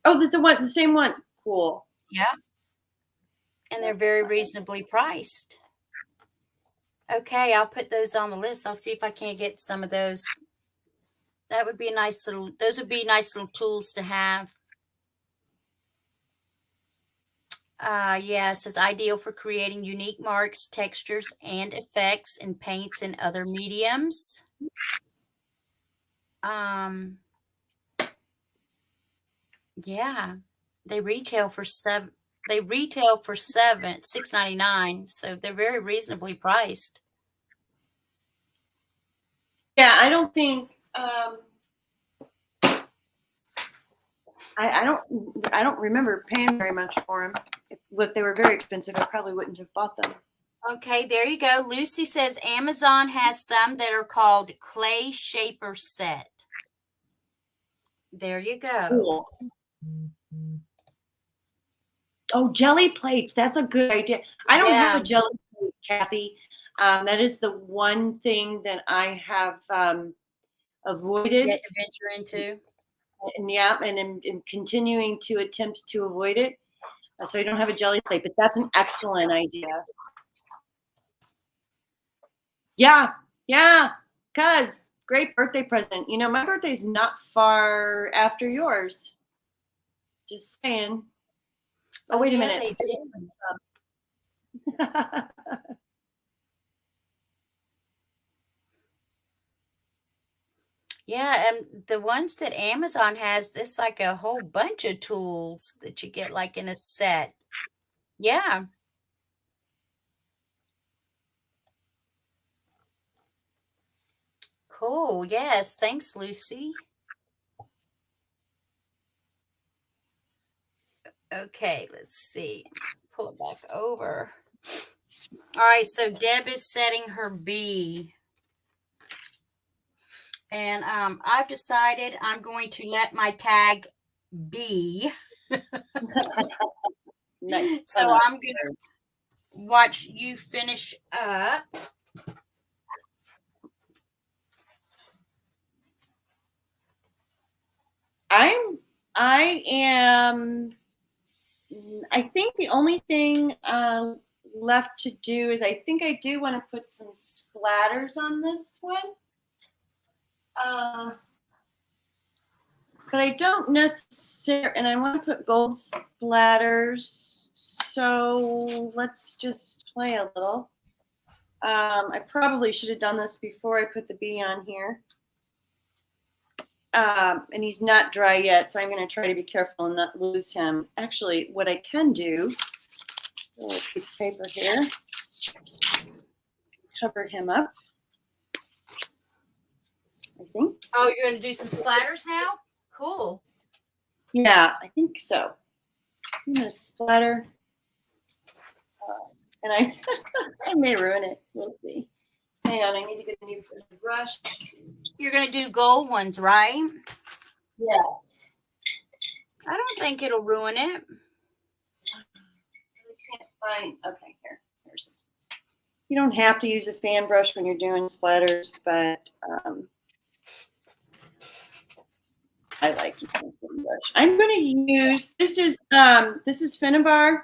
Oh, the same one. Cool. Yeah. And they're very reasonably priced. Okay, I'll put those on the list. I'll see if I can't get some of those. That would be a nice little, those would be nice little tools to have. Yeah, it says ideal for creating unique marks, textures, and effects in paints and other mediums. Yeah, they retail for $6.99, so they're very reasonably priced. Yeah, I don't think I don't remember paying very much for them. If they were very expensive, I probably wouldn't have bought them. Okay, there you go. Lucy says Amazon has some that are called Clay Shaper Set. There you go. Cool. Oh, jelly plates. That's a good idea. I don't have a jelly plate, Kathy. That is the one thing that I have avoided. Yet to venture into. And yeah, and I'm continuing to attempt to avoid it. So I don't have a jelly plate, but that's an excellent idea. Yeah, yeah, cuz great birthday present. You know, my birthday's not far after yours. Just saying. Oh, wait a minute. They did. Yeah, and the ones that Amazon has, it's like a whole bunch of tools that you get like in a set. Yeah. Cool. Yes. Thanks, Lucy. Okay, let's see. Pull it back over. All right, so Deb is setting her B. And I've decided I'm going to let my tag be. Nice. So I'm going to watch you finish up. I think the only thing left to do is I think I do want to put some splatters on this one. But I don't necessarily, and I want to put gold splatters. So let's just play a little. I probably should have done this before I put the bee on here. And he's not dry yet, so I'm going to try to be careful and not lose him. Actually, what I can do, a little piece of paper here, cover him up, I think. Oh, you're going to do some splatters now? Cool. Yeah, I think so. I'm going to splatter. And I I may ruin it. We'll see. Hang on, I need to get a new brush. You're going to do gold ones, right? Yes. I don't think it'll ruin it. I can't find. Okay, here. Here's. You don't have to use a fan brush when you're doing splatters, but I like using a fan brush. I'm going to use this is Finnabar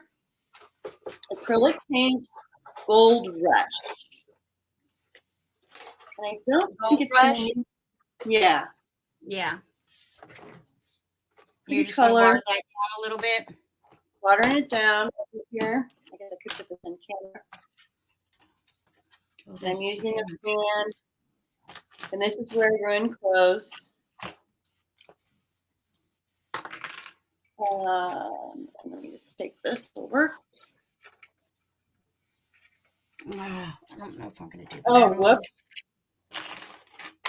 acrylic paint gold rush. And I don't Gold think it's rush? going to. Yeah. Yeah. Pretty You just want to color. water that down a little bit. Watering it down here. I guess I could put this in camera. And I'm using a fan. And this is where I ruin clothes. Let me just take this over. I don't know if I'm going to do that. Oh, whoops.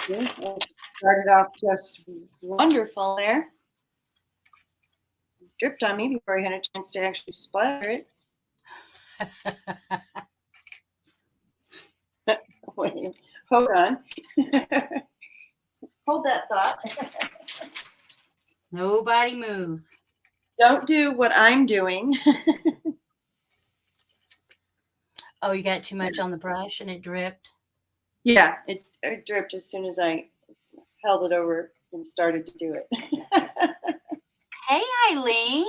Yeah, well, started off just wonderful there. Dripped on me before I had a chance to actually splatter it. Wait, hold on. Hold that thought. Nobody move. Don't do what I'm doing. Oh, you got too much on the brush and it dripped? Yeah, it dripped as soon as I held it over and started to do it. Hey, Eileen.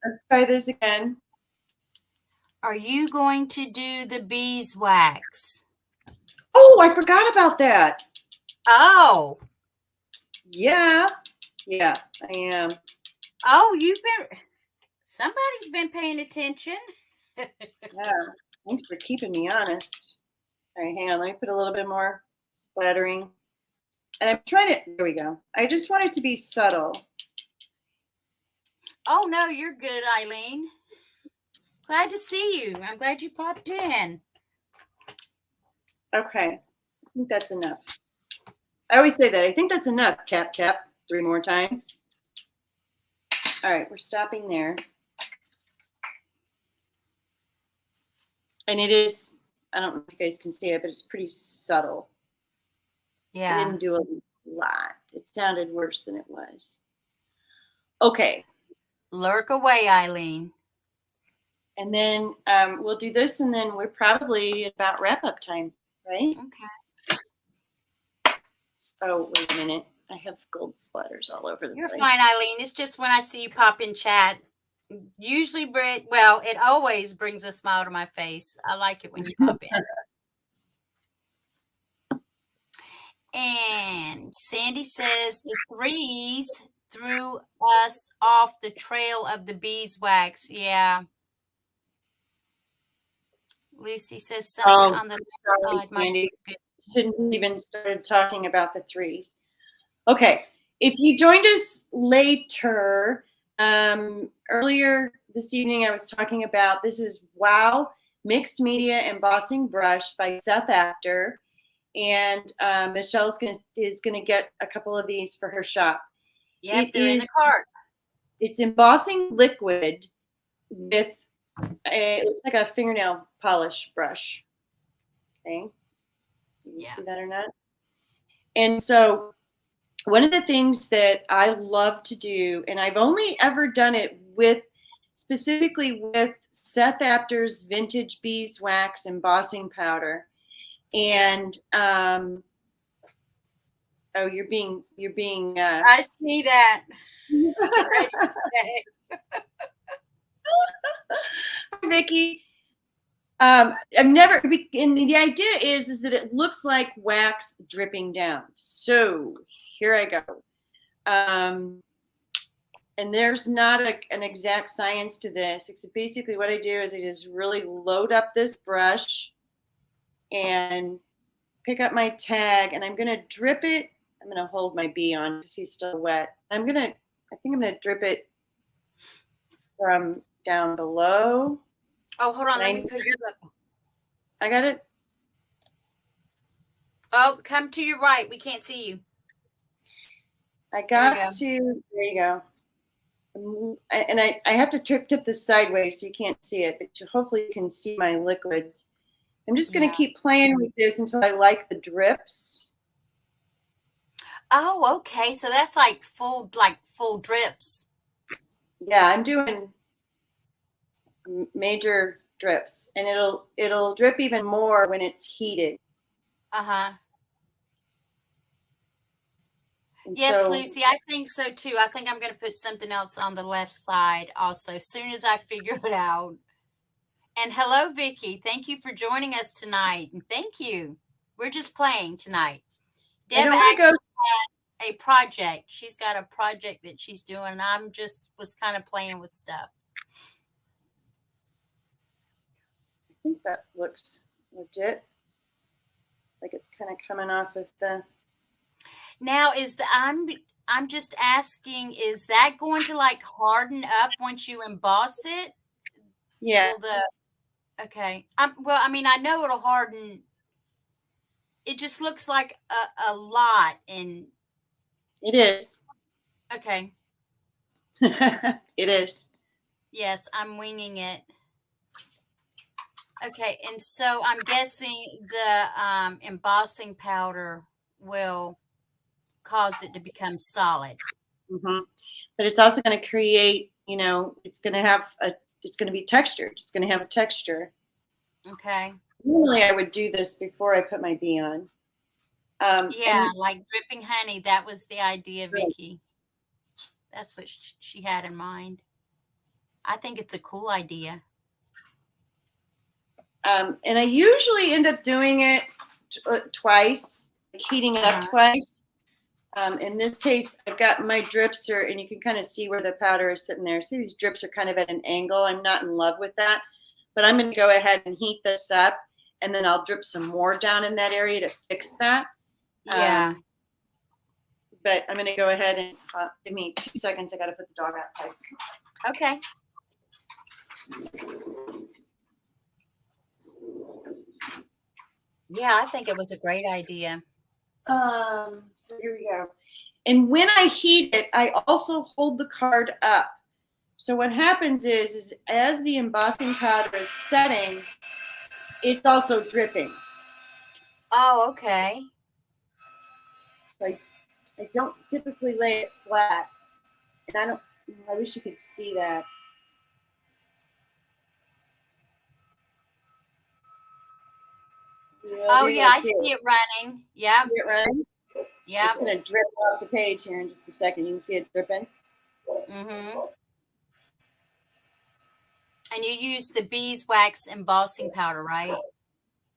Let's try this again. Are you going to do the beeswax? Oh, I forgot about that. Oh. Yeah, I am. Oh, somebody's been paying attention. Yeah, thanks for keeping me honest. All right, hang on. Let me put a little bit more splattering. And I'm trying to, there we go. I just want it to be subtle. Oh, no, you're good, Eileen. Glad to see you. I'm glad you popped in. Okay, I think that's enough. I always say that. I think that's enough. Tap, tap, 3 more times. All right, we're stopping there. And it is, I don't know if you guys can see it, but it's pretty subtle. Yeah. I didn't do a lot. It sounded worse than it was. Okay. Lurk away, Eileen. And then we'll do this, and then we're probably about wrap-up time, right? Okay. Oh, wait a minute. I have gold splatters all over the place. You're fine, Eileen. It's just when I see you pop in chat, usually, it always brings a smile to my face. I like it when you pop in. And Sandy says the 3s threw us off the trail of the beeswax. Yeah. Lucy says something on the left side. Sandy. Shouldn't have even started talking about the 3s. Okay. If you joined us later, earlier this evening, I was talking about this is Wow Mixed Media Embossing Brush by Seth Apter. And Michelle is gonna get a couple of these for her shop. Yep, they're in the cart. It's embossing liquid with it looks like a fingernail polish brush. Okay, you see that or not? And so one of the things that I love to do, and I've only ever done it specifically with Seth Apter's Vintage Beeswax Embossing Powder. And oh, you're being I see that. Vicki. I've never, and the idea is that it looks like wax dripping down. So here I go. And there's not an exact science to this. Except basically what I do is I just really load up this brush and pick up my tag, and I'm going to drip it. I'm going to hold my bee on because he's still wet. I think I'm going to drip it from down below. Oh, hold on. Let me put you up. I got it. Oh, come to your right. We can't see you. I got to, there you go. And I have to tip this sideways so you can't see it, but hopefully you can see my liquids. I'm just going to keep playing with this until I like the drips. Oh, okay. So that's like full drips. Yeah, I'm doing major drips, and it'll drip even more when it's heated. Yes, Lucy, I think so too. I think I'm going to put something else on the left side also, as soon as I figure it out. And hello, Vicki. Thank you for joining us tonight. And thank you. We're just playing tonight. Deb actually had a project. She's got a project that she's doing, and I'm just was kind of playing with stuff. I think that looks legit. Like it's kind of coming off of the. Now I'm just asking, is that going to like harden up once you emboss it? Yeah. Okay. Well, I mean, I know it'll harden. It just looks like a lot, and it is. Okay. It is. Yes, I'm winging it. Okay, and so I'm guessing the embossing powder will cause it to become solid. Mm-hmm. But it's also going to create, it's going to be textured. It's going to have a texture. Okay. Normally I would do this before I put my bee on. Yeah, like dripping honey. That was the idea, Vicki. That's what she had in mind. I think it's a cool idea. And I usually end up doing it twice, heating it up twice. In this case, I've got my drips and you can kind of see where the powder is sitting there. See, these drips are kind of at an angle. I'm not in love with that, but I'm going to go ahead and heat this up, and then I'll drip some more down in that area to fix that. Yeah. But I'm going to go ahead and give me 2 seconds. I got to put the dog outside. Okay. Yeah, I think it was a great idea. So here we go. And when I heat it, I also hold the card up. So what happens is as the embossing powder is setting, it's also dripping. Oh, okay. So I don't typically lay it flat. And I wish you could see that. Oh, yeah, I see it running. Yeah. See it running? Yeah. It's going to drip off the page here in just a second. You can see it dripping. Mm-hmm. And you use the beeswax embossing powder, right?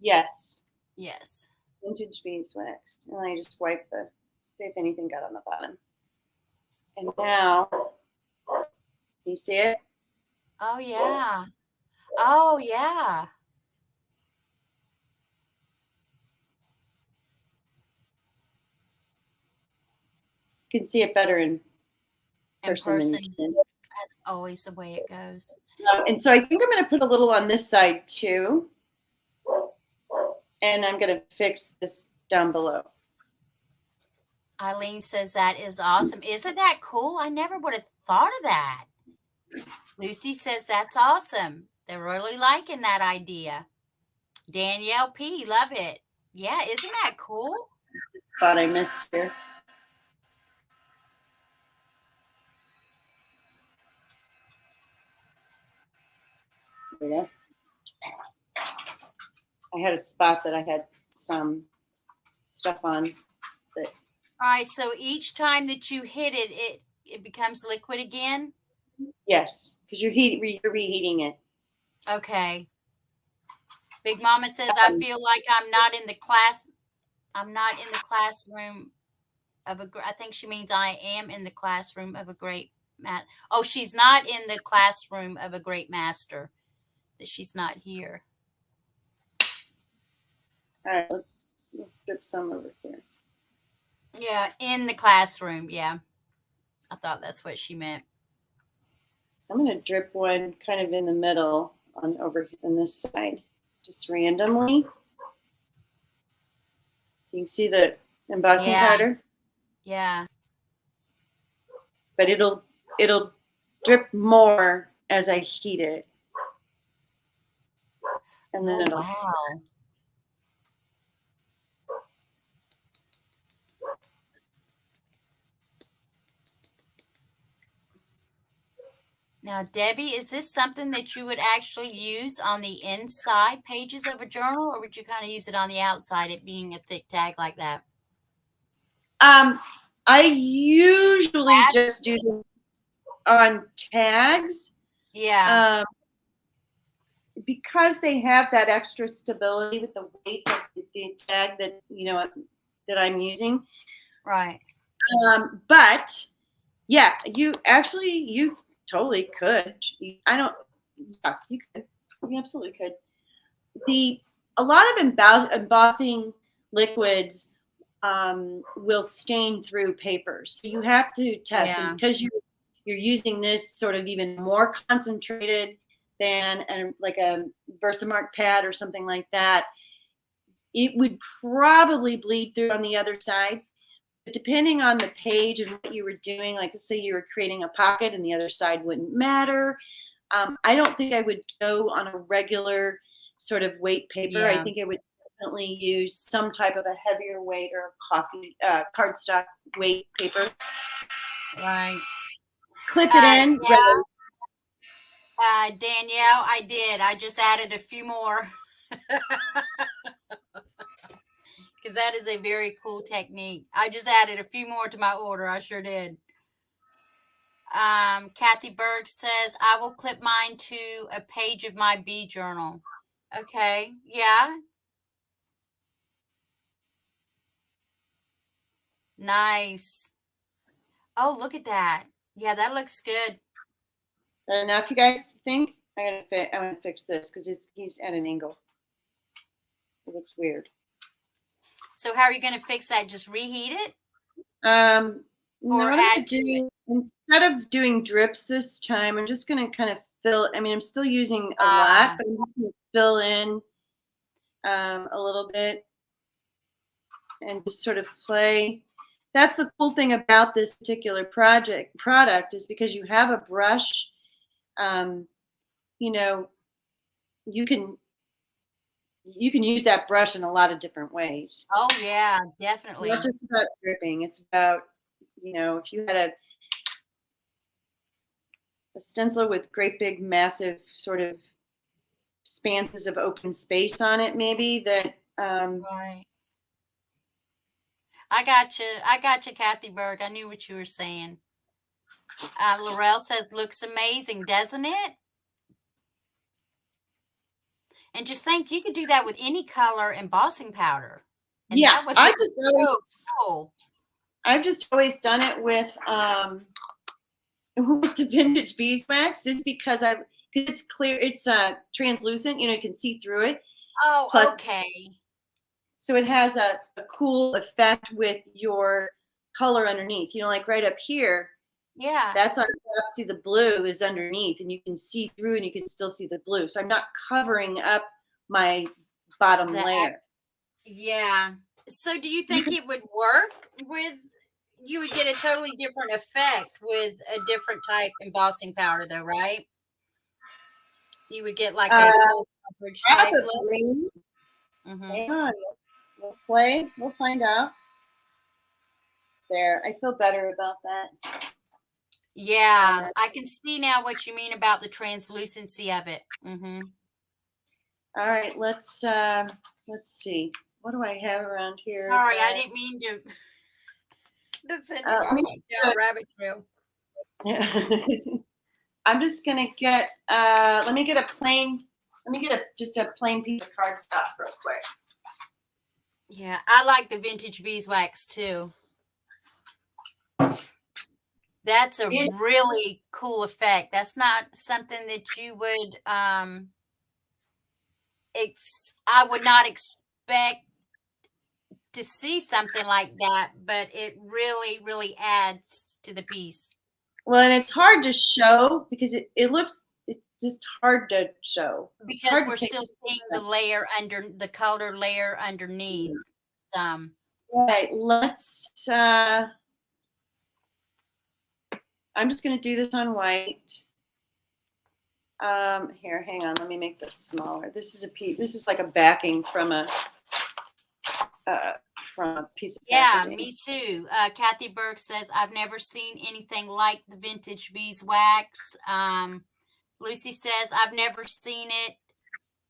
Yes. Yes. Vintage beeswax. And I just wipe see if anything got on the bottom. And now, you see it? Oh, yeah. Oh, yeah. You can see it better in person. Than you can. That's always the way it goes. And so I think I'm going to put a little on this side too. And I'm going to fix this down below. Eileen says that is awesome. Isn't that cool? I never would have thought of that. Lucy says that's awesome. They're really liking that idea. Danielle P, love it. Yeah, isn't that cool? Thought I missed here. There we go. I had a spot that I had some stuff on. That. All right, so each time that you hit it, it becomes liquid again? Yes, because you're reheating it. Okay. Big Mama says, I feel like I'm not in the classroom of I think she means I am in the classroom of a great oh, she's not in the classroom of a great master, that she's not here. All right, let's strip some over here. Yeah, in the classroom. Yeah. I thought that's what she meant. I'm going to drip one kind of in the middle on over on this side, just randomly. So you can see the embossing powder. Yeah. But it'll drip more as I heat it. And then it'll wow. Now, Debbie, is this something that you would actually use on the inside pages of a journal, or would you kind of use it on the outside, it being a thick tag like that? I usually just do them on tags. Yeah. Because they have that extra stability with the weight of the tag that that I'm using. Right. But yeah, you totally could. Yeah, you could. You absolutely could. A lot of embossing liquids will stain through papers. So you have to test, and because you're using this sort of even more concentrated than like a Versamark pad or something like that, it would probably bleed through on the other side. But depending on the page and what you were doing, like let's say you were creating a pocket and the other side wouldn't matter. I don't think I would go on a regular sort of weight paper. I think I would definitely use some type of a heavier weight or cardstock weight paper. Right. Clip it in. Yeah. Danielle, I did. I just added a few more. Because that is a very cool technique. I just added a few more to my order. I sure did. Kathy Berg says, I will clip mine to a page of my bee journal. Okay. Yeah. Nice. Oh, look at that. Yeah, that looks good. Now, if you guys think, I'm gonna fix this because he's at an angle. It looks weird. So how are you going to fix that? Just reheat it? No, instead of doing drips this time, I'm just going to kind of fill. I mean, I'm still using a lot, but I'm just going to fill in a little bit and just sort of play. That's the cool thing about this particular product is because you have a brush. You can use that brush in a lot of different ways. Oh yeah, definitely. Not just about dripping. It's about, if you had a stencil with great big massive sort of expanses of open space on it, maybe that right. I got you, Kathy Berg. I knew what you were saying. Laurel says, looks amazing, doesn't it? And just think, you could do that with any color embossing powder. And yeah, cool. I've just always done it with the vintage beeswax, just because it's clear, it's translucent. You can see through it. Oh, okay. So it has a cool effect with your color underneath. Like right up here. Yeah. That's on top. See, the blue is underneath, and you can see through, and you can still see the blue. So I'm not covering up my bottom layer. Yeah. So do you think it would work with? You would get a totally different effect with a different type embossing powder, though, right? You would get like a full coverage type look. Hang on. We'll play. We'll find out. There. I feel better about that. Yeah, I can see now what you mean about the translucency of it. All right, let's see. What do I have around here? Sorry, I didn't mean to send you off down a rabbit trail. I'm just gonna get. Let me get a plain Let me get just a plain piece of cardstock real quick. Yeah, I like the vintage beeswax too. That's a really cool effect. That's not something that you would I would not expect to see something like that, but it really, really adds to the piece. Well, and it's hard to show because it looks, it's just hard to show. Because we're still seeing the layer under the color layer underneath. Right, let's I'm just going to do this on white. Here, hang on, let me make this smaller. This is a piece, this is like a backing from a piece of packaging. Yeah, me too. Kathy Burke says, I've never seen anything like the vintage beeswax. Lucy says, I've never seen it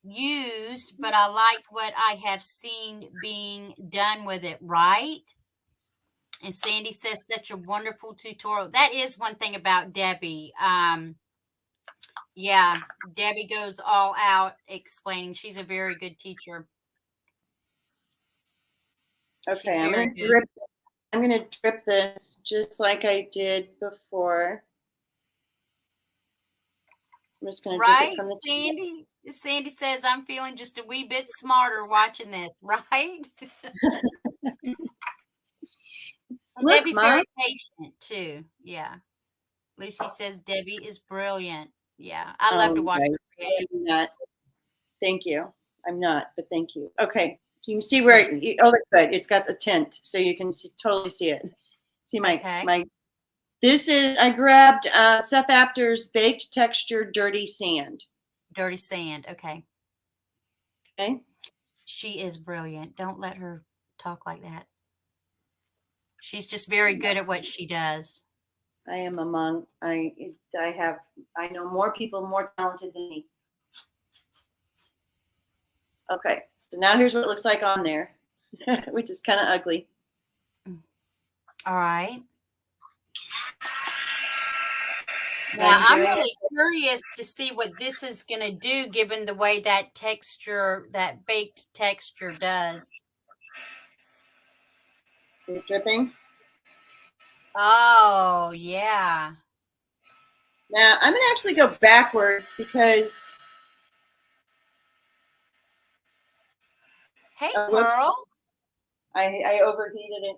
used, but I like what I have seen being done with it, right? And Sandy says, such a wonderful tutorial. That is one thing about Debbie. Yeah, Debbie goes all out explaining. She's a very good teacher. Okay, I'm gonna drip this just like I did before. I'm just gonna drip it from the Sandy. Sandy says, I'm feeling just a wee bit smarter watching this, right? Look, Debbie's Mom. very patient too. Yeah. Lucy says Debbie is brilliant. Yeah, I love to watch her. I'm not. Thank you. I'm not, but thank you. Okay, you can see where. Oh, that's good. It's got the tint, so you can totally see it. See my. This is, I grabbed Seth Apter's Baked Texture Dirty Sand. Dirty Sand. Okay. Okay. She is brilliant. Don't let her talk like that. She's just very good at what she does. I am among, I know more people more talented than me. Okay, so now here's what it looks like on there, which is kind of ugly. All right. Now, I'm really curious to see what this is going to do, given the way that texture, that baked texture does. See it dripping? Oh, yeah. Now, I'm going to actually go backwards because... Hey, Pearl. I overheated it.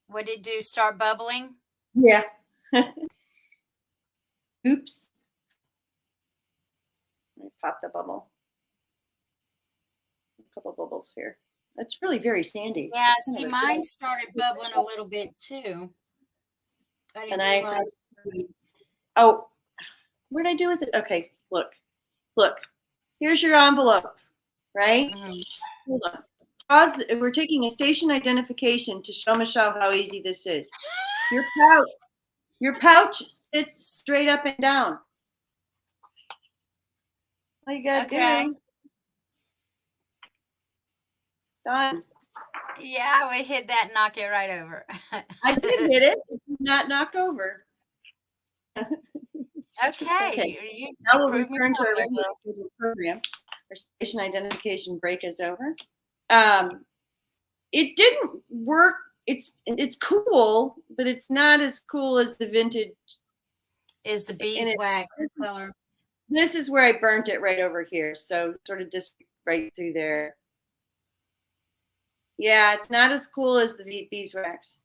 What did it do? Start bubbling? Yeah. Oops. Let me pop the bubble. A couple bubbles here. It's really very sandy. Yeah, see, mine started bubbling a little bit too. Oh, what did I do with it? Okay, look. Here's your envelope, right? Hold on. Pause. We're taking a station identification to show Michelle how easy this is. Your pouch sits straight up and down. All you gotta do. Done. Yeah, I would hit that and knock it right over. I did hit it. It did not knock over. Okay. Now we'll return to our regular program. Our station identification break is over. It didn't work. It's cool, but it's not as cool as the vintage. Is the beeswax color. This is where I burnt it right over here. So sort of just right through there. Yeah, it's not as cool as the beeswax.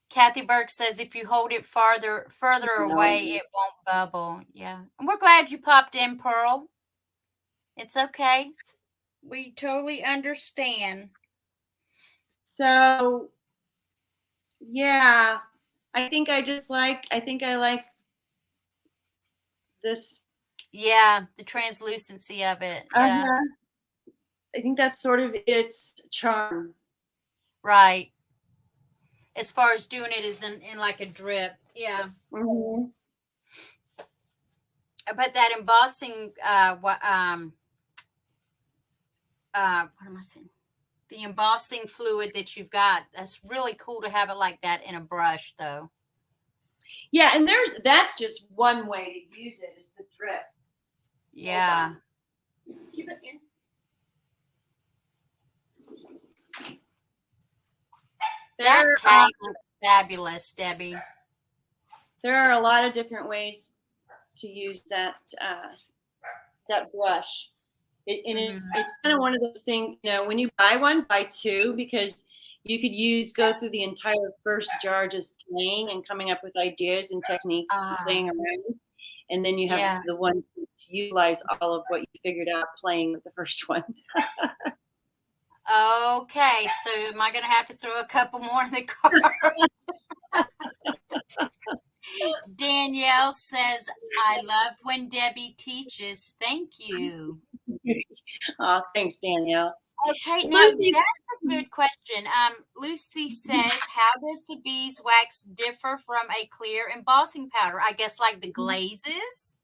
Kathy Burke says if you hold it further away, it won't bubble. Yeah. And we're glad you popped in, Pearl. It's okay. We totally understand. So, yeah, I think I like this. Yeah, the translucency of it. Yeah. I think that's sort of its charm. Right. As far as doing it is in like a drip. Yeah. Mm-hmm. But that embossing, what am I saying? The embossing fluid that you've got, that's really cool to have it like that in a brush, though. Yeah, and that's just one way to use it is the drip. Yeah. Keep it in. That tag looks fabulous, Debbie. There are a lot of different ways to use that that brush. It's kind of one of those things, you know, when you buy one, buy two, because you could go through the entire first jar just playing and coming up with ideas and techniques and playing around. And then you have the one to utilize all of what you figured out playing with the first one. Okay, so am I going to have to throw a couple more in the cart? Danielle says, I love when Debbie teaches. Thank you. Oh, thanks, Danielle. Okay, now Lucy, that's a good question. Lucy says, how does the beeswax differ from a clear embossing powder? I guess like the glazes?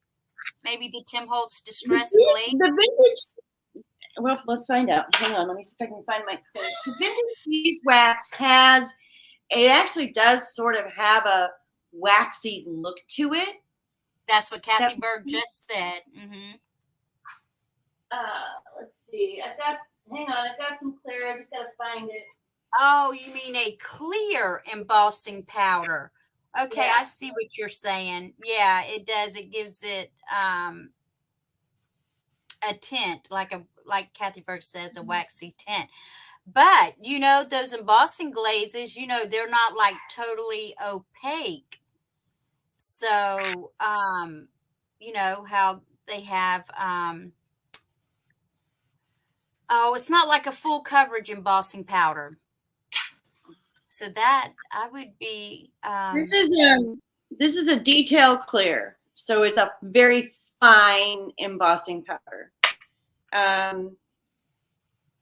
Maybe the Tim Holtz Distress Glaze? The vintage, well, let's find out. Hang on, let me see if I can find my clip. The vintage beeswax it actually does sort of have a waxy look to it. That's what Kathy Berg just said. Let's see. Hang on, I've got some clear. I just got to find it. Oh, you mean a clear embossing powder. Okay, yeah. I see what you're saying. Yeah, it does. It gives it a tint, like Kathy Berg says, a waxy tint. But, you know, those embossing glazes, you know, they're not like totally opaque. So, you know, how they have, it's not like a full coverage embossing powder. So that I would be. This is a detail clear. So it's a very fine embossing powder.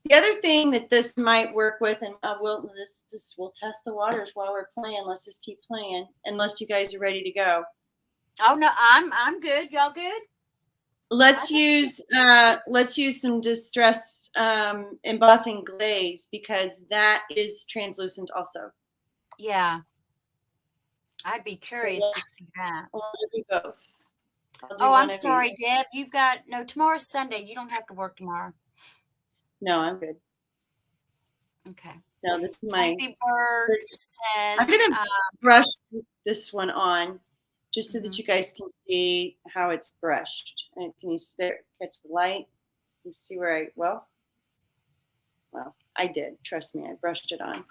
The other thing that this might work with, and we'll test the waters while we're playing. Let's just keep playing, unless you guys are ready to go. Oh no, I'm good. Y'all good? Let's use some distress embossing glaze, because that is translucent also. Yeah, I'd be curious to see that. I'll do both. I'm sorry, Deb. You've got tomorrow's Sunday. You don't have to work tomorrow. No, I'm good. Okay. No, this is my. Kathy Bird says, I'm gonna brush this one on, just so that you guys can see how it's brushed. And can you catch the light? You see where well, I did. Trust me, I brushed it on.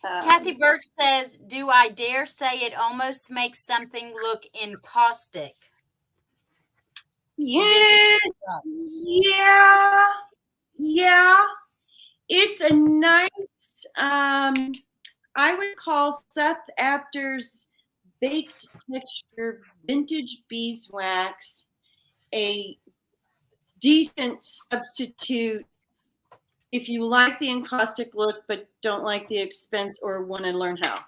Kathy Bird says, do I dare say it almost makes something look encaustic? Yeah. It's a nice, I would call Seth Apter's Baked Texture Vintage Beeswax a decent substitute if you like the encaustic look but don't like the expense or want to learn how.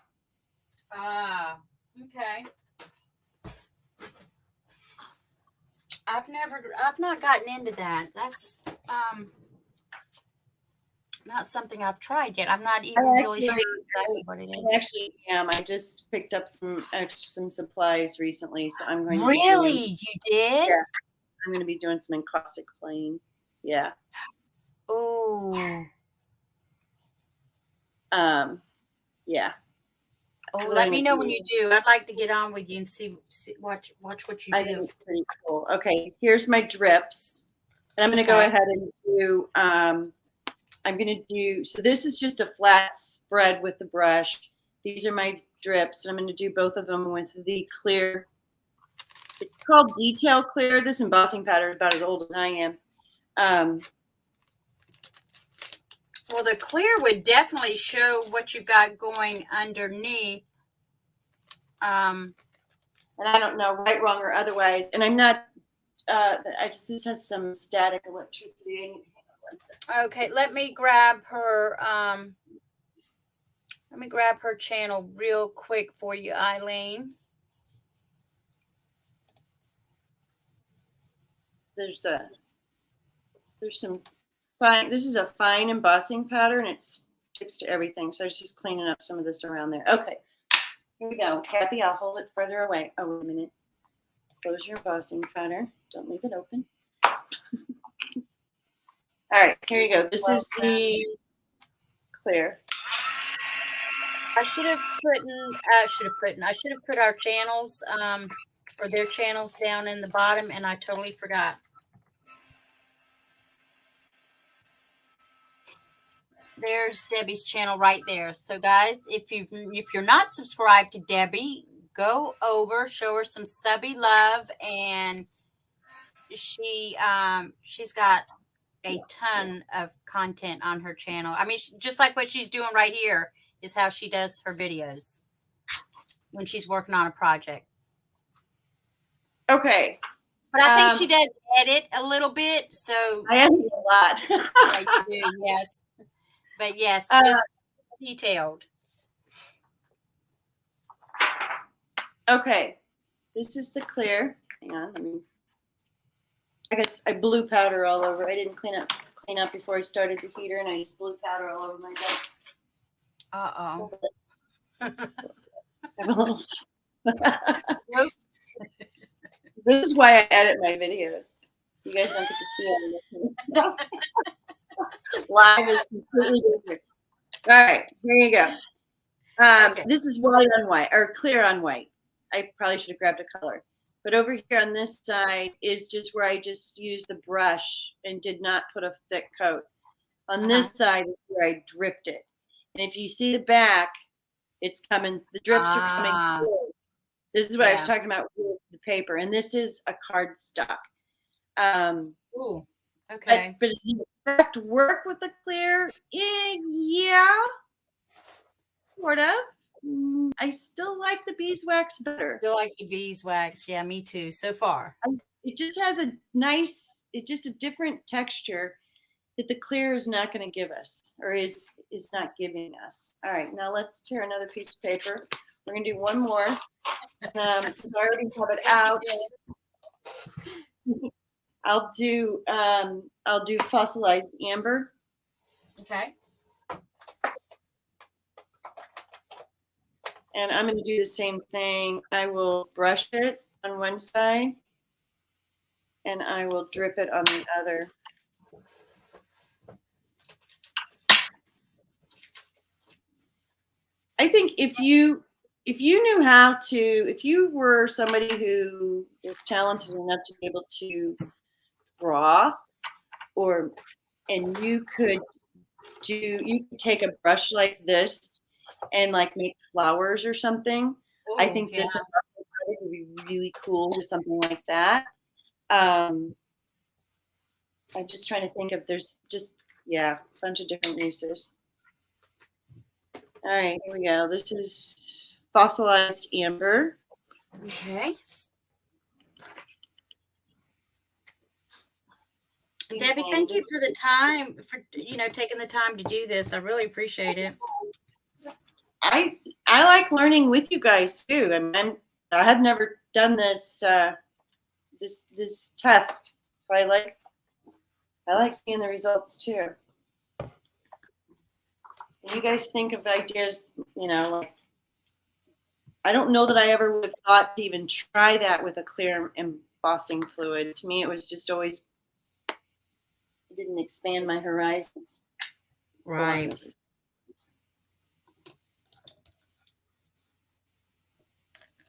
Okay. I've not gotten into that. That's not something I've tried yet. I'm not even really sure what it is. I actually am. I just picked up some supplies recently, so I'm going to you did? Yeah. I'm going to be doing some encaustic playing. Yeah. Oh. Yeah. Oh, let me know when you do. I'd like to get on with you and watch what you do. I think it's pretty cool. Okay, here's my drips. And I'm going to go ahead and do, so this is just a flat spread with the brush. These are my drips. And I'm going to do both of them with the clear. It's called Detail Clear. This embossing powder is about as old as I am. Well, the clear would definitely show what you've got going underneath. And I don't know, right, wrong, or otherwise. And I'm not, this has some static electricity. Okay, let me grab her, channel real quick for you, Eileen. There's some fine, this is a fine embossing powder, and it sticks to everything. So I was just cleaning up some of this around there. Okay, here we go. Kathy, I'll hold it further away. Oh, wait a minute. Close your embossing powder. Don't leave it open. All right, here you go. This is the clear. I should have put our channels, or their channels down in the bottom, and I totally forgot. There's Debbie's channel right there. So guys, if you're not subscribed to Debbie, go over, show her some subby love, and she's got a ton of content on her channel. I mean, just like what she's doing right here is how she does her videos when she's working on a project. Okay. But I think she does edit a little bit, so I edit a lot. yeah, you do, yes. But yes, just detailed. Okay, this is the clear. Hang on, I guess I blew powder all over. I didn't clean up before I started the heater, and I just blew powder all over my desk. Uh-oh. I have a little. Oops. This is why I edit my videos, so you guys don't get to see it. Live is completely different. All right, here you go. Okay. This is white on white, or clear on white. I probably should have grabbed a color. But over here on this side is just where I just used the brush and did not put a thick coat. On this side is where I dripped it. And if you see the back, it's coming, the drips are coming through. This is what I was talking about with the paper. And this is a cardstock. Ooh, okay. But does the effect work with the clear? Yeah, sort of. I still like the beeswax better. Still like the beeswax. Yeah, me too. So far. It just has a nice, it's just a different texture that the clear is not going to give us, or is not giving us. All right, now let's tear another piece of paper. We're going to do one more. Since I already have it out, I'll do fossilized amber. Okay. And I'm going to do the same thing. I will brush it on one side, and I will drip it on the other. I think if you knew how to, if you were somebody who is talented enough to be able to draw, and you could take a brush like this and like make flowers or something. Ooh, I think this would be really cool with something like that. I'm just trying to think if there's a bunch of different uses. All right, here we go. This is fossilized amber. Okay. Debbie, thank you for the time, for taking the time to do this. I really appreciate it. I like learning with you guys too. I have never done this this test, so I like seeing the results too. You guys think of ideas, like, I don't know that I ever would have thought to even try that with a clear embossing fluid. To me, it was just always, it didn't expand my horizons. Right.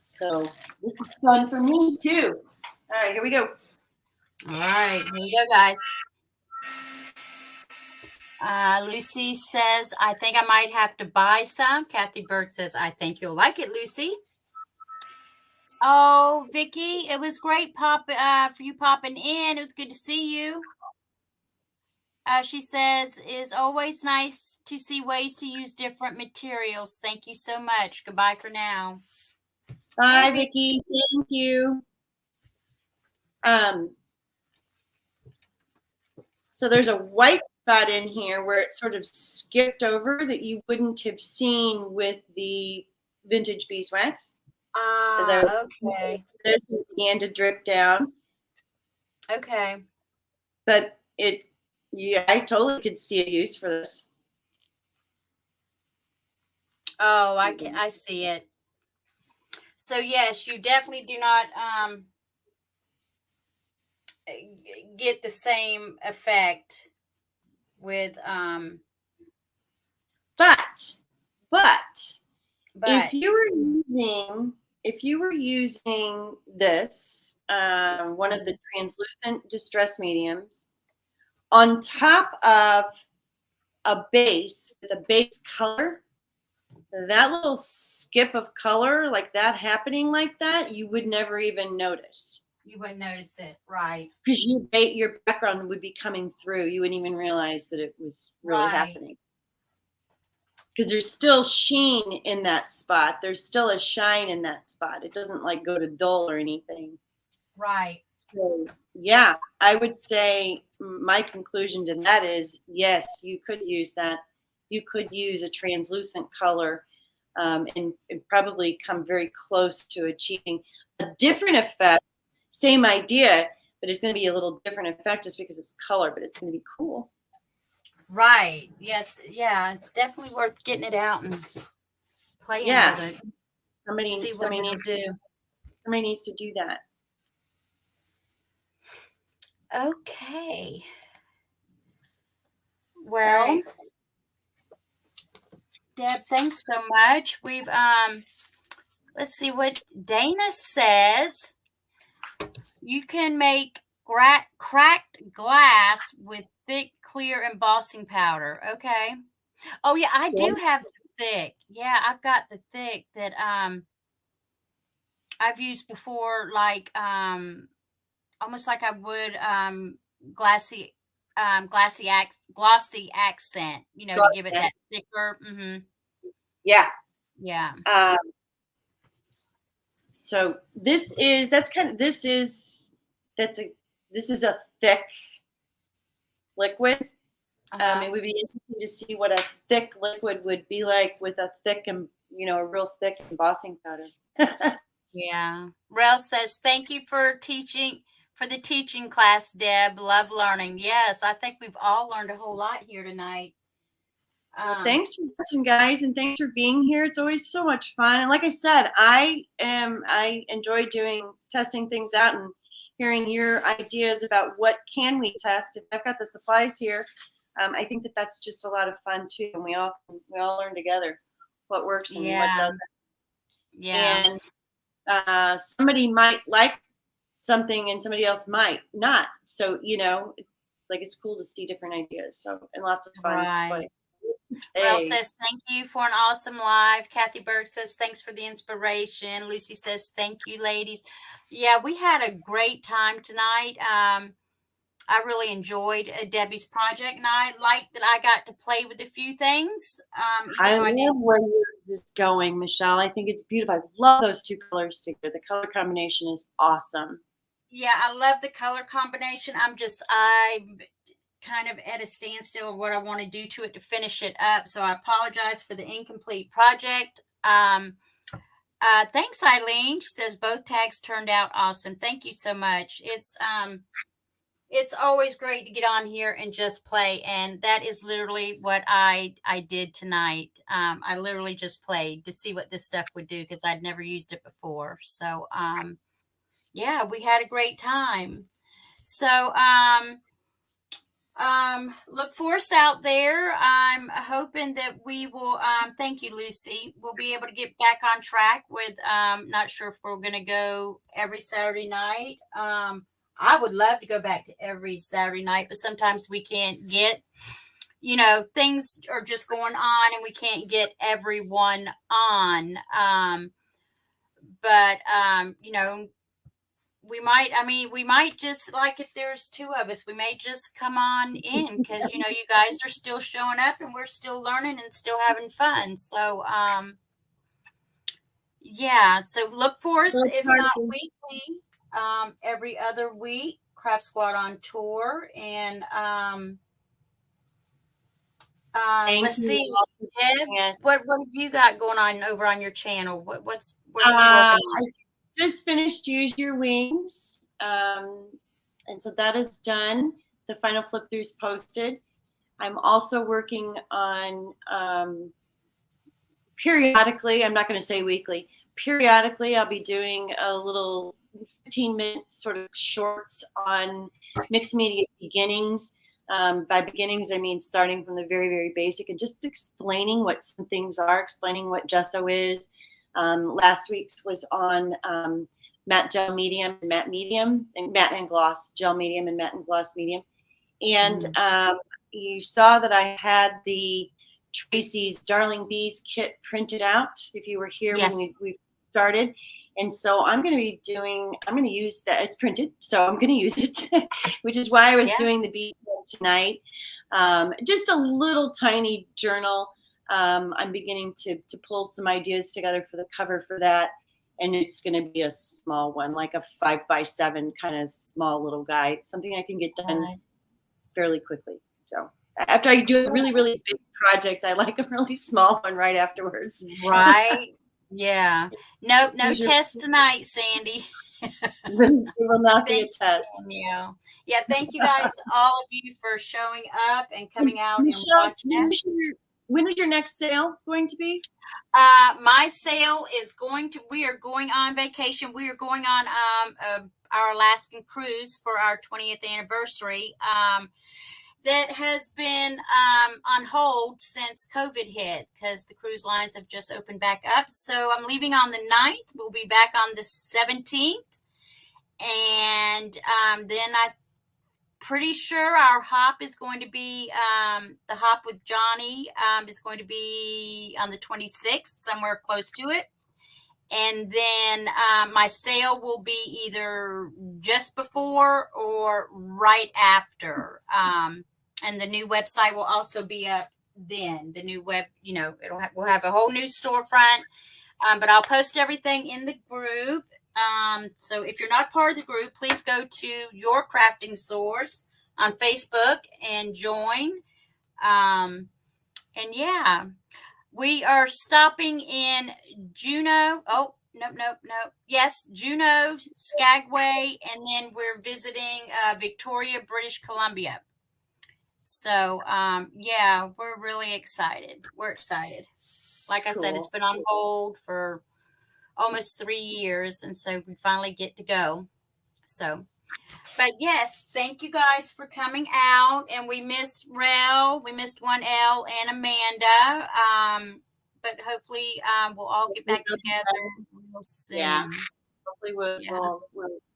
So this is fun for me too. All right, here we go. All right, here we go, guys. Lucy says, I think I might have to buy some. Kathy Bird says, I think you'll like it, Lucy. Oh, Vicki, it was great for you popping in. It was good to see you. She says, it's always nice to see ways to use different materials. Thank you so much. Goodbye for now. Bye, Vicki. Thank you. So there's a white spot in here where it sort of skipped over that you wouldn't have seen with the vintage beeswax. Okay. This began to drip down. Okay. But I totally could see a use for this. Oh, I see it. So yes, you definitely do not get the same effect with But but if you were using this, one of the translucent distress mediums, on top of a base with a base color, that little skip of color like that happening like that, you would never even notice. you wouldn't notice it, right? Because your background would be coming through. You wouldn't even realize that it was really Right, happening. Because there's still sheen in that spot. There's still a shine in that spot. It doesn't like go to dull or anything. right. So yeah, I would say my conclusion to that is yes, you could use that. You could use a translucent color, and probably come very close to achieving a different effect. Same idea, but it's going to be a little different effect just because it's color, but it's going to be cool. Right. Yes. Yeah. It's definitely worth getting it out and playing Yeah, with it. somebody See what somebody it'll needs do. somebody needs to do that. Okay. All Well, right. Deb, thanks so much. We've let's see what Dana says. You can make cracked glass with thick, clear embossing powder. Okay. Oh yeah, I do have the thick. Yeah, I've got the thick that I've used before, like almost like I would glassy glossy accent, to give it that Yes. thicker. Mm-hmm. Yeah. Yeah. So this is a thick liquid. Uh-huh. It would be interesting to see what a thick liquid would be like with a thick and a real thick embossing powder. Yeah. Rel says, thank you for the teaching class, Deb. Love learning. Yes, I think we've all learned a whole lot here tonight. Well, thanks for watching, guys, and thanks for being here. It's always so much fun. And like I said, I enjoy testing things out and hearing your ideas about what can we test. If I've got the supplies here, I think that's just a lot of fun too. And we all learn together what works and what Yeah. doesn't. Yeah. And somebody might like something and somebody else might not. So, it's cool to see different ideas. So, and lots of fun to play. Right. Rel says, thank you for an awesome live. Kathy Berg says, thanks for the inspiration. Lucy says, thank you, ladies. Yeah, we had a great time tonight. I really enjoyed Debbie's project, and I like that I got to play with a few things. I Even though I didn't. love where yours is going, Michelle. I think it's beautiful. I love those two colors together. The color combination is awesome. Yeah, I love the color combination. I'm kind of at a standstill of what I want to do to it to finish it up. So I apologize for the incomplete project. Thanks, Eileen. She says both tags turned out awesome. Thank you so much. It's always great to get on here and just play, and that is literally what I did tonight. I literally just played to see what this stuff would do because I'd never used it before. So yeah, we had a great time. So look for us out there. I'm hoping that we will thank you, Lucy. We'll be able to get back on track with not sure if we're gonna go every Saturday night. I would love to go back to every Saturday night, but sometimes we can't get, things are just going on and we can't get everyone on. But we might just, like, if there's two of us, we may just come on in because, you guys are still showing up and we're still learning and still having fun. So, yeah, so look for us, if not weekly, every other week, Craft Squad on tour. And let's see, Deb, what have you got going on over on your channel? What are you working on? I just finished Use Your Wings, and so that is done. The final flip through is posted. I'm also working on periodically, I'm not going to say weekly, periodically I'll be doing a little 15-minute sort of shorts on mixed media beginnings. By beginnings, I mean starting from the very, very basic and just explaining what some things are, explaining what gesso is. Last week's was on matte gel medium and matte medium, and matte and gloss gel medium and matte and gloss medium. And you saw that I had the Tracy's Darling Bees kit printed out, if you were here when we started. And so I'm going to use that. It's printed, so I'm going to use it, which is why I was doing the bees one tonight. Just a little tiny journal. I'm beginning to pull some ideas together for the cover for that. And it's going to be a small one, like a 5x7 kind of small little guy, something I can get done fairly quickly. So after I do a really, really big project, I like a really small one right afterwards. Right. Yeah. No test tonight, Sandy. It will not be a test. Yeah. Yeah. Thank you guys, all of you, for showing up and coming out Michelle, and watching us. When is your next sale going to be? My sale is we are going on vacation. We are going on our Alaskan cruise for our 20th anniversary. That has been on hold since COVID hit, because the cruise lines have just opened back up. So I'm leaving on the 9th. We'll be back on the 17th. And then I'm pretty sure our hop is going to be, the hop with Johnny is going to be on the 26th, somewhere close to it. And then my sale will be either just before or right after. And the new website will also be up then. The new web, we'll have a whole new storefront. But I'll post everything in the group. So if you're not part of the group, please go to Your Crafting Source on Facebook and join. And yeah, we are stopping in Juneau. Oh, no. Yes, Juneau, Skagway, and then we're visiting Victoria, British Columbia. So, yeah, we're really excited. We're excited. Like I said, it's been on hold for almost 3 years, and so we finally get to go. So, but yes, thank you guys for coming out. And we missed Rel, we missed 1L and Amanda. But hopefully we'll all get back together real soon. Yeah, hopefully we'll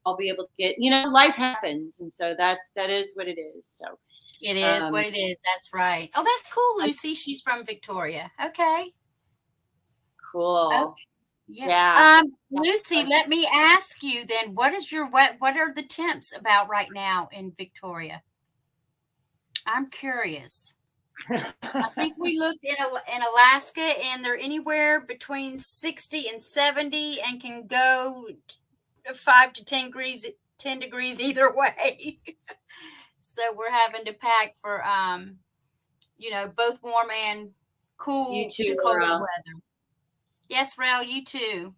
all be able to get. Life happens, and so that is what it is. So it is what it is. That's right. Oh, that's cool, Lucy. She's from Victoria. Okay. Cool. Okay. Yeah. Lucy, let me ask you then, what are the temps about right now in Victoria? I'm curious. I think we looked in Alaska, and they're anywhere between 60 and 70 and can go 5 to 10 degrees either way. So we're having to pack for both warm and cool to cold weather. Yes, Rel, you too.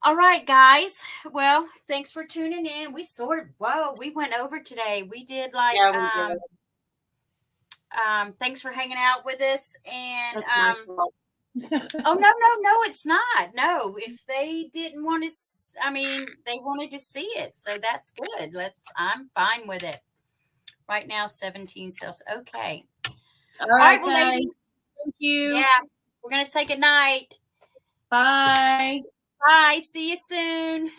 All right, guys. Well, thanks for tuning in. We went over today. We did thanks for hanging out with us. And oh, no, it's not. No, if they didn't want to, they wanted to see it. So that's good. I'm fine with it. Right now, 17 cells. Okay. All right, well, ladies. Thank you. Yeah. We're going to say good night. Bye. Bye. See you soon.